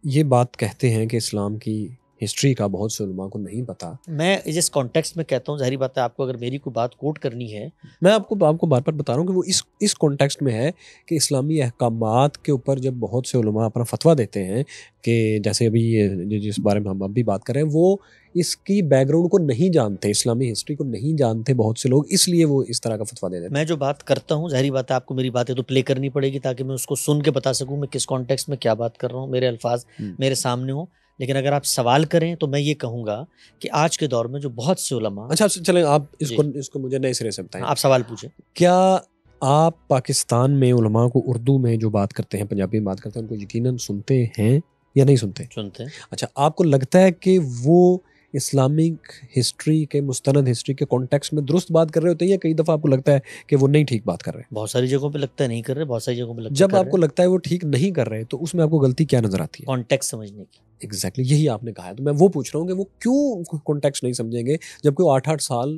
A: یہ بات کہتے ہیں کہ اسلام کی ہسٹری کا بہت سے علماء کو نہیں پتا,
B: میں جس کانٹیکسٹ میں کہتا ہوں, ظاہری بات ہے آپ کو اگر میری کوئی بات کوٹ کرنی ہے,
A: میں آپ کو بار بار بتا رہا ہوں کہ وہ اس کانٹیکسٹ میں ہے کہ اسلامی احکامات کے اوپر جب بہت سے علماء اپنا فتویٰ دیتے ہیں, کہ جیسے ابھی جس بارے میں ہم اب بھی بات کر رہے ہیں, وہ اس کی بیک گراؤنڈ کو نہیں جانتے, اسلامی ہسٹری کو نہیں جانتے بہت سے لوگ, اس لیے وہ اس طرح کا فتویٰ دے دیتے ہیں.
B: میں جو بات کرتا ہوں, ظاہری بات ہے آپ کو میری باتیں تو پلے کرنی پڑے گی تاکہ میں اس کو سن کے بتا سکوں میں کس کانٹیکسٹ میں کیا بات کر رہا ہوں, میرے الفاظ میرے سامنے ہوں. لیکن اگر آپ سوال کریں تو میں یہ کہوں گا کہ آج کے دور میں جو بہت سے علماء,
A: اچھا چلیں آپ اس کو مجھے نئے سرے سے بتائیں.
B: آپ سوال پوچھیں.
A: کیا آپ پاکستان میں علماء کو اردو میں جو بات کرتے ہیں, پنجابی میں بات کرتے ہیں, ان کو یقیناً سنتے ہیں یا نہیں سنتے؟
B: سنتے ہیں.
A: اچھا, آپ کو لگتا ہے کہ وہ اسلامک ہسٹری کے, مستند ہسٹری کے کانٹیکسٹ میں درست بات کر رہے ہوتے ہیں, یا کئی دفعہ آپ کو لگتا ہے کہ وہ نہیں ٹھیک بات کر رہے ہیں؟
B: بہت ساری جگہوں پہ لگتا ہے نہیں کر رہے, بہت ساری جگہوں پہ لگتا ہے
A: جب آپ کو لگتا ہے وہ ٹھیک نہیں کر رہے, تو اس میں آپ کو غلطی کیا نظر آتی ہے؟
B: کانٹیکسٹ سمجھنے کی.
A: ایگزیکٹلی یہی آپ نے کہا ہے. تو میں وہ پوچھ رہا ہوں کہ وہ کیوں کانٹیکسٹ نہیں سمجھیں گے جب کہ وہ 8-8 سال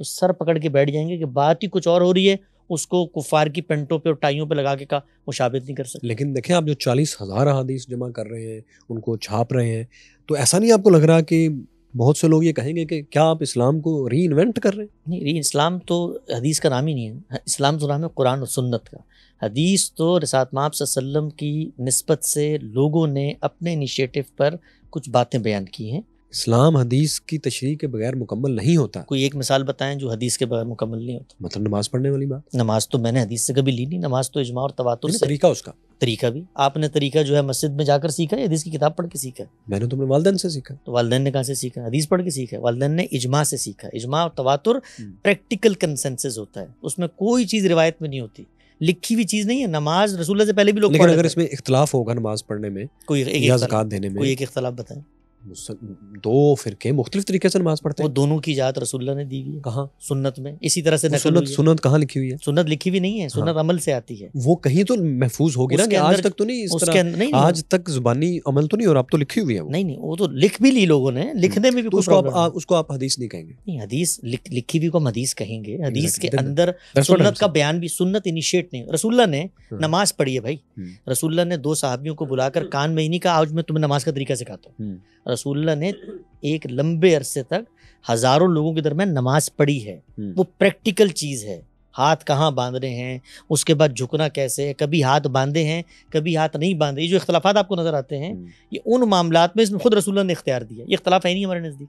B: تو سر پکڑ کے بیٹھ جائیں گے کہ بات ہی کچھ اور ہو رہی ہے، اس کو کفار کی پینٹوں پہ اور ٹائیوں پہ لگا کے کا مشابہت نہیں کر سکتے.
A: لیکن دیکھیں آپ جو 40,000 احادیث جمع کر رہے ہیں، ان کو چھاپ رہے ہیں، تو ایسا نہیں آپ کو لگ رہا کہ بہت سے لوگ یہ کہیں گے کہ کیا آپ اسلام کو ری انوینٹ کر رہے ہیں؟
B: نہیں، اسلام تو حدیث کا نام ہی نہیں ہے. اسلام تو نام ہے قرآن اور سنت کا. حدیث تو رسالت مآب صلی اللہ علیہ وسلم کی نسبت سے لوگوں نے اپنے انیشیٹو پر کچھ باتیں بیان کی ہیں.
A: اسلام حدیث کی تشریح کے بغیر مکمل نہیں ہوتا.
B: کوئی ایک مثال بتائیں جو حدیث کے بغیر مکمل نہیں ہوتا.
A: مطلب نماز پڑھنے والی بات،
B: نماز تو میں نے حدیث سے کبھی لی نہیں. نماز تو اجماع اور تواتر سے.
A: طریقہ اس کا،
B: طریقہ بھی آپ نے طریقہ جو ہے مسجد میں جا کر سیکھا ہے، حدیث کی کتاب پڑھ کے سیکھا ہے؟
A: میں نے تو اپنے والدین سے سیکھا.
B: تو والدین نے کہاں سے سیکھا؟ حدیث پڑھ کے سیکھا ہے. والدین نے اجماع سے سیکھا. اجماع اور تواتر پریکٹیکل کنسنسس ہوتا ہے، اس میں کوئی چیز روایت میں نہیں ہوتی، لکھی ہوئی چیز نہیں ہے. نماز رسول اللہ سے پہلے بھی لوگ
A: لیکن
B: پڑھ
A: اگر
B: رہے
A: اس میں اختلاف ہوگا نماز پڑھنے میں
B: کوئی ایک
A: یا
B: اختلاف-
A: زکوٰۃ دینے میں،
B: کوئی ایک اختلاف بتائیں.
A: دو فرقے مختلف طریقے سے نماز پڑھتے
B: وہ
A: ہیں.
B: دونوں کی اجازت رسول اللہ نے دی ہوئی ہے
A: کہاں؟
B: سنت میں، اسی طرح سے
A: وہ
B: نقل ہوئی ہے.
A: سنت کہاں لکھی ہوئی ہے؟
B: سنت لکھی ہوئی نہیں ہے، سنت عمل سے آتی ہے.
A: وہ کہیں تو محفوظ ہوگی نا
B: اس
A: کہ
B: کے
A: آج
B: اندر-
A: تک تو نہیں اس
B: اس
A: طرح،
B: کے اندر نہیں
A: آج تک زبانی عمل تو نہیں، اور اب تو لکھی ہوئی ہے وہ.
B: نہیں، وہ تو لکھ بھی لی لوگوں نے، لکھنے میں بھی
A: تو
B: کوئی
A: اس کو
B: پرابلم نہیں.
A: اس کو آپ حدیث نہیں کہیں گے.
B: نہیں، حدیث لکھی ہوئی کو ہم حدیث کہیں گے. حدیث کے
A: Exactly.
B: Another
A: That's what I'm
B: سنت کا
A: saying.
B: بیان بھی، سنت انیشیٹ نہیں. رسول اللہ نے نماز پڑھی ہے بھائی.
A: ہم،
B: رسول اللہ نے 2 صحابیوں کو بلا کر کان میں ہی نہیں کہا آج میں تمہیں نماز کا طریقہ سکھاتا ہوں.
A: ہم،
B: رسول اللہ نے ایک لمبے عرصے تک ہزاروں لوگوں کے درمیان نماز پڑھی ہے.
A: ہم،
B: وہ پریکٹیکل چیز ہے. ہاتھ کہاں باندھنے ہیں، اس کے بعد جھکنا کیسے ہے، کبھی ہاتھ باندھے ہیں کبھی ہاتھ نہیں باندھے. یہ جو اختلافات آپ کو نظر آتے ہیں
A: ہم،
B: یہ ان معاملات میں اس میں خود رسول اللہ نے اختیار دیا. یہ اختلاف ہے نہیں ہمارے نزدیک.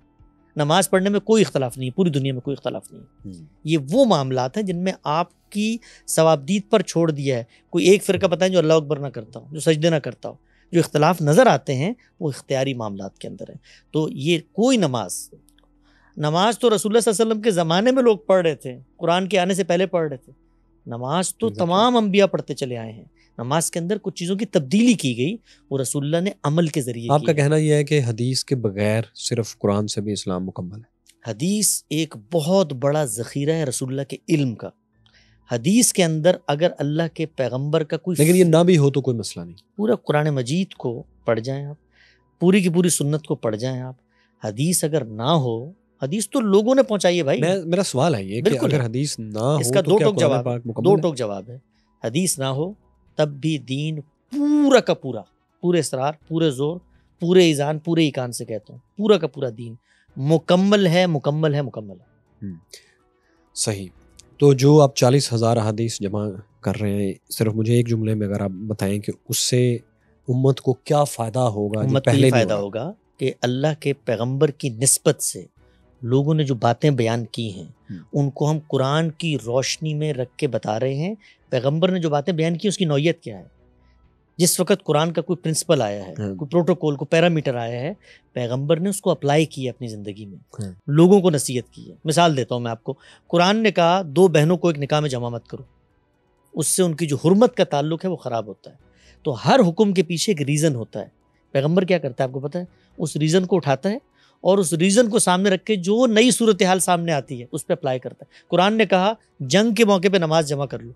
B: نماز پڑھنے میں کوئی اختلاف نہیں، پوری دنیا میں کوئی اختلاف نہیں.
A: ہم.
B: یہ وہ معاملات ہیں جن میں آپ کی ثوابدید پر چھوڑ دیا ہے. کوئی ایک فرقہ بتائیں جو اللہ اکبر نہ کرتا ہو، جو سجدے نہ کرتا ہو. جو اختلاف نظر آتے ہیں وہ اختیاری معاملات کے اندر ہیں. تو یہ کوئی نماز تو رسول اللہ صلی اللہ علیہ وسلم کے زمانے میں لوگ پڑھ رہے تھے، قرآن کے آنے سے پہلے پڑھ رہے تھے. نماز تو تمام انبیاء پڑھتے چلے آئے ہیں. نماز کے اندر کچھ چیزوں کی تبدیلی کی گئی، وہ رسول اللہ نے عمل کے ذریعے
A: آپ کا
B: کی.
A: کہنا یہ ہے کہ حدیث کے بغیر صرف قرآن سے بھی اسلام مکمل ہے؟
B: حدیث ایک بہت بڑا ذخیرہ ہے رسول اللہ کے علم کا. حدیث کے اندر اگر اللہ کے پیغمبر کا کوئی
A: لیکن یہ نہ بھی ہو تو کوئی مسئلہ نہیں.
B: پورا قرآن مجید کو پڑھ جائیں آپ، پوری کی پوری سنت کو پڑھ جائیں آپ. حدیث اگر نہ ہو، حدیث تو لوگوں نے پہنچائی ہے بھائی.
A: میرا سوال ہے یہ کہ
B: بالکل
A: اگر
B: ہے.
A: حدیث نہ
B: اس
A: ہو
B: کا
A: تو
B: دو
A: کیا
B: ٹوک
A: قرآن
B: جواب
A: پاک
B: ہے.
A: مکمل
B: دو
A: ہے؟
B: ٹوک جواب ہے. حدیث نہ ہو تب بھی دین پورا کا پورا، پورے اسرار، پورے زور، پورے ایذان، پورے ایقان سے کہتا ہوں، پورا کا پورا دین مکمل ہے، مکمل ہے، مکمل ہے.
A: صحیح. تو جو آپ 40,000 احادیث جمع کر رہے ہیں، صرف مجھے ایک جملے میں اگر آپ بتائیں کہ اس سے امت کو کیا فائدہ ہوگا جو
B: امت کو
A: پہلے
B: یہ
A: نہیں
B: فائدہ
A: ہو رہا؟
B: ہوگا کہ اللہ کے پیغمبر کی نسبت سے لوگوں نے جو باتیں بیان کی ہیں ان کو ہم قرآن کی روشنی میں رکھ کے بتا رہے ہیں. پیغمبر نے جو باتیں بیان کی اس کی نوعیت کیا ہے. جس وقت قرآن کا کوئی پرنسپل آیا ہے، کوئی پروٹوکول، کوئی پیرامیٹر آیا ہے، پیغمبر نے اس کو اپلائی کیا اپنی زندگی میں، لوگوں کو نصیحت کی ہے. مثال دیتا ہوں میں آپ کو. قرآن نے کہا 2 بہنوں کو ایک نکاح میں جمع مت کرو، اس سے ان کی جو حرمت کا تعلق ہے وہ خراب ہوتا ہے. تو ہر حکم کے پیچھے ایک ریزن ہوتا ہے. پیغمبر کیا کرتا ہے آپ کو پتہ ہے؟ اس ریزن کو اٹھاتا ہے اور اس ریزن کو سامنے رکھ کے جو نئی صورتحال سامنے آتی ہے اس پہ اپلائی کرتا ہے. قرآن نے کہا جنگ کے موقع پہ نماز جمع کر لو،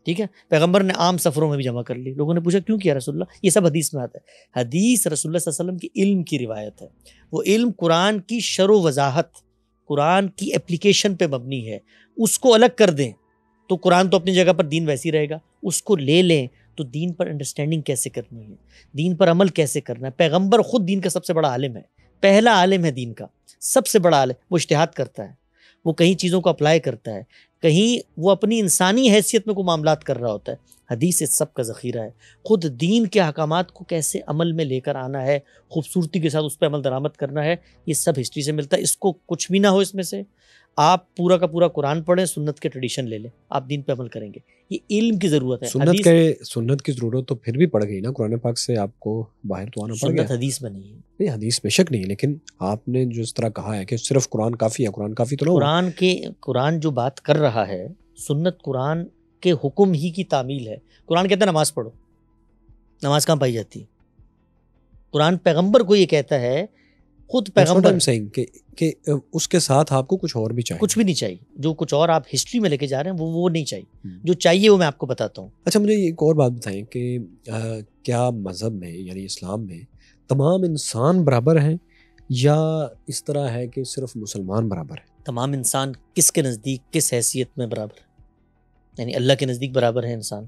B: ٹھیک ہے. پیغمبر نے عام سفروں میں بھی جمع کر لی. لوگوں نے پوچھا کیوں کیا رسول اللہ؟ یہ سب حدیث میں آتا ہے. حدیث رسول اللہ صلی اللہ علیہ وسلم کی علم کی روایت ہے. وہ علم قرآن کی شرح و وضاحت، قرآن کی اپلیکیشن پہ مبنی ہے. اس کو الگ کر دیں تو قرآن تو اپنی جگہ پر دین ویسی رہے گا. اس کو لے لیں تو دین پر انڈرسٹینڈنگ کیسے کرنی ہے، دین پر عمل کیسے کرنا ہے. پیغمبر خود دین کا سب سے بڑا عالم ہے، پہلا عالم ہے دین کا، سب سے بڑا عالم. وہ اجتہاد کرتا ہے، وہ کہیں چیزوں کو اپلائی کرتا ہے، کہیں وہ اپنی انسانی حیثیت میں کوئی معاملات کر رہا ہوتا ہے. حدیث اس سب کا ذخیرہ ہے. خود دین کے احکامات کو کیسے عمل میں لے کر آنا ہے، خوبصورتی کے ساتھ اس پہ عمل درآمد کرنا ہے، یہ سب ہسٹری سے ملتا ہے. اس کو کچھ بھی نہ ہو اس میں سے، آپ پورا کا پورا قرآن پڑھیں، سنت کے ٹریڈیشن لے لیں، آپ دین پہ عمل کریں گے. یہ علم کی ضرورت ہے.
A: سنت کی ضرورت تو پھر بھی پڑ گئی نا، قرآن پاک سے آپ کو باہر تو آنا پڑ گیا.
B: سنت حدیث میں نہیں ہے.
A: نہیں حدیث بے شک نہیں، لیکن آپ نے جو اس طرح کہا ہے کہ صرف قرآن کافی ہے، قرآن کافی تو نہ ہوا.
B: قرآن جو بات کر رہا ہے، سنت قرآن کے حکم ہی کی تعمیل ہے. قرآن کہتا ہے نماز پڑھو، نماز کہاں پائی جاتی ہے؟ قرآن پیغمبر کو یہ کہتا ہے، خود پیغمبر
A: کہ اس کے ساتھ آپ کو کچھ اور بھی چاہیے.
B: کچھ بھی نہیں چاہیے. جو کچھ اور آپ ہسٹری میں لے کے جا رہے ہیں وہ نہیں چاہیے. جو چاہیے وہ میں آپ کو بتاتا ہوں.
A: اچھا مجھے ایک اور بات بتائیں کہ کیا مذہب میں یعنی اسلام میں تمام انسان برابر ہیں یا اس طرح ہے کہ صرف مسلمان برابر ہیں؟
B: تمام انسان کس کے نزدیک کس حیثیت میں برابر ہے؟ یعنی اللہ کے نزدیک برابر ہے انسان،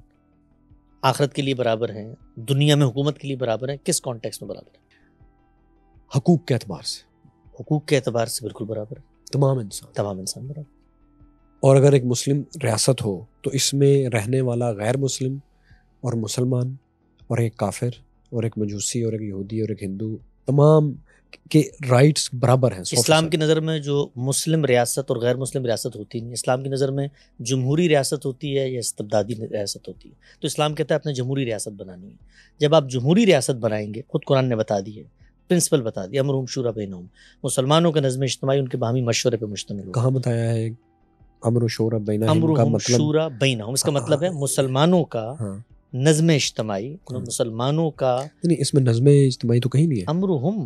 B: آخرت کے لیے برابر ہیں، دنیا میں حکومت کے لیے برابر ہیں، کس کانٹیکس میں برابر ہے؟
A: حقوق کے اعتبار سے،
B: حقوق کے اعتبار سے بالکل برابر ہے،
A: تمام
B: انسان برابر۔
A: اور اگر ایک مسلم ریاست ہو تو اس میں رہنے والا غیر مسلم اور مسلمان اور ایک کافر اور ایک مجوسی اور ایک یہودی اور ایک ہندو، تمام کے رائٹس برابر ہیں۔
B: اسلام کی نظر میں جو مسلم ریاست اور غیر مسلم ریاست ہوتی نہیں، اسلام کی نظر میں جمہوری ریاست ہوتی ہے یا استبدادی ریاست ہوتی ہے؟ تو اسلام کہتا ہے اپنے جمہوری ریاست بنانی ہے۔ جب آپ جمہوری ریاست بنائیں گے، خود قرآن نے بتا دی ہے، پرنسپل بتا دیا، امرہم شورا بینہم، مسلمانوں کا نظم اجتماعی ان کے باہمی مشورے پہ مشتمل ہو۔
A: کہاں بتایا ہے امر و شورا بینہم کا
B: امرہم
A: مطلب؟
B: شورا بینہم، اس کا مطلب ہے مسلمانوں کا نظم اجتماعی، مسلمانوں کا،
A: نہیں اس میں نظم اجتماعی تو کہیں نہیں ہے،
B: امرہم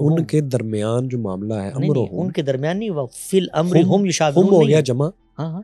A: ان کے درمیان جو معاملہ ہے، امرہم
B: ان کے درمیان نہیں، فی الامر ہم یشاورون
A: ہم ہو گیا جمع،
B: ہاں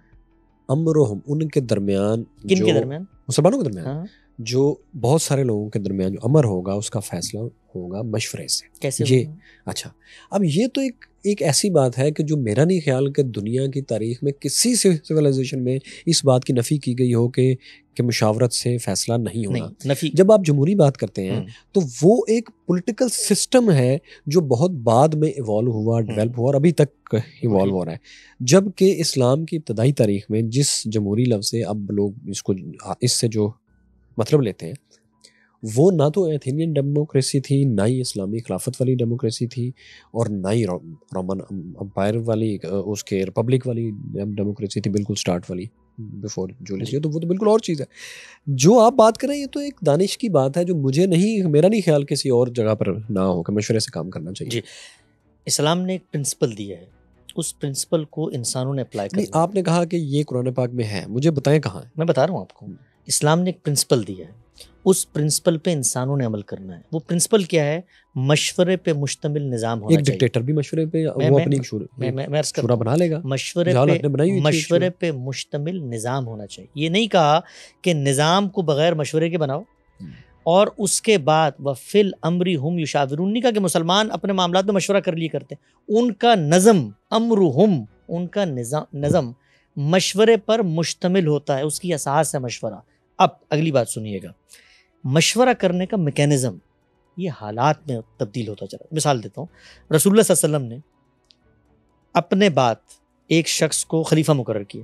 A: امرہم ان کے درمیان،
B: کن کے درمیان؟
A: مسلمانوں کے درمیان، جو بہت سارے لوگوں کے درمیان جو امر ہوگا اس کا فیصلہ ہوگا مشورے سے۔
B: کیسے
A: یہ اچھا، اب یہ تو ایک ایسی بات ہے کہ جو میرا نہیں خیال کہ دنیا کی تاریخ میں کسی سویلائزیشن میں اس بات کی نفی کی گئی ہو کہ مشاورت سے فیصلہ نہیں ہونا۔ جب آپ جمہوری بات کرتے ہیں تو وہ ایک پولیٹیکل سسٹم ہے جو بہت بعد میں ایوالو ہوا، ڈیولپ ہوا اور ابھی تک ایوالو ہو رہا ہے، جبکہ اسلام کی ابتدائی تاریخ میں جس جمہوری لفظ سے اب لوگ اس سے جو مطلب لیتے ہیں وہ نہ تو ایتھینین ڈیموکریسی تھی، نہ ہی اسلامی خلافت والی ڈیموکریسی تھی، اور نہ ہی رومن امپائر والی اس کے ریپبلک والی ڈیموکریسی تھی، بالکل سٹارٹ والی بیفور جولیس۔ تو وہ تو بالکل اور چیز ہے۔ جو آپ بات کریں یہ تو ایک دانش کی بات ہے جو میرا نہیں خیال کسی اور جگہ پر نہ ہو کہ مشورے سے کام کرنا چاہیے۔
B: جی، اسلام نے ایک پرنسپل دیا ہے، اس پرنسپل کو انسانوں نے اپلائی کرنا ہے۔
A: آپ نے کہا کہ یہ قرآن پاک میں ہے، مجھے بتائیں کہاں ہے؟
B: میں بتا رہا ہوں آپ کو، اسلام نے ایک پرنسپل دیا ہے، اس پرنسپل پہ انسانوں نے عمل کرنا ہے۔ وہ پرنسپل کیا ہے؟ مشورے پہ مشتمل نظام ہونا چاہیے۔
A: ایک ڈکٹیٹر بھی مشورے پہ وہ اپنی شورا بنا لے گا،
B: مشورے پہ مشتمل نظام ہونا چاہیے۔ یہ نہیں کہا کہ نظام کو بغیر مشورے کے بناؤ، اور اس کے بعد وَفِي الْأَمْرِ هُمْ يُشَاوِرُونَ، نہیں کہا کہ مسلمان اپنے معاملات میں مشورہ کر لیا کرتے ہیں۔ ان کا نظم امرہم، ان کا نظم مشورے پر مشتمل ہوتا ہے، اس کی اساس ہے مشورہ۔ اب اگلی بات سنیے گا، مشورہ کرنے کا میکینزم یہ حالات میں تبدیل ہوتا چلا۔ مثال دیتا ہوں، رسول اللہ صلی اللہ علیہ وسلم نے اپنے بعد ایک شخص کو خلیفہ مقرر کیا۔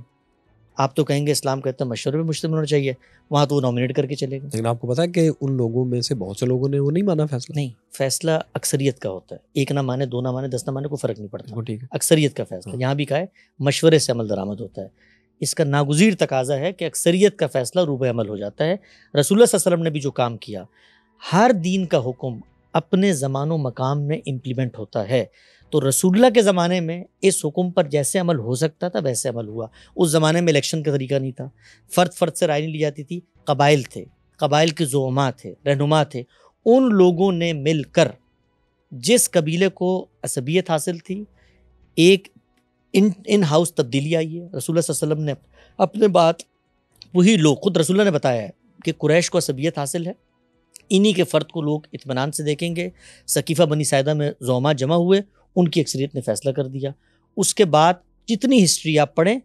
B: آپ تو کہیں گے اسلام کہتا ہے مشورے پہ مشتمل ہونا چاہیے، وہاں تو وہ نامینیٹ کر کے چلے گا۔
A: لیکن آپ کو پتا ہے کہ ان لوگوں میں سے بہت سے لوگوں نے وہ نہیں مانا فیصلہ۔
B: نہیں، فیصلہ اکثریت کا ہوتا ہے، ایک نہ مانے، دو نہ مانے، 10 نہ مانے، کوئی فرق نہیں پڑتا،
A: ٹھیک ہے،
B: اکثریت کا فیصلہ۔ یہاں بھی کہا ہے مشورے سے عمل درآمد ہوتا ہے، اس کا ناگزیر تقاضا ہے کہ اکثریت کا فیصلہ روبہ عمل ہو جاتا ہے۔ رسول اللہ صلی اللہ علیہ وسلم نے بھی جو کام کیا، ہر دین کا حکم اپنے زمان و مقام میں امپلیمنٹ ہوتا ہے۔ تو رسول اللہ کے زمانے میں اس حکم پر جیسے عمل ہو سکتا تھا ویسے عمل ہوا۔ اس زمانے میں الیکشن کا طریقہ نہیں تھا، فرد سے رائے نہیں لی جاتی تھی، قبائل تھے، قبائل کے زعماء تھے، رہنما تھے، ان لوگوں نے مل کر جس قبیلے کو عصبیت حاصل تھی، ایک ان ہاؤس تبدیلی آئی ہے۔ رسول اللہ صلی اللہ علیہ وسلم نے اپنے بعد وہی لوگ، خود رسول اللہ نے بتایا ہے کہ قریش کو عصبیت حاصل ہے، انہی کے فرد کو لوگ اطمینان سے دیکھیں گے۔ ثقیفہ بنی ساعدہ میں زعماء جمع ہوئے، ان کی اکثریت نے فیصلہ کر دیا۔ اس کے بعد جتنی ہسٹری آپ پڑھیں،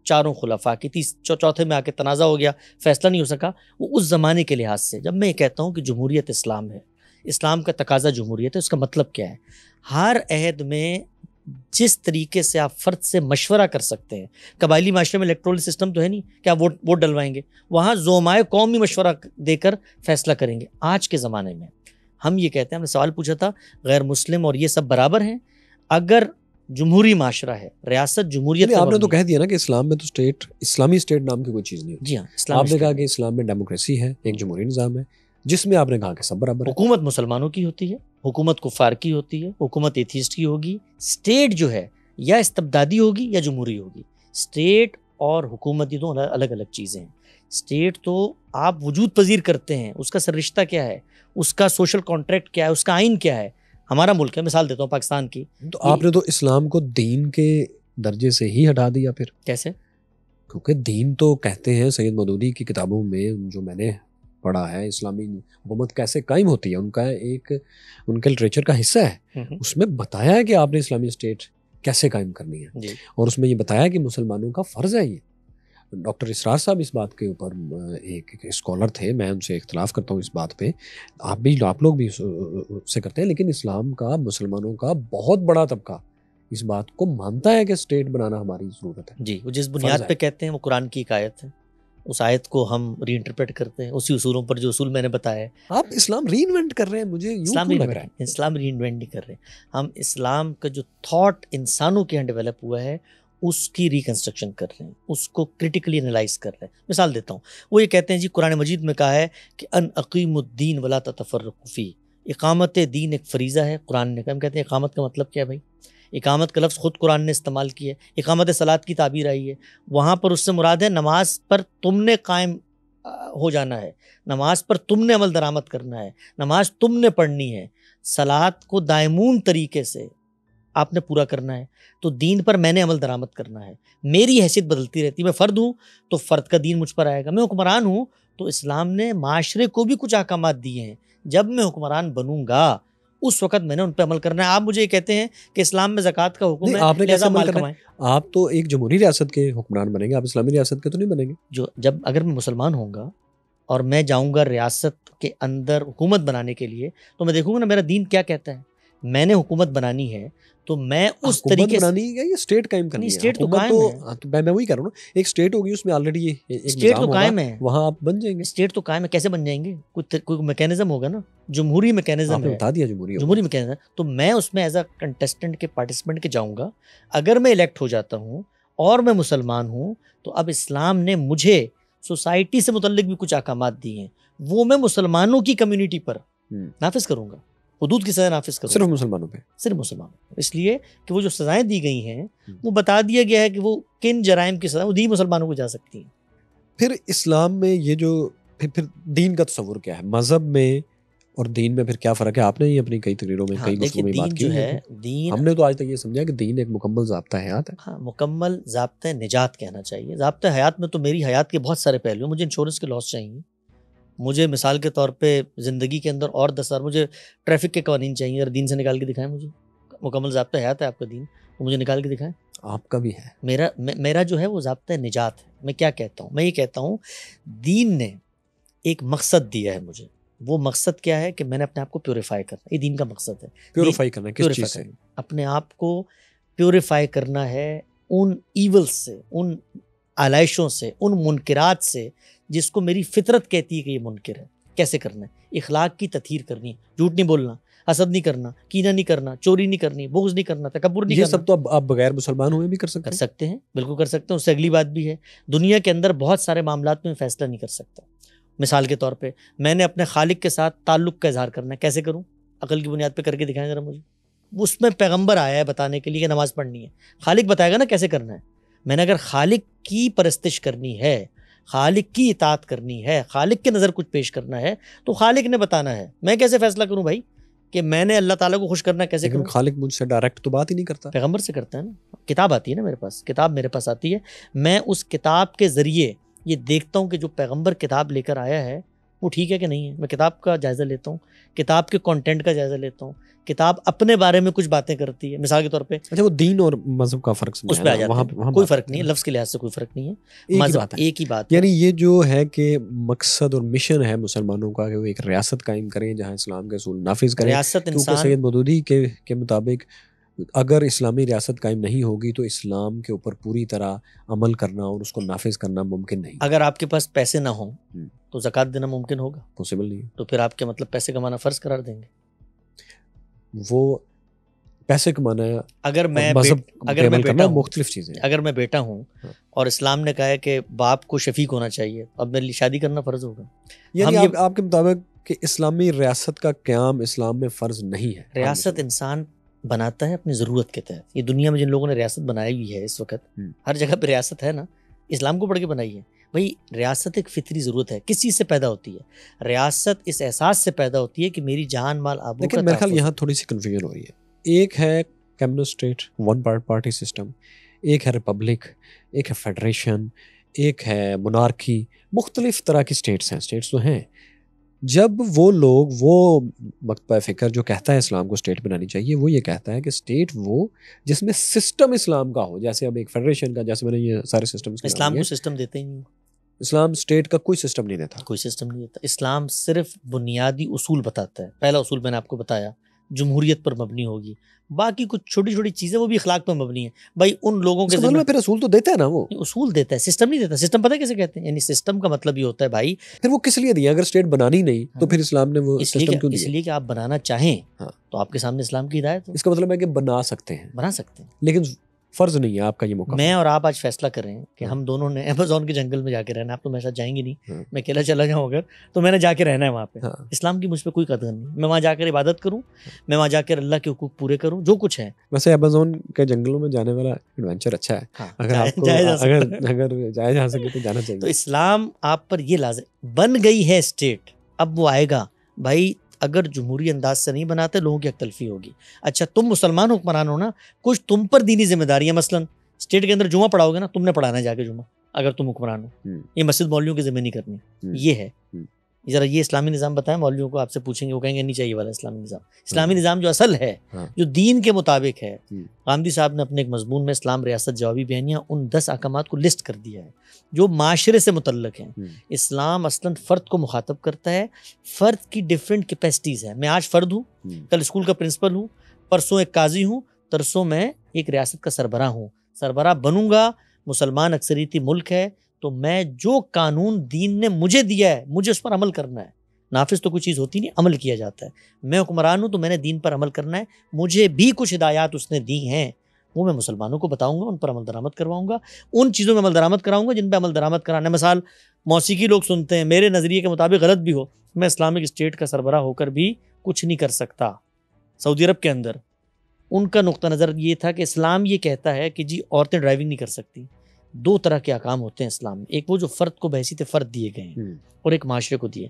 B: چاروں خلفاء کی، چوتھے میں آ کے تنازع ہو گیا، فیصلہ نہیں ہو سکا۔ وہ اس زمانے کے لحاظ سے، جب میں یہ کہتا ہوں کہ جمہوریت اسلام ہے، اسلام کا تقاضا جمہوریت ہے، اس کا مطلب کیا ہے؟ ہر عہد میں جس طریقے سے آپ فرد سے مشورہ کر سکتے ہیں، قبائلی معاشرے میں الیکٹورل سسٹم تو ہے نہیں کہ آپ ووٹ ڈلوائیں گے، وہاں زعمائے قوم بھی مشورہ دے کر فیصلہ کریں گے۔ آج کے زمانے میں ہم یہ کہتے ہیں، ہم نے سوال پوچھا تھا غیر مسلم اور یہ سب برابر ہیں؟ اگر جمہوری معاشرہ ہے، ریاست جمہوریت،
A: آپ نے تو کہہ دیا نا کہ اسلام میں تو اسلامی اسٹیٹ نام کی کوئی چیز نہیں ہوتی۔
B: جی ہاں،
A: آپ نے کہا کہ اسلام میں ڈیموکریسی ہے، ایک جمہوری نظام ہے، جس میں آپ نے کہا کہ سب برابر ہے۔
B: حکومت مسلمانوں کی ہوتی ہے، حکومت کفار کی ہوتی ہے، حکومت ایتھیسٹ کی ہوگی۔ اسٹیٹ جو ہے یا استبدادی ہوگی یا جمہوری ہوگی۔ اسٹیٹ اور حکومت یہ دو الگ الگ چیزیں ہیں۔ اسٹیٹ تو آپ وجود پذیر کرتے ہیں، اس کا سر رشتہ کیا ہے، اس کا سوشل کانٹریکٹ کیا ہے، اس کا آئین کیا ہے۔ ہمارا ملک ہے، مثال دیتا ہوں پاکستان کی،
A: تو آپ نے تو اسلام کو دین کے درجے سے ہی ہٹا دیا پھر؟
B: کیسے؟
A: کیونکہ دین تو کہتے ہیں سید مودودی کی کتابوں میں جو میں نے پڑھا ہے، اسلامی حکومت کیسے قائم ہوتی ہے، ان کا لٹریچر کا حصہ ہے، اس میں بتایا ہے کہ آپ نے اسلامی اسٹیٹ کیسے قائم کرنی ہے
B: جی
A: اور اس میں یہ بتایا کہ مسلمانوں کا فرض ہے یہ. ڈاکٹر اسرار صاحب اس بات کے اوپر ایک اسکالر تھے, میں ان سے اختلاف کرتا ہوں اس بات پہ, آپ لوگ بھی سے کرتے ہیں, لیکن اسلام کا مسلمانوں کا بہت بڑا طبقہ اس بات کو مانتا ہے کہ اسٹیٹ بنانا ہماری ضرورت ہے.
B: جی, وہ جس بنیاد پہ کہتے ہیں وہ قرآن کی ایک آیت ہے, اس آیت کو ہم ری انٹرپریٹ کرتے ہیں اسی اصولوں پر جو اصول میں نے بتایا ہے.
A: آپ اسلام ری انوینٹ کر رہے ہیں, مجھے
B: اسلام
A: یوں لگ رہا ہے.
B: اسلام ری انوینٹ نہیں کر رہے, ہم اسلام کا جو تھاٹ انسانوں کے یہاں ڈیولپ ہوا ہے اس کی ریکنسٹرکشن کر رہے ہیں, اس کو کریٹیکلی انالائز کر رہے ہیں. مثال دیتا ہوں, وہ یہ کہتے ہیں جی قرآن مجید میں کہا ہے کہ ان اقیم الدین ولا تتفرقوا فیہ, اقامت دین ایک فریضہ ہے. قرآن نے کہا, ہم کہتے ہیں اقامت کا مطلب کیا ہے بھائی؟ اقامت کا لفظ خود قرآن نے استعمال کیا ہے, اقامت صلاۃ کی تعبیر آئی ہے, وہاں پر اس سے مراد ہے نماز پر تم نے قائم ہو جانا ہے, نماز پر تم نے عمل درآمد کرنا ہے, نماز تم نے پڑھنی ہے, صلاۃ کو دائمون طریقے سے آپ نے پورا کرنا ہے. تو دین پر میں نے عمل درآمد کرنا ہے. میری حیثیت بدلتی رہتی ہے, میں فرد ہوں تو فرد کا دین مجھ پر آئے گا, میں حکمران ہوں تو اسلام نے معاشرے کو بھی کچھ احکامات دیے ہیں. جب میں حکمران بنوں گا اس وقت میں نے ان پہ عمل کرنا ہے. آپ مجھے یہ کہتے ہیں کہ اسلام میں زکوٰۃ کا حکم ہے,
A: آپ نے کیسے
B: لہذا
A: عمل
B: مال
A: کرنا
B: کمائیں.
A: ہے؟ آپ تو ایک جمہوری ریاست کے حکمران بنیں گے, آپ اسلامی ریاست کے تو نہیں بنیں گے.
B: جب اگر میں مسلمان ہوں گا اور میں جاؤں گا ریاست کے اندر حکومت بنانے کے لیے, تو میں دیکھوں گا نا میرا دین کیا کہتا ہے. میں نے حکومت بنانی ہے تو میں اس طریقے سے
A: بنانی ہے یا اسٹیٹ قائم کرنی ہے؟
B: اسٹیٹ تو
A: حکومت
B: قائم ہے.
A: میں وہی کہہ رہا ہوں, ایک اسٹیٹ ہوگی, اس میں آلریڈی ایک
B: اسٹیٹ
A: نظام
B: تو قائم
A: ہوگا,
B: ہے,
A: وہاں آپ بن جائیں گے.
B: اسٹیٹ تو قائم ہے, کیسے بن جائیں گے؟ کوئی میکینزم ہوگا نا, جمہوری
A: آپ
B: میکینزم
A: نے
B: ہے,
A: بتا دیا جمہوری
B: جمہوری میکینزم. تو میں اس میں ایز اے کنٹیسٹنٹ کے پارٹیسپینٹ کے جاؤں گا. اگر میں الیکٹ ہو جاتا ہوں اور میں مسلمان ہوں تو اب اسلام نے مجھے سوسائٹی سے متعلق بھی کچھ احکامات دیے ہیں, وہ میں مسلمانوں کی کمیونٹی پر نافذ کروں گا. حدود کی سزا نافذ کروں گا
A: صرف مسلمانوں پہ,
B: صرف مسلمانوں. اس لیے کہ وہ جو سزائیں دی گئی ہیں وہ بتا دیا گیا ہے کہ وہ کن جرائم کی سزا وہ دی مسلمانوں کو جا سکتی ہیں.
A: پھر اسلام میں یہ جو پھر دین کا تصور کیا ہے, مذہب میں اور دین میں پھر کیا فرق ہے؟ آپ نے یہ اپنی کئی تقریروں میں, کئی گفتگو میں بات کی ہے. ہم نے تو آج تک یہ سمجھا کہ دین ایک مکمل ضابطہ حیات ہے.
B: ہاں, مکمل ضابطہ نجات کہنا چاہیے. ضابطہ حیات میں تو میری حیات کے بہت سارے پہلو ہیں. مجھے انشورنس کے لاس چاہیے, مجھے مثال کے طور پہ زندگی کے اندر اور 10 سال مجھے ٹریفک کے قوانین چاہیے. اگر دین سے نکال کے دکھائیں, مجھے مکمل ضابطہ حیات ہے آپ کا دین, وہ مجھے نکال کے دکھائیں.
A: آپ کا بھی ہے.
B: میرا جو ہے وہ ضابطہ نجات ہے. میں کیا کہتا ہوں؟ میں یہ کہتا ہوں دین نے ایک مقصد دیا ہے مجھے. وہ مقصد کیا ہے کہ میں نے اپنے آپ کو پیوریفائی کرنا, یہ دین کا مقصد ہے.
A: پیوریفائی کرنا کس چیز سے؟
B: اپنے آپ کو پیوریفائی کرنا ہے ان ایولز سے, ان آلائشوں سے, ان منکرات سے جس کو میری فطرت کہتی ہے کہ یہ منکر ہے. کیسے کرنا ہے؟ اخلاق کی تطہیر کرنی ہے, جھوٹ نہیں بولنا, حسد نہیں کرنا, کینہ نہیں کرنا, چوری نہیں کرنی, بغض نہیں کرنا, تکبر نہیں کرنا.
A: یہ سب تو آپ بغیر مسلمان ہوئے بھی کر
B: سکتے ہیں, بالکل کر سکتے ہیں. اس سے اگلی بات بھی ہے, دنیا کے اندر بہت سارے معاملات میں فیصلہ نہیں کر سکتا. مثال کے طور پہ میں نے اپنے خالق کے ساتھ تعلق کا اظہار کرنا ہے, کیسے کروں؟ عقل کی بنیاد پہ کر کے دکھائیں ذرا مجھے. اس میں پیغمبر آیا ہے بتانے کے لیے کہ نماز پڑھنی ہے, خالق بتائے گا نا کیسے کرنا ہے. میں نے اگر خالق کی پرستش کرنی ہے, خالق کی اطاعت کرنی ہے, خالق کے نظر کچھ پیش کرنا ہے تو خالق نے بتانا ہے. میں کیسے فیصلہ کروں بھائی کہ میں نے اللہ تعالیٰ کو خوش کرنا کیسے کروں؟
A: خالق مجھ سے ڈائریکٹ تو بات ہی نہیں کرتا,
B: پیغمبر سے کرتا ہے نا. کتاب آتی ہے نا میرے پاس, کتاب میرے پاس آتی ہے, میں اس کتاب کے ذریعے یہ دیکھتا ہوں کہ جو پیغمبر کتاب لے کر آیا ہے وہ ٹھیک ہے کہ نہیں ہے. میں کتاب کا جائزہ لیتا ہوں, کتاب کے کنٹینٹ کا جائزہ لیتا ہوں. کتاب اپنے بارے میں کچھ باتیں کرتی ہے. مثال کے طور پہ
A: اچھا, وہ دین اور مذہب کا فرق
B: اس پہ آ جاتے ہیں, کوئی فرق نہیں ہے, لفظ کے لحاظ سے کوئی فرق نہیں ہے, مذہب ایک ہی بات.
A: یعنی یہ جو ہے کہ مقصد اور مشن ہے مسلمانوں کا کہ وہ ایک ریاست قائم کریں جہاں اسلام کے اصول نافذ کریں.
B: ریاست
A: کیونکہ سید مودودی کے مطابق اگر اسلامی ریاست قائم نہیں ہوگی تو اسلام کے اوپر پوری طرح عمل کرنا اور اس کو نافذ کرنا ممکن نہیں.
B: اگر آپ کے پاس پیسے نہ ہوں تو زکوٰۃ دینا ممکن ہوگا؟
A: پاسبل نہیں ہے.
B: تو پھر آپ کے مطلب پیسے کمانا فرض قرار دیں گے؟
A: وہ پیسے کمانا ہے,
B: اگر میں
A: مختلف چیزیں.
B: اگر میں بیٹا ہوں اور اسلام نے کہا ہے کہ باپ کو شفیق ہونا چاہیے, اب میرے لیے شادی کرنا فرض ہوگا.
A: یعنی آپ کے مطابق کہ اسلامی ریاست کا قیام اسلام میں فرض نہیں ہے.
B: ریاست انسان بناتا ہے اپنی ضرورت کے تحت. یہ دنیا میں جن لوگوں نے ریاست بنائی ہوئی ہے اس وقت, ہر جگہ پہ ریاست ہے نا, اسلام کو پڑھ کے بنائی ہے. بھائی ریاست ایک فطری ضرورت ہے, کس چیز سے پیدا ہوتی ہے؟ ریاست اس احساس سے پیدا ہوتی ہے کہ میری جان مال آبرو کا.
A: لیکن میرے خیال یہاں تھوڑی سی کنفیوژن ہو رہی ہے. ایک ہے communist state, one party system, ایک ہے ریپبلک, ایک ہے فیڈریشن, ایک ہے مونارکی. مختلف طرح کی اسٹیٹس ہیں, اسٹیٹس تو ہیں. جب وہ لوگ وہ مکتبہ فکر جو کہتا ہے اسلام کو اسٹیٹ بنانی چاہیے، وہ یہ کہتا ہے کہ اسٹیٹ وہ جس میں سسٹم اسلام کا ہو، جیسے اب ایک فیڈریشن کا، جیسے میں نے یہ سارے سسٹم
B: اسلام کو سسٹم دیتے ہی نہیں،
A: اسلام اسٹیٹ کا کوئی سسٹم نہیں دیتا.
B: کوئی سسٹم نہیں دیتا. اسلام صرف بنیادی اصول بتاتا ہے. پہلا اصول میں نے آپ کو بتایا جمہوریت پر مبنی ہوگی، باقی کچھ چھوٹی چھوٹی چیزیں وہ بھی اخلاق پر مبنی ہیں. بھائی ان لوگوں کے
A: مطلب پھر اصول تو دیتا ہے نا، وہ
B: اصول دیتا ہے، سسٹم نہیں دیتا. سسٹم پتہ ہے کیسے کہتے ہیں؟ یعنی سسٹم کا مطلب یہ ہوتا ہے بھائی
A: پھر وہ کس لیے دیا؟ اگر اسٹیٹ بنانی نہیں تو پھر اسلام نے وہ سسٹم کیوں دیا؟
B: اس لیے کہ آپ بنانا چاہیں تو آپ کے سامنے اسلام کی ہدایت ہو.
A: اس کا مطلب ہے کہ بنا سکتے ہیں،
B: بنا سکتے ہیں،
A: لیکن فرض نہیں ہے آپ کا یہ موقع.
B: میں اور آپ آج فیصلہ کر رہے ہیں کہ ہم دونوں نے ایمیزون کے جنگل میں جا کے رہنا. آپ تو میرے ساتھ جائیں گے نہیں، میں اکیلا چلا جاؤں اگر تو میں نے جا کے رہنا ہے وہاں پہ. اسلام کی مجھ پہ کوئی قدر نہیں. میں وہاں جا کر عبادت کروں، میں وہاں جا کر اللہ کے حقوق پورے کروں، جو کچھ ہے.
A: ویسے ایمیزون کے جنگلوں میں جانے والا ایڈونچر اچھا ہے، اگر جایا جا سکے تو جانا چاہیے.
B: تو اسلام آپ پر یہ لازم بن گئی ہے اسٹیٹ، اب وہ آئے گا. بھائی اگر جمہوری انداز سے نہیں بناتے لوگوں کی اختلفی ہوگی. اچھا تم مسلمان حکمران ہو نا، کچھ تم پر دینی ذمہ داری ہے. مثلا اسٹیٹ کے اندر جمعہ پڑھاؤ گے نا، تم نے پڑھانا ہے جا کے جمعہ، اگر تم حکمران ہو. یہ مسجد مولویوں کی ذمہ نہیں کرنی. یہ ہے ذرا یہ اسلامی نظام بتائیں مولویوں کو، آپ سے پوچھیں گے وہ کہیں گے نہیں چاہیے والا اسلامی نظام. اسلامی نظام جو اصل ہے، جو دین کے مطابق ہے. غامدی صاحب نے اپنے ایک مضمون میں اسلام ریاست جوابی بیانیہ ان 10 احکامات کو لسٹ کر دیا ہے جو معاشرے سے متعلق ہیں. اسلام اصلاً فرد کو مخاطب کرتا ہے، فرد کی ڈفرینٹ کیپیسٹیز ہیں. میں آج فرد ہوں، کل اسکول کا پرنسپل ہوں، پرسوں ایک قاضی ہوں، ترسوں میں ایک ریاست کا سربراہ ہوں. سربراہ بنوں گا، مسلمان اکثریتی ملک ہے تو میں جو قانون دین نے مجھے دیا ہے مجھے اس پر عمل کرنا ہے. نافذ تو کوئی چیز ہوتی نہیں، عمل کیا جاتا ہے. میں حکمران ہوں تو میں نے دین پر عمل کرنا ہے. مجھے بھی کچھ ہدایات اس نے دی ہیں، وہ میں مسلمانوں کو بتاؤں گا، ان پر عمل درآمد کرواؤں گا. ان چیزوں میں عمل درآمد کراؤں گا جن پہ عمل درآمد کرانا ہے. مثال موسیقی لوگ سنتے ہیں، میرے نظریے کے مطابق غلط بھی ہو، میں اسلامک اسٹیٹ کا سربراہ ہو کر بھی کچھ نہیں کر سکتا. سعودی عرب کے اندر ان کا نقطہ نظر یہ تھا کہ اسلام یہ کہتا ہے کہ جی عورتیں ڈرائیونگ نہیں کر سکتی. 2 طرح کے احکام ہوتے ہیں اسلام میں، ایک وہ جو فرد کو بحیثیت فرد دیے گئے ہیں اور ایک معاشرے کو دیے.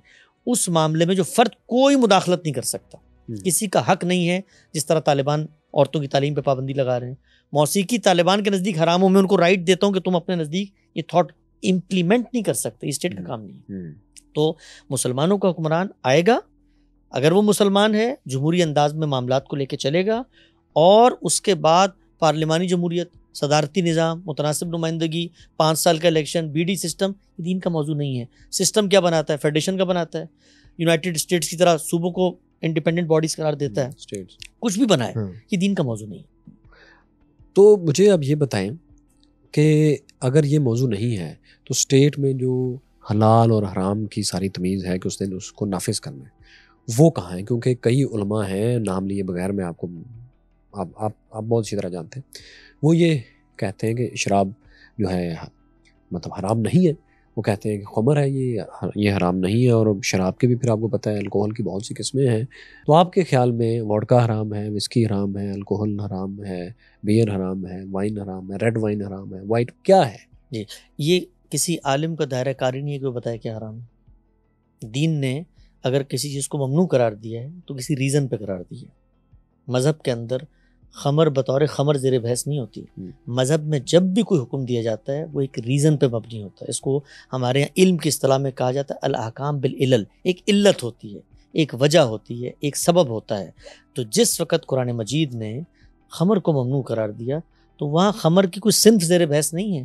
B: اس معاملے میں جو فرد کوئی مداخلت نہیں کر سکتا، کسی کا حق نہیں ہے. جس طرح طالبان عورتوں کی تعلیم پہ پابندی لگا رہے ہیں، موسیقی طالبان کے نزدیک حرام ہو، میں ان کو رائٹ دیتا ہوں کہ تم اپنے نزدیک یہ تھاٹ امپلیمنٹ نہیں کر سکتے، اسٹیٹ کا کام نہیں. تو مسلمانوں کا حکمران آئے گا، اگر وہ مسلمان ہے جمہوری انداز میں معاملات کو لے کے چلے گا، اور اس کے بعد پارلیمانی جمہوریت، صدارتی نظام، متناسب نمائندگی، 5 سال کا الیکشن، BD سسٹم، یہ دین کا موضوع نہیں ہے. سسٹم کیا بناتا ہے؟ فیڈریشن کا بناتا ہے. یونائٹڈ اسٹیٹس کی طرح صوبوں کو انڈیپینڈنٹ باڈیز قرار دیتا ہے. کچھ بھی بنائے، یہ دین کا موضوع نہیں.
A: تو مجھے اب یہ بتائیں کہ اگر یہ موضوع نہیں ہے تو اسٹیٹ میں جو حلال اور حرام کی ساری تمیز ہے کہ اس کو نافذ کرنا ہے، وہ کہاں ہے؟ کیونکہ کئی علماء ہیں، نام لیے بغیر میں آپ کو آپ بہت اچھی طرح جانتے ہیں، وہ یہ کہتے ہیں کہ شراب جو ہے مطلب حرام نہیں ہے. وہ کہتے ہیں کہ خمر ہے یہ حرام نہیں ہے. اور شراب کے بھی پھر آپ کو پتہ ہے الکوہل کی بہت سی قسمیں ہیں. تو آپ کے خیال میں ووڈکا حرام ہے، وسکی حرام ہے، الکوہل حرام ہے، بیئر حرام ہے، وائن حرام ہے، ریڈ وائن حرام ہے، وائٹ کیا ہے؟
B: جی یہ کسی عالم کا دائرہ کاری نہیں ہے کہ وہ بتائے کہ حرام ہے. دین نے اگر کسی چیز کو ممنوع قرار دیا ہے تو کسی ریزن پہ قرار دیا ہے. مذہب کے اندر خمر بطور خمر زیر بحث نہیں ہوتی. مذہب میں جب بھی کوئی حکم دیا جاتا ہے وہ ایک ریزن پہ مبنی ہوتا ہے. اس کو ہمارے یہاں علم کی اصطلاح میں کہا جاتا ہے الاحکام بالعلل. ایک علت ہوتی ہے، ایک وجہ ہوتی ہے، ایک سبب ہوتا ہے. تو جس وقت قرآن مجید نے خمر کو ممنوع قرار دیا تو وہاں خمر کی کوئی صنف زیر بحث نہیں ہے،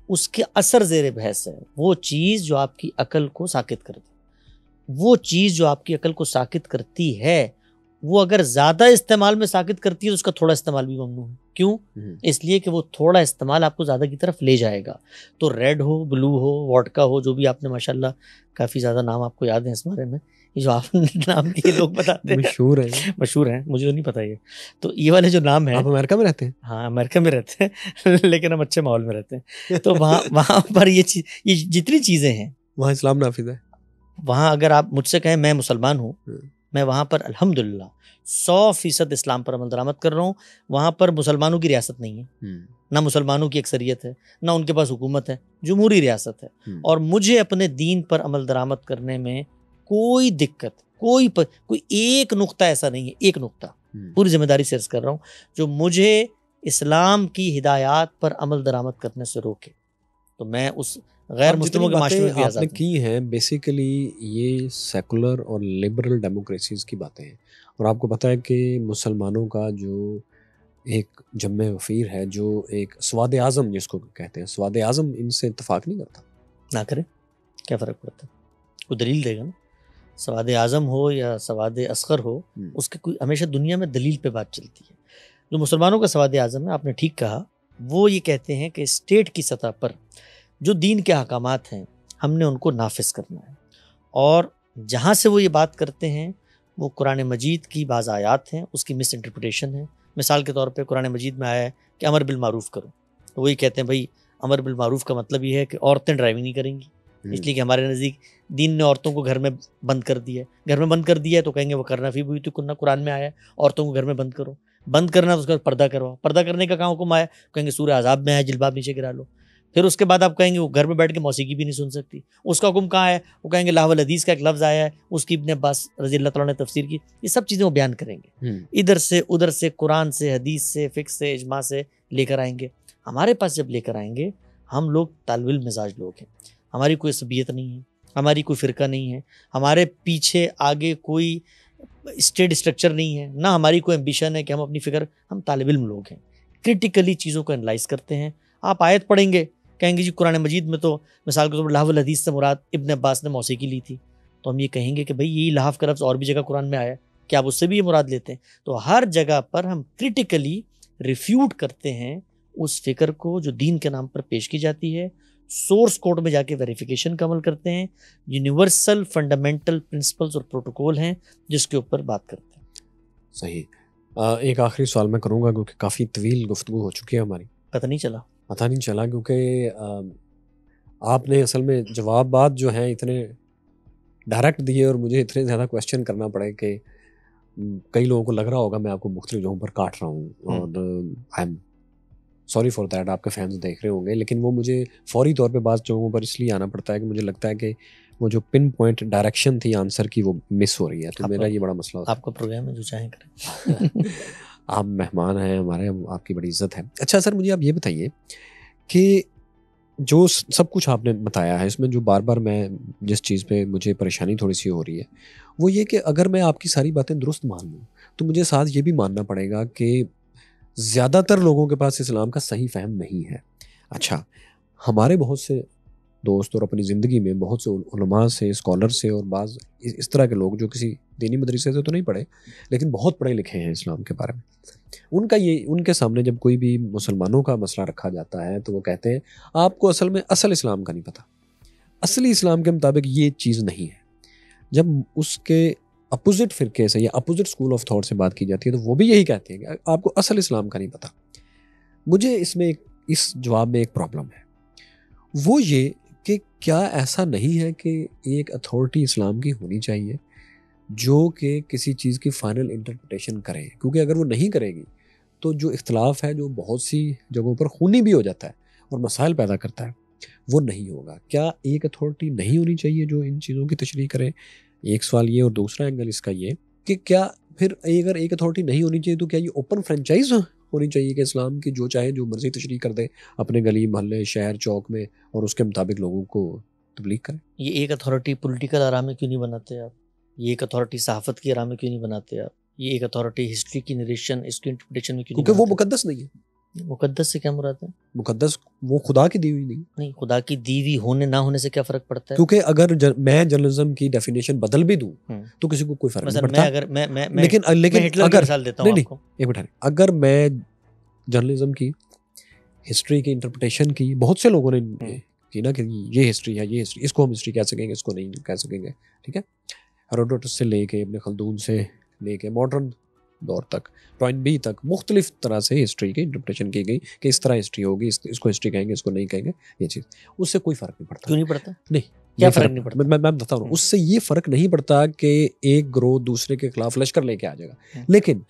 B: اس کے اثر زیر بحث ہے. وہ چیز جو آپ کی عقل کو ساکت کرتی، وہ چیز جو آپ کی عقل کو ساکت کرتی ہے، وہ اگر زیادہ استعمال میں ساکت کرتی ہے تو اس کا تھوڑا استعمال بھی ممنوع ہے. کیوں؟ اس لیے کہ وہ تھوڑا استعمال آپ کو زیادہ کی طرف لے جائے گا. تو ریڈ ہو، بلو ہو، ووڈکا ہو، جو بھی آپ نے ماشاءاللہ کافی زیادہ نام آپ کو یاد ہیں اس بارے میں، یہ جو آپ نے نام دیے لوگ بتاتے ہیں مشہور ہیں، مجھے تو نہیں پتا یہ. تو یہ والے جو نام ہیں،
A: آپ امریکہ میں رہتے ہیں؟
B: ہاں امریکہ میں رہتے ہیں لیکن ہم اچھے ماحول میں رہتے ہیں. تو وہاں پر یہ جتنی چیزیں ہیں
A: وہاں اسلام نافذ ہے.
B: وہاں اگر آپ مجھ سے کہیں میں مسلمان ہوں، میں وہاں پر الحمدللہ 100% اسلام پر عمل درآمد کر رہا ہوں. وہاں پر مسلمانوں کی ریاست نہیں ہے، نہ مسلمانوں کی اکثریت ہے، نہ ان کے پاس حکومت ہے، جمہوری ریاست ہے. اور مجھے اپنے دین پر عمل درآمد کرنے میں کوئی دقت، کوئی ایک نقطہ ایسا نہیں ہے، ایک نقطہ پوری ذمہ داری سے عرض کر رہا ہوں جو مجھے اسلام کی ہدایات پر عمل درآمد کرنے سے روکے. تو میں اس غیر مسلموں کے معاشرے میں بھی
A: آپ
B: آزاد
A: نے
B: ہیں۔
A: کی ہیں بیسیکلی یہ سیکولر اور لبرل ڈیموکریسیز کی باتیں ہیں، اور آپ کو پتہ ہے کہ مسلمانوں کا جو ایک جمع وفیر ہے، جو ایک سواد اعظم جس کو کہتے ہیں، سواد اعظم ان سے اتفاق نہیں کرتا.
B: نہ کرے کیا فرق پڑتا ہے؟ کوئی دلیل دے گا نا، سواد اعظم ہو یا سواد اصغر ہو، اس کے کوئی ہمیشہ دنیا میں دلیل پہ بات چلتی ہے. جو مسلمانوں کا سواد اعظم ہے، آپ نے ٹھیک کہا، وہ یہ کہتے ہیں کہ اسٹیٹ کی سطح پر جو دین کے احکامات ہیں ہم نے ان کو نافذ کرنا ہے، اور جہاں سے وہ یہ بات کرتے ہیں وہ قرآن مجید کی بعض آیات ہیں، اس کی مس انٹرپریٹیشن ہے. مثال کے طور پہ قرآن مجید میں آیا ہے کہ امر بالمعروف کرو، تو وہی کہتے ہیں بھائی امر بالمعروف کا مطلب یہ ہے کہ عورتیں ڈرائیونگ نہیں کریں گی، اس لیے کہ ہمارے نزدیک دین نے عورتوں کو گھر میں بند کر دیا ہے. گھر میں بند کر دیا ہے تو کہیں گے وہ کرنا فی بیوتکن، قرآن میں آیا ہے عورتوں کو گھر میں بند کرو. بند کرنا تو اس کا پردہ کرواؤ، پردہ کرنے کا کہاں حکم آیا؟ کہیں گے سورہ عذاب میں ہے جلباب نیچے گرا لو. پھر اس کے بعد آپ کہیں گے وہ گھر میں بیٹھ کے موسیقی بھی نہیں سن سکتی، اس کا حکم کہاں ہے؟ وہ کہیں گے لاہو الحدیث کا ایک لفظ آیا ہے، اس کی ابن عباس رضی اللہ تعالیٰ نے تفسیر کی. یہ سب چیزیں وہ بیان کریں گے، ادھر سے ادھر سے، قرآن سے، حدیث سے، فقہ سے، اجماع سے لے کر آئیں گے. ہمارے پاس جب لے کر آئیں گے، ہم لوگ طالب علم مزاج لوگ ہیں، ہماری کوئی عصبیت نہیں ہے، ہماری کوئی فرقہ نہیں ہے، ہمارے پیچھے آگے کوئی اسٹیٹ اسٹرکچر نہیں ہے، نہ ہماری کوئی ایمبیشن ہے کہ ہم اپنی فکر، ہم طالب علم لوگ ہیں، کرٹیکلی چیزوں کو انالائز کرتے ہیں. آپ آیت پڑھیں گے کہیں گے جی قرآن مجید میں تو مثال کے طور پر لہو الحدیث سے مراد ابن عباس نے موسیقی لی تھی، تو ہم یہ کہیں گے کہ بھئی یہی لحاف کا لفظ اور بھی جگہ قرآن میں آیا ہے، کیا آپ اس سے بھی یہ مراد لیتے ہیں؟ تو ہر جگہ پر ہم کرٹیکلی ریفیوٹ کرتے ہیں اس فکر کو جو دین کے نام پر پیش کی جاتی ہے، سورس کوڈ میں جا کے ویریفیکیشن کا عمل کرتے ہیں، یونیورسل فنڈامنٹل پرنسپلز اور پروٹوکول ہیں جس کے اوپر بات کرتے ہیں.
A: صحیح. ایک آخری سوال میں کروں گا کیونکہ کافی طویل گفتگو ہو چکی ہے ہماری.
B: پتہ نہیں چلا
A: کیونکہ آپ نے اصل میں جوابات جو ہیں اتنے ڈائریکٹ دیے اور مجھے اتنے زیادہ کویسچن کرنا پڑے کہ کئی لوگوں کو لگ رہا ہوگا میں آپ کو مختلف جگہوں پر کاٹ رہا ہوں، اور I am sorry for that. آپ کے فینس دیکھ رہے ہوں گے، لیکن وہ مجھے فوری طور پہ بعض جگہوں پر اس لیے آنا پڑتا ہے کہ مجھے لگتا ہے کہ وہ جو پن پوائنٹ ڈائریکشن تھی آنسر کی وہ مس ہو رہی ہے، تو میرا یہ بڑا مسئلہ ہوتا ہے.
B: آپ کا پروگرام ہے، جو چاہیں کریں.
A: آپ مہمان ہیں ہمارے، آپ کی بڑی عزت ہے. اچھا سر، مجھے آپ یہ بتائیے کہ جو سب کچھ آپ نے بتایا ہے، اس میں جو بار بار میں جس چیز پہ مجھے پریشانی تھوڑی سی ہو رہی ہے وہ یہ کہ اگر میں آپ کی ساری باتیں درست مان لوں تو مجھے ساتھ یہ بھی ماننا پڑے گا کہ زیادہ تر لوگوں کے پاس اسلام کا صحیح فہم نہیں ہے. اچھا، ہمارے بہت سے دوست اور اپنی زندگی میں بہت سے علماء سے، اسکالر سے، اور بعض اس طرح کے لوگ جو کسی دینی مدرسے سے تو نہیں پڑھے لیکن بہت پڑھے لکھے ہیں اسلام کے بارے میں، ان کے سامنے جب کوئی بھی مسلمانوں کا مسئلہ رکھا جاتا ہے تو وہ کہتے ہیں آپ کو اصل میں اصل اسلام کا نہیں پتہ، اصلی اسلام کے مطابق یہ چیز نہیں ہے. جب اس کے اپوزٹ فرقے سے یا اپوزٹ اسکول آف تھاٹ سے بات کی جاتی ہے تو وہ بھی یہی کہتے ہیں کہ آپ کو اصل اسلام کا نہیں پتہ. مجھے اس جواب میں ایک پرابلم ہے، وہ یہ کہ کیا ایسا نہیں ہے کہ ایک اتھارٹی اسلام کی ہونی چاہیے جو کہ کسی چیز کی فائنل انٹرپریٹیشن کرے، کیونکہ اگر وہ نہیں کرے گی تو جو اختلاف ہے جو بہت سی جگہوں پر خونی بھی ہو جاتا ہے اور مسائل پیدا کرتا ہے وہ نہیں ہوگا. کیا ایک اتھارٹی نہیں ہونی چاہیے جو ان چیزوں کی تشریح کرے؟ ایک سوال یہ، اور دوسرا اینگل اس کا یہ کہ کیا پھر اگر ایک اتھارٹی نہیں ہونی چاہیے تو کیا یہ اوپن فرینچائز ہونی چاہیے کہ اسلام کی جو چاہے جو مرضی تشریح کر دے اپنے گلی محلے شہر چوک میں اور اس کے مطابق لوگوں کو تبلیغ کرے؟
B: یہ ایک اتھارٹی پولیٹیکل آرا میں کیوں نہیں بناتے آپ؟ یہ ایک اتھارٹی صحافت کی آرا میں کیوں نہیں بناتے آپ؟ یہ ایک اتھارٹی ہسٹری کی نریشن، اس کی انٹرپریٹیشن میں کیوں نہیں
A: کیونکہ وہ
B: بناتے؟
A: مقدس نہیں ہے.
B: مقدس سے کیا مراد ہے؟
A: مقدس وہ خدا کی دی ہوئی نہیں.
B: خدا کی دی ہوئی ہونے نہ ہونے سے کیا فرق پڑتا ہے؟
A: کیونکہ اگر میں جرنلزم کی ڈیفینیشن بدل بھی دوں تو کسی کو کوئی فرق نہیں پڑتا. لیکن اگر ایک منٹ، اگر میں جرنلزم کی ہسٹری کی انٹرپریٹیشن کی، بہت سے لوگوں نے کی نا کہ یہ ہسٹری ہے، یہ ہسٹری، اس کو ہم ہسٹری کہہ سکیں گے، اس کو نہیں کہہ سکیں گے، ٹھیک ہے، ہیروڈوٹس سے لے کے ابن خلدون سے لے کے ماڈرن دور تک، ٹوائن بی تک، مختلف طرح سے ہسٹری کی انٹرپریٹیشن کی گئی کہ اس طرح ہسٹری ہوگی، اس کو ہسٹری کہیں گے، اس کو نہیں کہیں گے. یہ چیز اس سے کوئی فرق نہیں پڑتا.
B: کیوں نہیں پڑتا؟
A: نہیں،
B: کیا فرق نہیں پڑتا؟
A: میں بتا رہا ہوں، اس سے یہ فرق نہیں پڑتا کہ ایک گروہ دوسرے کے خلاف لشکر لے کے آ جائے گا. لیکن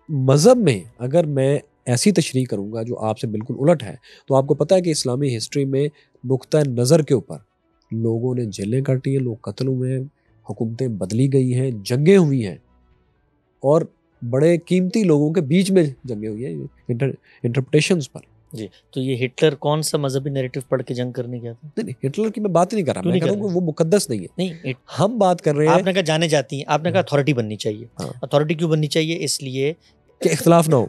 A: مذہب میں اگر میں ایسی تشریح کروں گا جو آپ سے بالکل الٹ ہے تو آپ کو پتہ ہے کہ اسلامی ہسٹری میں نقطہ نظر کے اوپر لوگوں نے جیلیں کاٹی ہیں، لوگ قتل ہوئے ہیں، حکومتیں بدلی گئی ہیں، جنگیں ہوئی ہیں، اور بڑے قیمتی لوگوں کے بیچ میں جنگیں ہوئی ہیں انٹرپریٹیشنز پر.
B: جی تو یہ ہٹلر کون سا مذہبی نیریٹو پڑھ کے جنگ کرنے گیا تھا؟
A: نہیں ہٹلر کی میں بات نہیں کر رہا،
B: کیوں
A: میں
B: نہیں
A: کہہ رہا
B: کر
A: ہوں کہ وہ مقدس نہیں ہے.
B: نہیں
A: ہم بات کر رہے
B: آپ
A: ہیں
B: نے کہا جانے جاتی ہیں، آپ نے کہا اتھارٹی بننی چاہیے.
A: ہاں،
B: اتھارٹی کیوں بننی چاہیے؟ اس لیے
A: کہ اختلاف نہ ہو.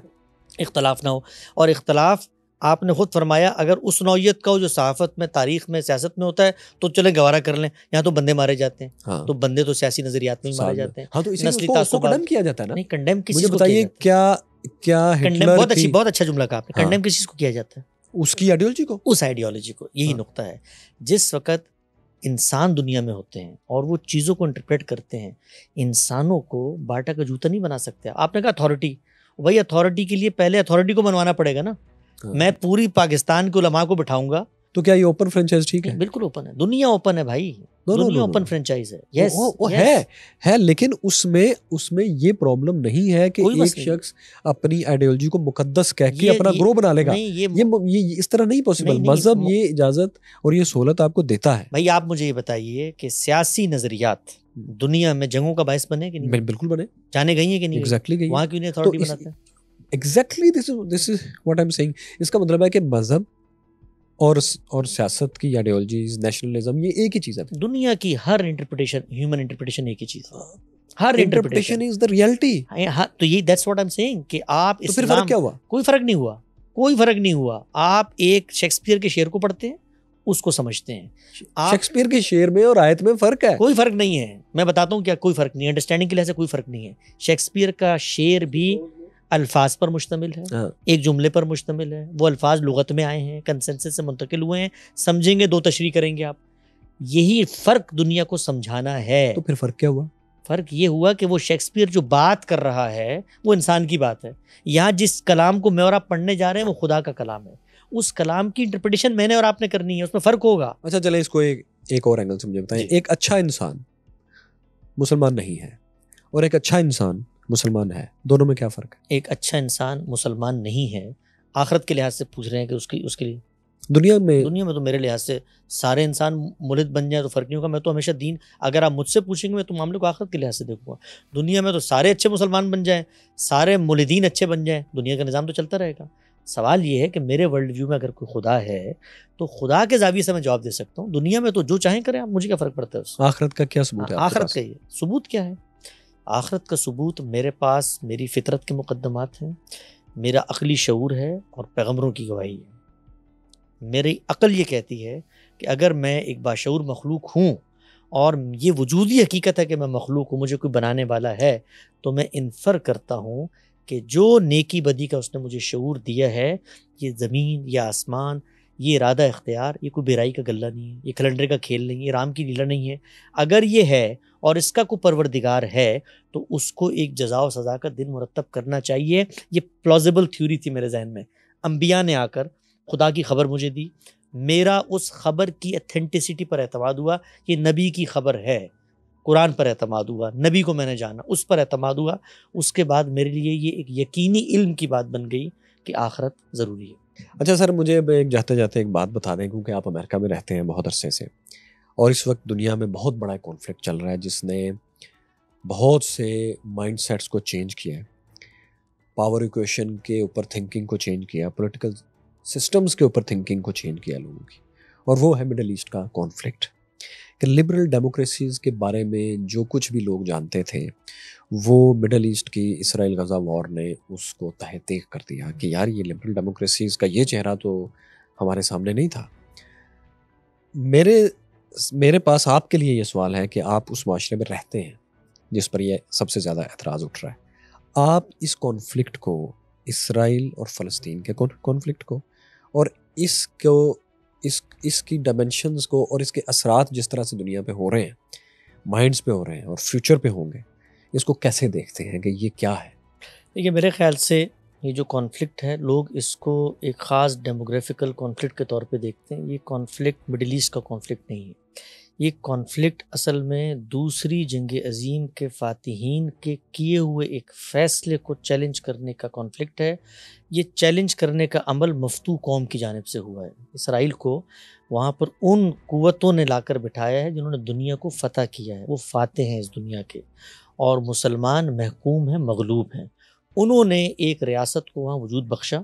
B: اختلاف نہ ہو. اور اختلاف آپ نے خود فرمایا اگر اس نوعیت کا ہو جو صحافت میں، تاریخ میں، سیاست میں ہوتا ہے تو چلیں گوارا کر لیں. یہاں تو بندے مارے جاتے ہیں.
A: ہاں
B: تو بندے تو سیاسی نظریات میں ہی مارے
A: سال میں.
B: جاتے ہیں.
A: ہاں تو اسی لیے
B: نسلی
A: اس کو
B: تعصبات
A: کنڈم کیا جاتا ہے نا.
B: نہیں کنڈیم کس
A: مجھے
B: چیز کو کیا
A: بتائیے
B: جاتا ہے؟
A: کیا
B: کنڈیم
A: ہٹلر کی
B: بہت اچھا جملہ کہا آپ نے.
A: ہاں
B: کنڈیم کس چیز کو کیا جاتا ہے؟
A: اس کی آئیڈیالوجی کو.
B: اس آئیڈیالوجی کو. یہی
A: ہاں.
B: نقطہ ہے. جس وقت انسان دنیا میں ہوتے ہیں اور وہ چیزوں کو انٹرپریٹ کرتے ہیں، انسانوں کو باٹا کا جوتا نہیں بنا سکتے. آپ نے کہا اتھارٹی، وہی اتھارٹی کے لیے پہلے اتھارٹی کو منوانا پڑے گا نا.
A: ہاں.
B: میں پوری پاکستان کے علماء کو بٹھاؤں گا.
A: تو کیا یہ اوپن فرنچائز ٹھیک ہے؟
B: بالکل اوپن ہے. دنیا اوپن ہے بھائی.
A: No, no,
B: دنیا
A: no, no,
B: open
A: no.
B: Franchise ہے. یس
A: وہ ہے لیکن اس میں یہ پرابلم نہیں ہے کہ
B: کوئی
A: ایک
B: مسئلہ
A: شخص اپنی آئیڈیالوجی کو مقدس کہہ کے
B: یہ-
A: اپنا
B: یہ-
A: گروہ بنا لے گا.
B: نہیں
A: یہ اس طرح نہیں پاسبل.
B: نہیں،
A: مذہب یہ اجازت اور یہ سہولت آپ کو دیتا ہے.
B: بھائی آپ مجھے یہ بتائیے کہ سیاسی نظریات دنیا میں جنگوں کا باعث بنے کہ نہیں؟
A: بالکل بنے.
B: جانے گئی ہیں کہ نہیں؟
A: ایگزیکٹلی گئی.
B: وہاں کیوں نہیں اتھارٹی بناتے ہیں؟
A: Exactly this is what I am saying. اس کا مطلب ہے کہ مذہب اور سیاست کی آئیڈیالوجیز، نیشنلزم، یہ ایک ہی چیز ہے.
B: دنیا کی ہر انٹرپریٹیشن، ہیومن انٹرپریٹیشن ایک ہی چیز ہے. ہر
A: انٹرپریٹیشن از دا ریئلٹی.
B: تو یہ that's what I am seeing کہ آپ
A: تو پھر
B: اسلام
A: فرق کیا ہوا؟
B: کوئی فرق نہیں ہوا. کوئی فرق نہیں ہوا. آپ ایک شیکسپیئر کے شعر کو پڑھتے ہیں، اس کو سمجھتے ہیں. آپ
A: شیکسپیئر کے شعر میں اور آیت میں فرق ہے.
B: کوئی فرق نہیں ہے. میں بتاتا ہوں کیا کوئی فرق نہیں ہے. انڈرسٹینڈنگ کے لحاظ سے کوئی فرق نہیں ہے. شیکسپیئر کا شعر بھی الفاظ پر مشتمل ہے، ایک جملے پر مشتمل ہے. وہ الفاظ لغت میں آئے ہیں، کنسنسس سے منتقل ہوئے ہیں. سمجھیں گے دو تشریح کریں گے آپ. یہی فرق دنیا کو سمجھانا ہے.
A: تو پھر فرق کیا ہوا؟
B: فرق یہ ہوا کہ وہ شیکسپیئر جو بات کر رہا ہے وہ انسان کی بات ہے. یہاں جس کلام کو میں اور آپ پڑھنے جا رہے ہیں وہ خدا کا کلام ہے. اس کلام کی انٹرپریٹیشن میں نے اور آپ نے کرنی ہے. اس میں فرق ہوگا.
A: اچھا چلیں اس کو ایک اور اینگل سے مجھے بتائیں. ایک اچھا انسان مسلمان نہیں ہے اور ایک اچھا انسان مسلمان ہے، دونوں میں کیا فرق ہے؟
B: ایک اچھا انسان مسلمان نہیں ہے. آخرت کے لحاظ سے پوچھ رہے ہیں کہ اس کے لیے
A: دنیا میں
B: تو میرے لحاظ سے سارے انسان ملد بن جائیں تو فرق نہیں ہوگا. میں تو ہمیشہ دین، اگر آپ مجھ سے پوچھیں گے میں تو معاملے کو آخرت کے لحاظ سے دیکھوں گا. دنیا میں تو سارے اچھے مسلمان بن جائیں، سارے ملدین اچھے بن جائیں، دنیا کا نظام تو چلتا رہے گا. سوال یہ ہے کہ میرے ورلڈ ویو میں اگر کوئی خدا ہے تو خدا کے زاویے سے میں جواب دے سکتا ہوں. دنیا میں تو جو چاہیں کریں آپ، مجھے کیا فرق پڑتا ہے اس سے؟
A: آخرت کا کیا ثبوت ہے آپ کے
B: آخرت
A: پاس؟
B: کا یہ ثبوت کیا ہے؟ آخرت کا ثبوت میرے پاس میری فطرت کے مقدمات ہیں، میرا عقلی شعور ہے اور پیغمبروں کی گواہی ہے. میری عقل یہ کہتی ہے کہ اگر میں ایک باشعور مخلوق ہوں اور یہ وجودی حقیقت ہے کہ میں مخلوق ہوں، مجھے کوئی بنانے والا ہے، تو میں انفر کرتا ہوں کہ جو نیکی بدی کا اس نے مجھے شعور دیا ہے، یہ زمین یا آسمان، یہ ارادہ اختیار، یہ کوئی بیرائی کا غلہ نہیں ہے، یہ کیلنڈر کا کھیل نہیں ہے، یہ رام کی لیلا نہیں ہے. اگر یہ ہے اور اس کا کوئی پروردگار ہے تو اس کو ایک جزا و سزا کا دن مرتب کرنا چاہیے. یہ پلازیبل تھیوری تھی میرے ذہن میں. انبیاء نے آ کر خدا کی خبر مجھے دی، میرا اس خبر کی اتھینٹسٹی پر اعتماد ہوا. یہ نبی کی خبر ہے، قرآن پر اعتماد ہوا، نبی کو میں نے جانا، اس پر اعتماد ہوا. اس کے بعد میرے لیے یہ ایک یقینی علم کی بات بن گئی کہ آخرت ضروری ہے.
A: اچھا سر، مجھے ایک جاتے جاتے ایک بات بتا دیں، کیونکہ آپ امریکہ میں رہتے ہیں بہت عرصے سے اور اس وقت دنیا میں بہت بڑا کانفلکٹ چل رہا ہے جس نے بہت سے مائنڈ سیٹس کو چینج کیا ہے. پاور ایکویشن کے اوپر تھنکنگ کو چینج کیا، پولیٹیکل سسٹمز کے اوپر تھنکنگ کو چینج کیا لوگوں کی، اور وہ ہے مڈل ایسٹ کا کانفلکٹ. کہ لبرل ڈیموکریسیز کے بارے میں جو کچھ بھی لوگ جانتے تھے وہ مڈل ایسٹ کی اسرائیل غزہ وار نے اس کو تحقیق کر دیا کہ یار یہ لبرل ڈیموکریسیز کا یہ چہرہ تو ہمارے سامنے نہیں تھا. میرے پاس آپ کے لیے یہ سوال ہے کہ آپ اس معاشرے میں رہتے ہیں جس پر یہ سب سے زیادہ اعتراض اٹھ رہا ہے. آپ اس کانفلکٹ کو، اسرائیل اور فلسطین کے کانفلکٹ کو، اور اس کی ڈائمنشنز کو اور اس کے اثرات جس طرح سے دنیا پہ ہو رہے ہیں، مائنڈز پہ ہو رہے ہیں اور فیوچر پہ ہوں گے، اس کو کیسے دیکھتے ہیں کہ یہ کیا ہے؟
B: دیکھیے میرے خیال سے یہ جو کانفلکٹ ہے، لوگ اس کو ایک خاص ڈیموگرافیکل کانفلکٹ کے طور پہ دیکھتے ہیں. یہ کانفلکٹ مڈل ایسٹ کا کانفلکٹ نہیں ہے. یہ کانفلکٹ اصل میں دوسری جنگ عظیم کے فاتحین کے کیے ہوئے ایک فیصلے کو چیلنج کرنے کا کانفلکٹ ہے. یہ چیلنج کرنے کا عمل مفتو قوم کی جانب سے ہوا ہے. اسرائیل کو وہاں پر ان قوتوں نے لا کر بٹھایا ہے جنہوں نے دنیا کو فتح کیا ہے، وہ فاتح ہیں اس دنیا کے، اور مسلمان محکوم ہیں، مغلوب ہیں. انہوں نے ایک ریاست کو وہاں وجود بخشا.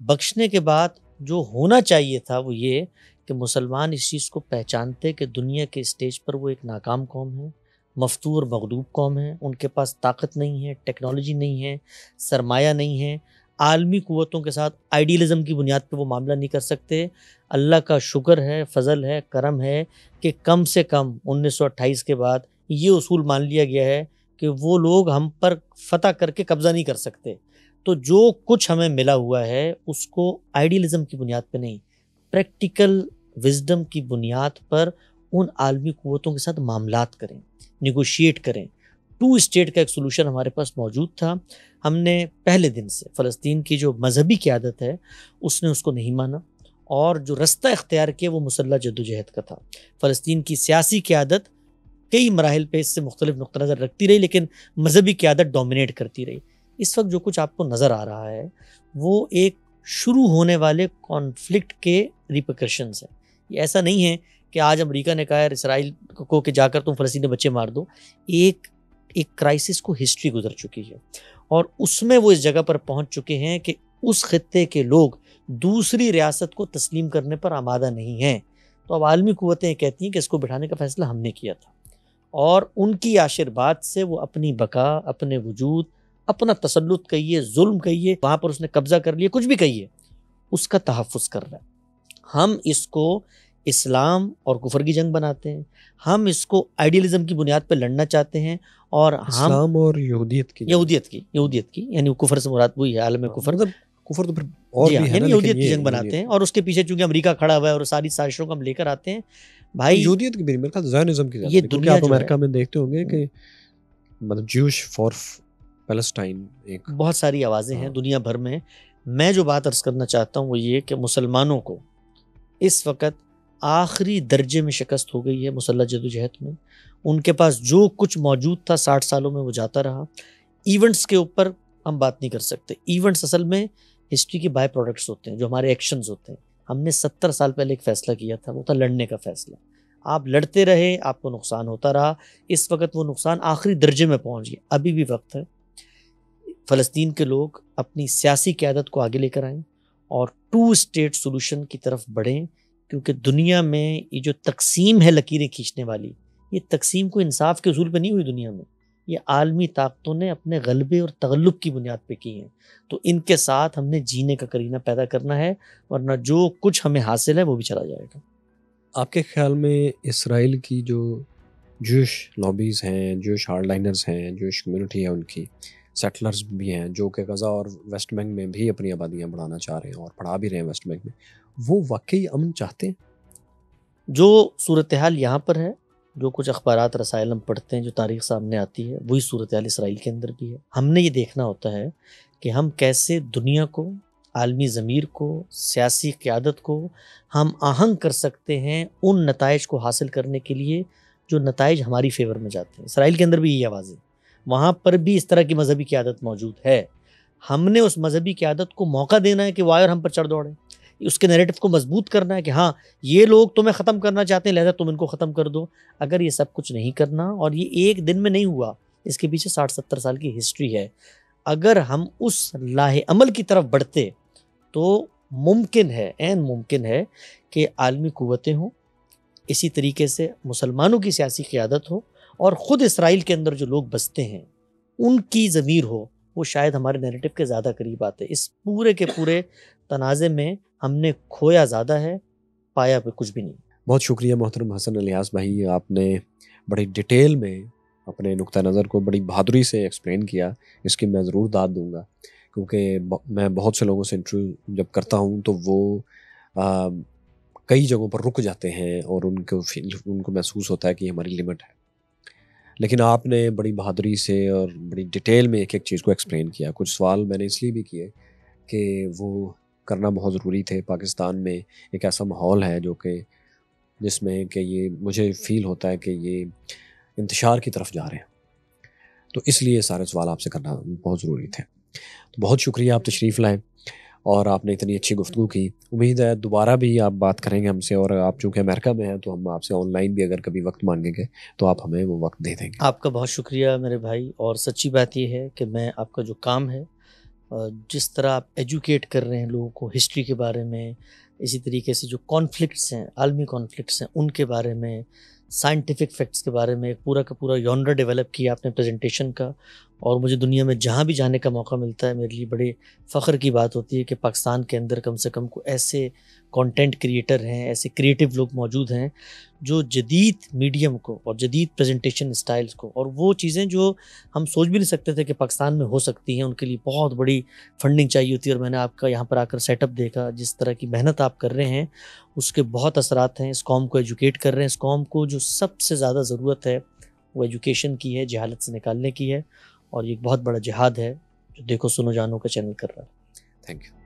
B: بخشنے کے بعد جو ہونا چاہیے تھا وہ یہ کہ مسلمان اس چیز کو پہچانتے کہ دنیا کے اسٹیج پر وہ ایک ناکام قوم ہے، مفتور مغلوب قوم ہے، ان کے پاس طاقت نہیں ہے، ٹیکنالوجی نہیں ہے، سرمایہ نہیں ہے، عالمی قوتوں کے ساتھ آئیڈیلزم کی بنیاد پہ وہ معاملہ نہیں کر سکتے۔ اللہ کا شکر ہے، فضل ہے، کرم ہے کہ کم سے کم 1928 کے بعد یہ اصول مان لیا گیا ہے کہ وہ لوگ ہم پر فتح کر کے قبضہ نہیں کر سکتے۔ تو جو کچھ ہمیں ملا ہوا ہے اس کو آئیڈیلزم کی بنیاد پہ نہیں، پریکٹیکل وزڈم کی بنیاد پر ان عالمی قوتوں کے ساتھ معاملات کریں، نیگوشیٹ کریں۔ 2 اسٹیٹ کا ایک سلوشن ہمارے پاس موجود تھا۔ ہم نے پہلے دن سے فلسطین کی جو مذہبی قیادت ہے اس نے اس کو نہیں مانا، اور جو رستہ اختیار کیا وہ مسلح جدوجہد کا تھا۔ فلسطین کی سیاسی قیادت کئی مراحل پہ اس سے مختلف نقطہ نظر رکھتی رہی، لیکن مذہبی قیادت ڈومینیٹ کرتی رہی۔ اس وقت جو کچھ آپ کو نظر آ رہا ہے وہ ایک شروع ہونے والے کانفلکٹ کے ریپرکشنز ہیں۔ یہ ایسا نہیں ہے کہ آج امریکہ نے کہا ہے اسرائیل کو کہ جا کر تم فلسطینی بچے مار دو۔ ایک کرائسس کو ہسٹری گزر چکی ہے، اور اس میں وہ اس جگہ پر پہنچ چکے ہیں کہ اس خطے کے لوگ دوسری ریاست کو تسلیم کرنے پر آمادہ نہیں ہیں۔ تو اب عالمی قوتیں کہتی ہیں کہ اس کو بٹھانے کا فیصلہ ہم نے کیا تھا، اور ان کی آشرواد سے وہ اپنی بقا، اپنے وجود، اپنا تسلط کہیے، ظلم کہیے، وہاں پر اس نے قبضہ کر لیا، کچھ بھی کہیے، اس کا تحفظ کر رہا ہے۔ ہم اس کو اسلام اور کفر کی جنگ بناتے ہیں، ہم اس کو آئیڈیلزم کی بنیاد پہ لڑنا چاہتے ہیں، اور ہم
A: اسلام اور یہودیت
B: کی یعنی کفر سے مراد وہی ہے، عالم کفر،
A: مطلب کفر تو پھر اور بھی ہے،
B: یعنی یہودیت کی جنگ بناتے ہیں، اور اس کے پیچھے چونکہ امریکہ کھڑا ہوا ہے اور ساری سازشوں کو ہم لے کر آتے ہیں۔ بھائی
A: یہودیت کی بھی میرے خیال زائنزم کی زیادہ،
B: یہ
A: کیونکہ
B: دنیا
A: آپ
B: جو
A: امریکہ
B: ہے
A: میں دیکھتے ہوں گے کہ مطلب جیوش فار پیلسٹائن ایک
B: بہت ساری آوازیں ہیں دنیا بھر میں۔ میں جو بات عرض کرنا چاہتا ہوں وہ یہ کہ مسلمانوں کو اس وقت آخری درجے میں شکست ہو گئی ہے مسلح جدوجہد میں۔ ان کے پاس جو کچھ موجود تھا 60 سالوں میں وہ جاتا رہا۔ ایونٹس کے اوپر ہم بات نہیں کر سکتے، ایونٹس اصل میں ہسٹری کے بائی پروڈکٹس ہوتے ہیں، جو ہمارے ایکشنز ہوتے ہیں۔ ہم نے 70 سال پہلے ایک فیصلہ کیا تھا، وہ تھا لڑنے کا فیصلہ۔ آپ لڑتے رہے، آپ کو نقصان ہوتا رہا، اس وقت وہ نقصان آخری درجے میں پہنچ گیا۔ ابھی بھی وقت ہے فلسطین کے لوگ اپنی سیاسی قیادت کو آگے لے کر آئیں اور 2 اسٹیٹ سولوشن کی طرف بڑھیں، کیونکہ دنیا میں یہ جو تقسیم ہے لکیریں کھینچنے والی، یہ تقسیم کو انصاف کے اصول پہ نہیں ہوئی دنیا میں، یہ عالمی طاقتوں نے اپنے غلبے اور تغلب کی بنیاد پہ کی ہیں۔ تو ان کے ساتھ ہم نے جینے کا کرینہ پیدا کرنا ہے، ورنہ جو کچھ ہمیں حاصل ہے وہ بھی چلا جائے گا۔
A: آپ کے خیال میں اسرائیل کی جو جوش لابیز ہیں، جوش ہارڈ لائنرز ہیں، جوش کمیونٹی ہے، ان کی سیٹلرز بھی ہیں جو کہ غزہ اور ویسٹ بینک میں بھی اپنی آبادیاں بڑھانا چاہ رہے ہیں اور بڑھا بھی رہے ہیں ویسٹ بینک میں، وہ واقعی امن چاہتے ہیں؟
B: جو صورتحال یہاں پر ہے، جو کچھ اخبارات رسائل ہم پڑھتے ہیں، جو تاریخ سامنے آتی ہے، وہی صورتحال اسرائیل کے اندر بھی ہے۔ ہم نے یہ دیکھنا ہوتا ہے کہ ہم کیسے دنیا کو، عالمی ضمیر کو، سیاسی قیادت کو ہم آہنگ کر سکتے ہیں ان نتائج کو حاصل کرنے کے لیے جو نتائج ہماری فیور میں جاتے ہیں۔ اسرائیل کے اندر بھی یہی آواز ہے، وہاں پر بھی اس طرح کی مذہبی قیادت موجود ہے۔ ہم نے اس مذہبی قیادت کو موقع دینا ہے کہ وہ آئے اور ہم پر چڑھ دوڑیں، اس کے نیریٹو کو مضبوط کرنا ہے کہ ہاں یہ لوگ تمہیں ختم کرنا چاہتے ہیں لہذا تم ان کو ختم کر دو۔ اگر یہ سب کچھ نہیں کرنا، اور یہ ایک دن میں نہیں ہوا، اس کے پیچھے 60-70 سال کی ہسٹری ہے، اگر ہم اس لاہ عمل کی طرف بڑھتے تو ممکن ہے، عین ممکن ہے کہ عالمی قوتیں ہوں، اسی طریقے سے مسلمانوں کی سیاسی قیادت ہو، اور خود اسرائیل کے اندر جو لوگ بستے ہیں ان کی ضمیر ہو، وہ شاید ہمارے نیریٹو کے زیادہ قریب آتے۔ اس پورے کے پورے تنازع میں ہم نے کھویا زیادہ ہے، پایا پہ کچھ بھی نہیں۔
A: بہت شکریہ محترم حسن الیاس بھائی، آپ نے بڑی ڈیٹیل میں اپنے نقطہ نظر کو بڑی بہادری سے ایکسپلین کیا، اس کی میں ضرور داد دوں گا، کیونکہ میں بہت سے لوگوں سے انٹرویو جب کرتا ہوں تو وہ کئی جگہوں پر رک جاتے ہیں اور ان کو محسوس ہوتا ہے کہ ہماری لمٹ ہے، لیکن آپ نے بڑی بہادری سے اور بڑی ڈیٹیل میں ایک ایک چیز کو ایکسپلین کیا۔ کچھ سوال میں نے اس لیے بھی کیے کہ وہ کرنا بہت ضروری تھے۔ پاکستان میں ایک ایسا ماحول ہے جو کہ جس میں کہ یہ مجھے فیل ہوتا ہے کہ یہ انتشار کی طرف جا رہے ہیں، تو اس لیے سارے سوال آپ سے کرنا بہت ضروری تھے۔ تو بہت شکریہ، آپ تشریف لائیں اور آپ نے اتنی اچھی گفتگو کی۔ امید ہے دوبارہ بھی آپ بات کریں گے ہم سے، اور آپ چونکہ امریکہ میں ہیں تو ہم آپ سے آن لائن بھی اگر کبھی وقت مانگیں گے تو آپ ہمیں وہ وقت دے دیں گے۔
B: آپ کا بہت شکریہ میرے بھائی، اور سچی بات یہ ہے کہ میں آپ کا جو کام ہے جس طرح آپ ایجوکیٹ کر رہے ہیں لوگوں کو ہسٹری کے بارے میں، اسی طریقے سے جو کانفلکٹس ہیں، عالمی کانفلکٹس ہیں، ان کے بارے میں، سائنٹیفک فیکٹس کے بارے میں ایک پورا کا پورا یونر ڈیولپ کیا آپ نے پریزنٹیشن کا. اور مجھے دنیا میں جہاں بھی جانے کا موقع ملتا ہے میرے لیے بڑے فخر کی بات ہوتی ہے کہ پاکستان کے اندر کم سے کم کو ایسے کانٹینٹ کریٹر ہیں، ایسے کریٹیو لوگ موجود ہیں جو جدید میڈیم کو اور جدید پریزنٹیشن اسٹائلز کو اور وہ چیزیں جو ہم سوچ بھی نہیں سکتے تھے کہ پاکستان میں ہو سکتی ہیں، ان کے لیے بہت بڑی فنڈنگ چاہیے ہوتی ہے. اور میں نے آپ کا یہاں پر آ کر سیٹ اپ دیکھا، جس طرح کی محنت آپ کر رہے ہیں اس کے بہت اثرات ہیں. اس قوم کو ایجوکیٹ کر رہے ہیں. اس قوم کو جو سب سے زیادہ ضرورت ہے وہ ایجوکیشن کی ہے، جہالت سے نکالنے کی ہے. اور یہ ایک بہت بڑا جہاد ہے جو دیکھو سنو جانو کا چینل کر رہا ہے.
A: Thank you.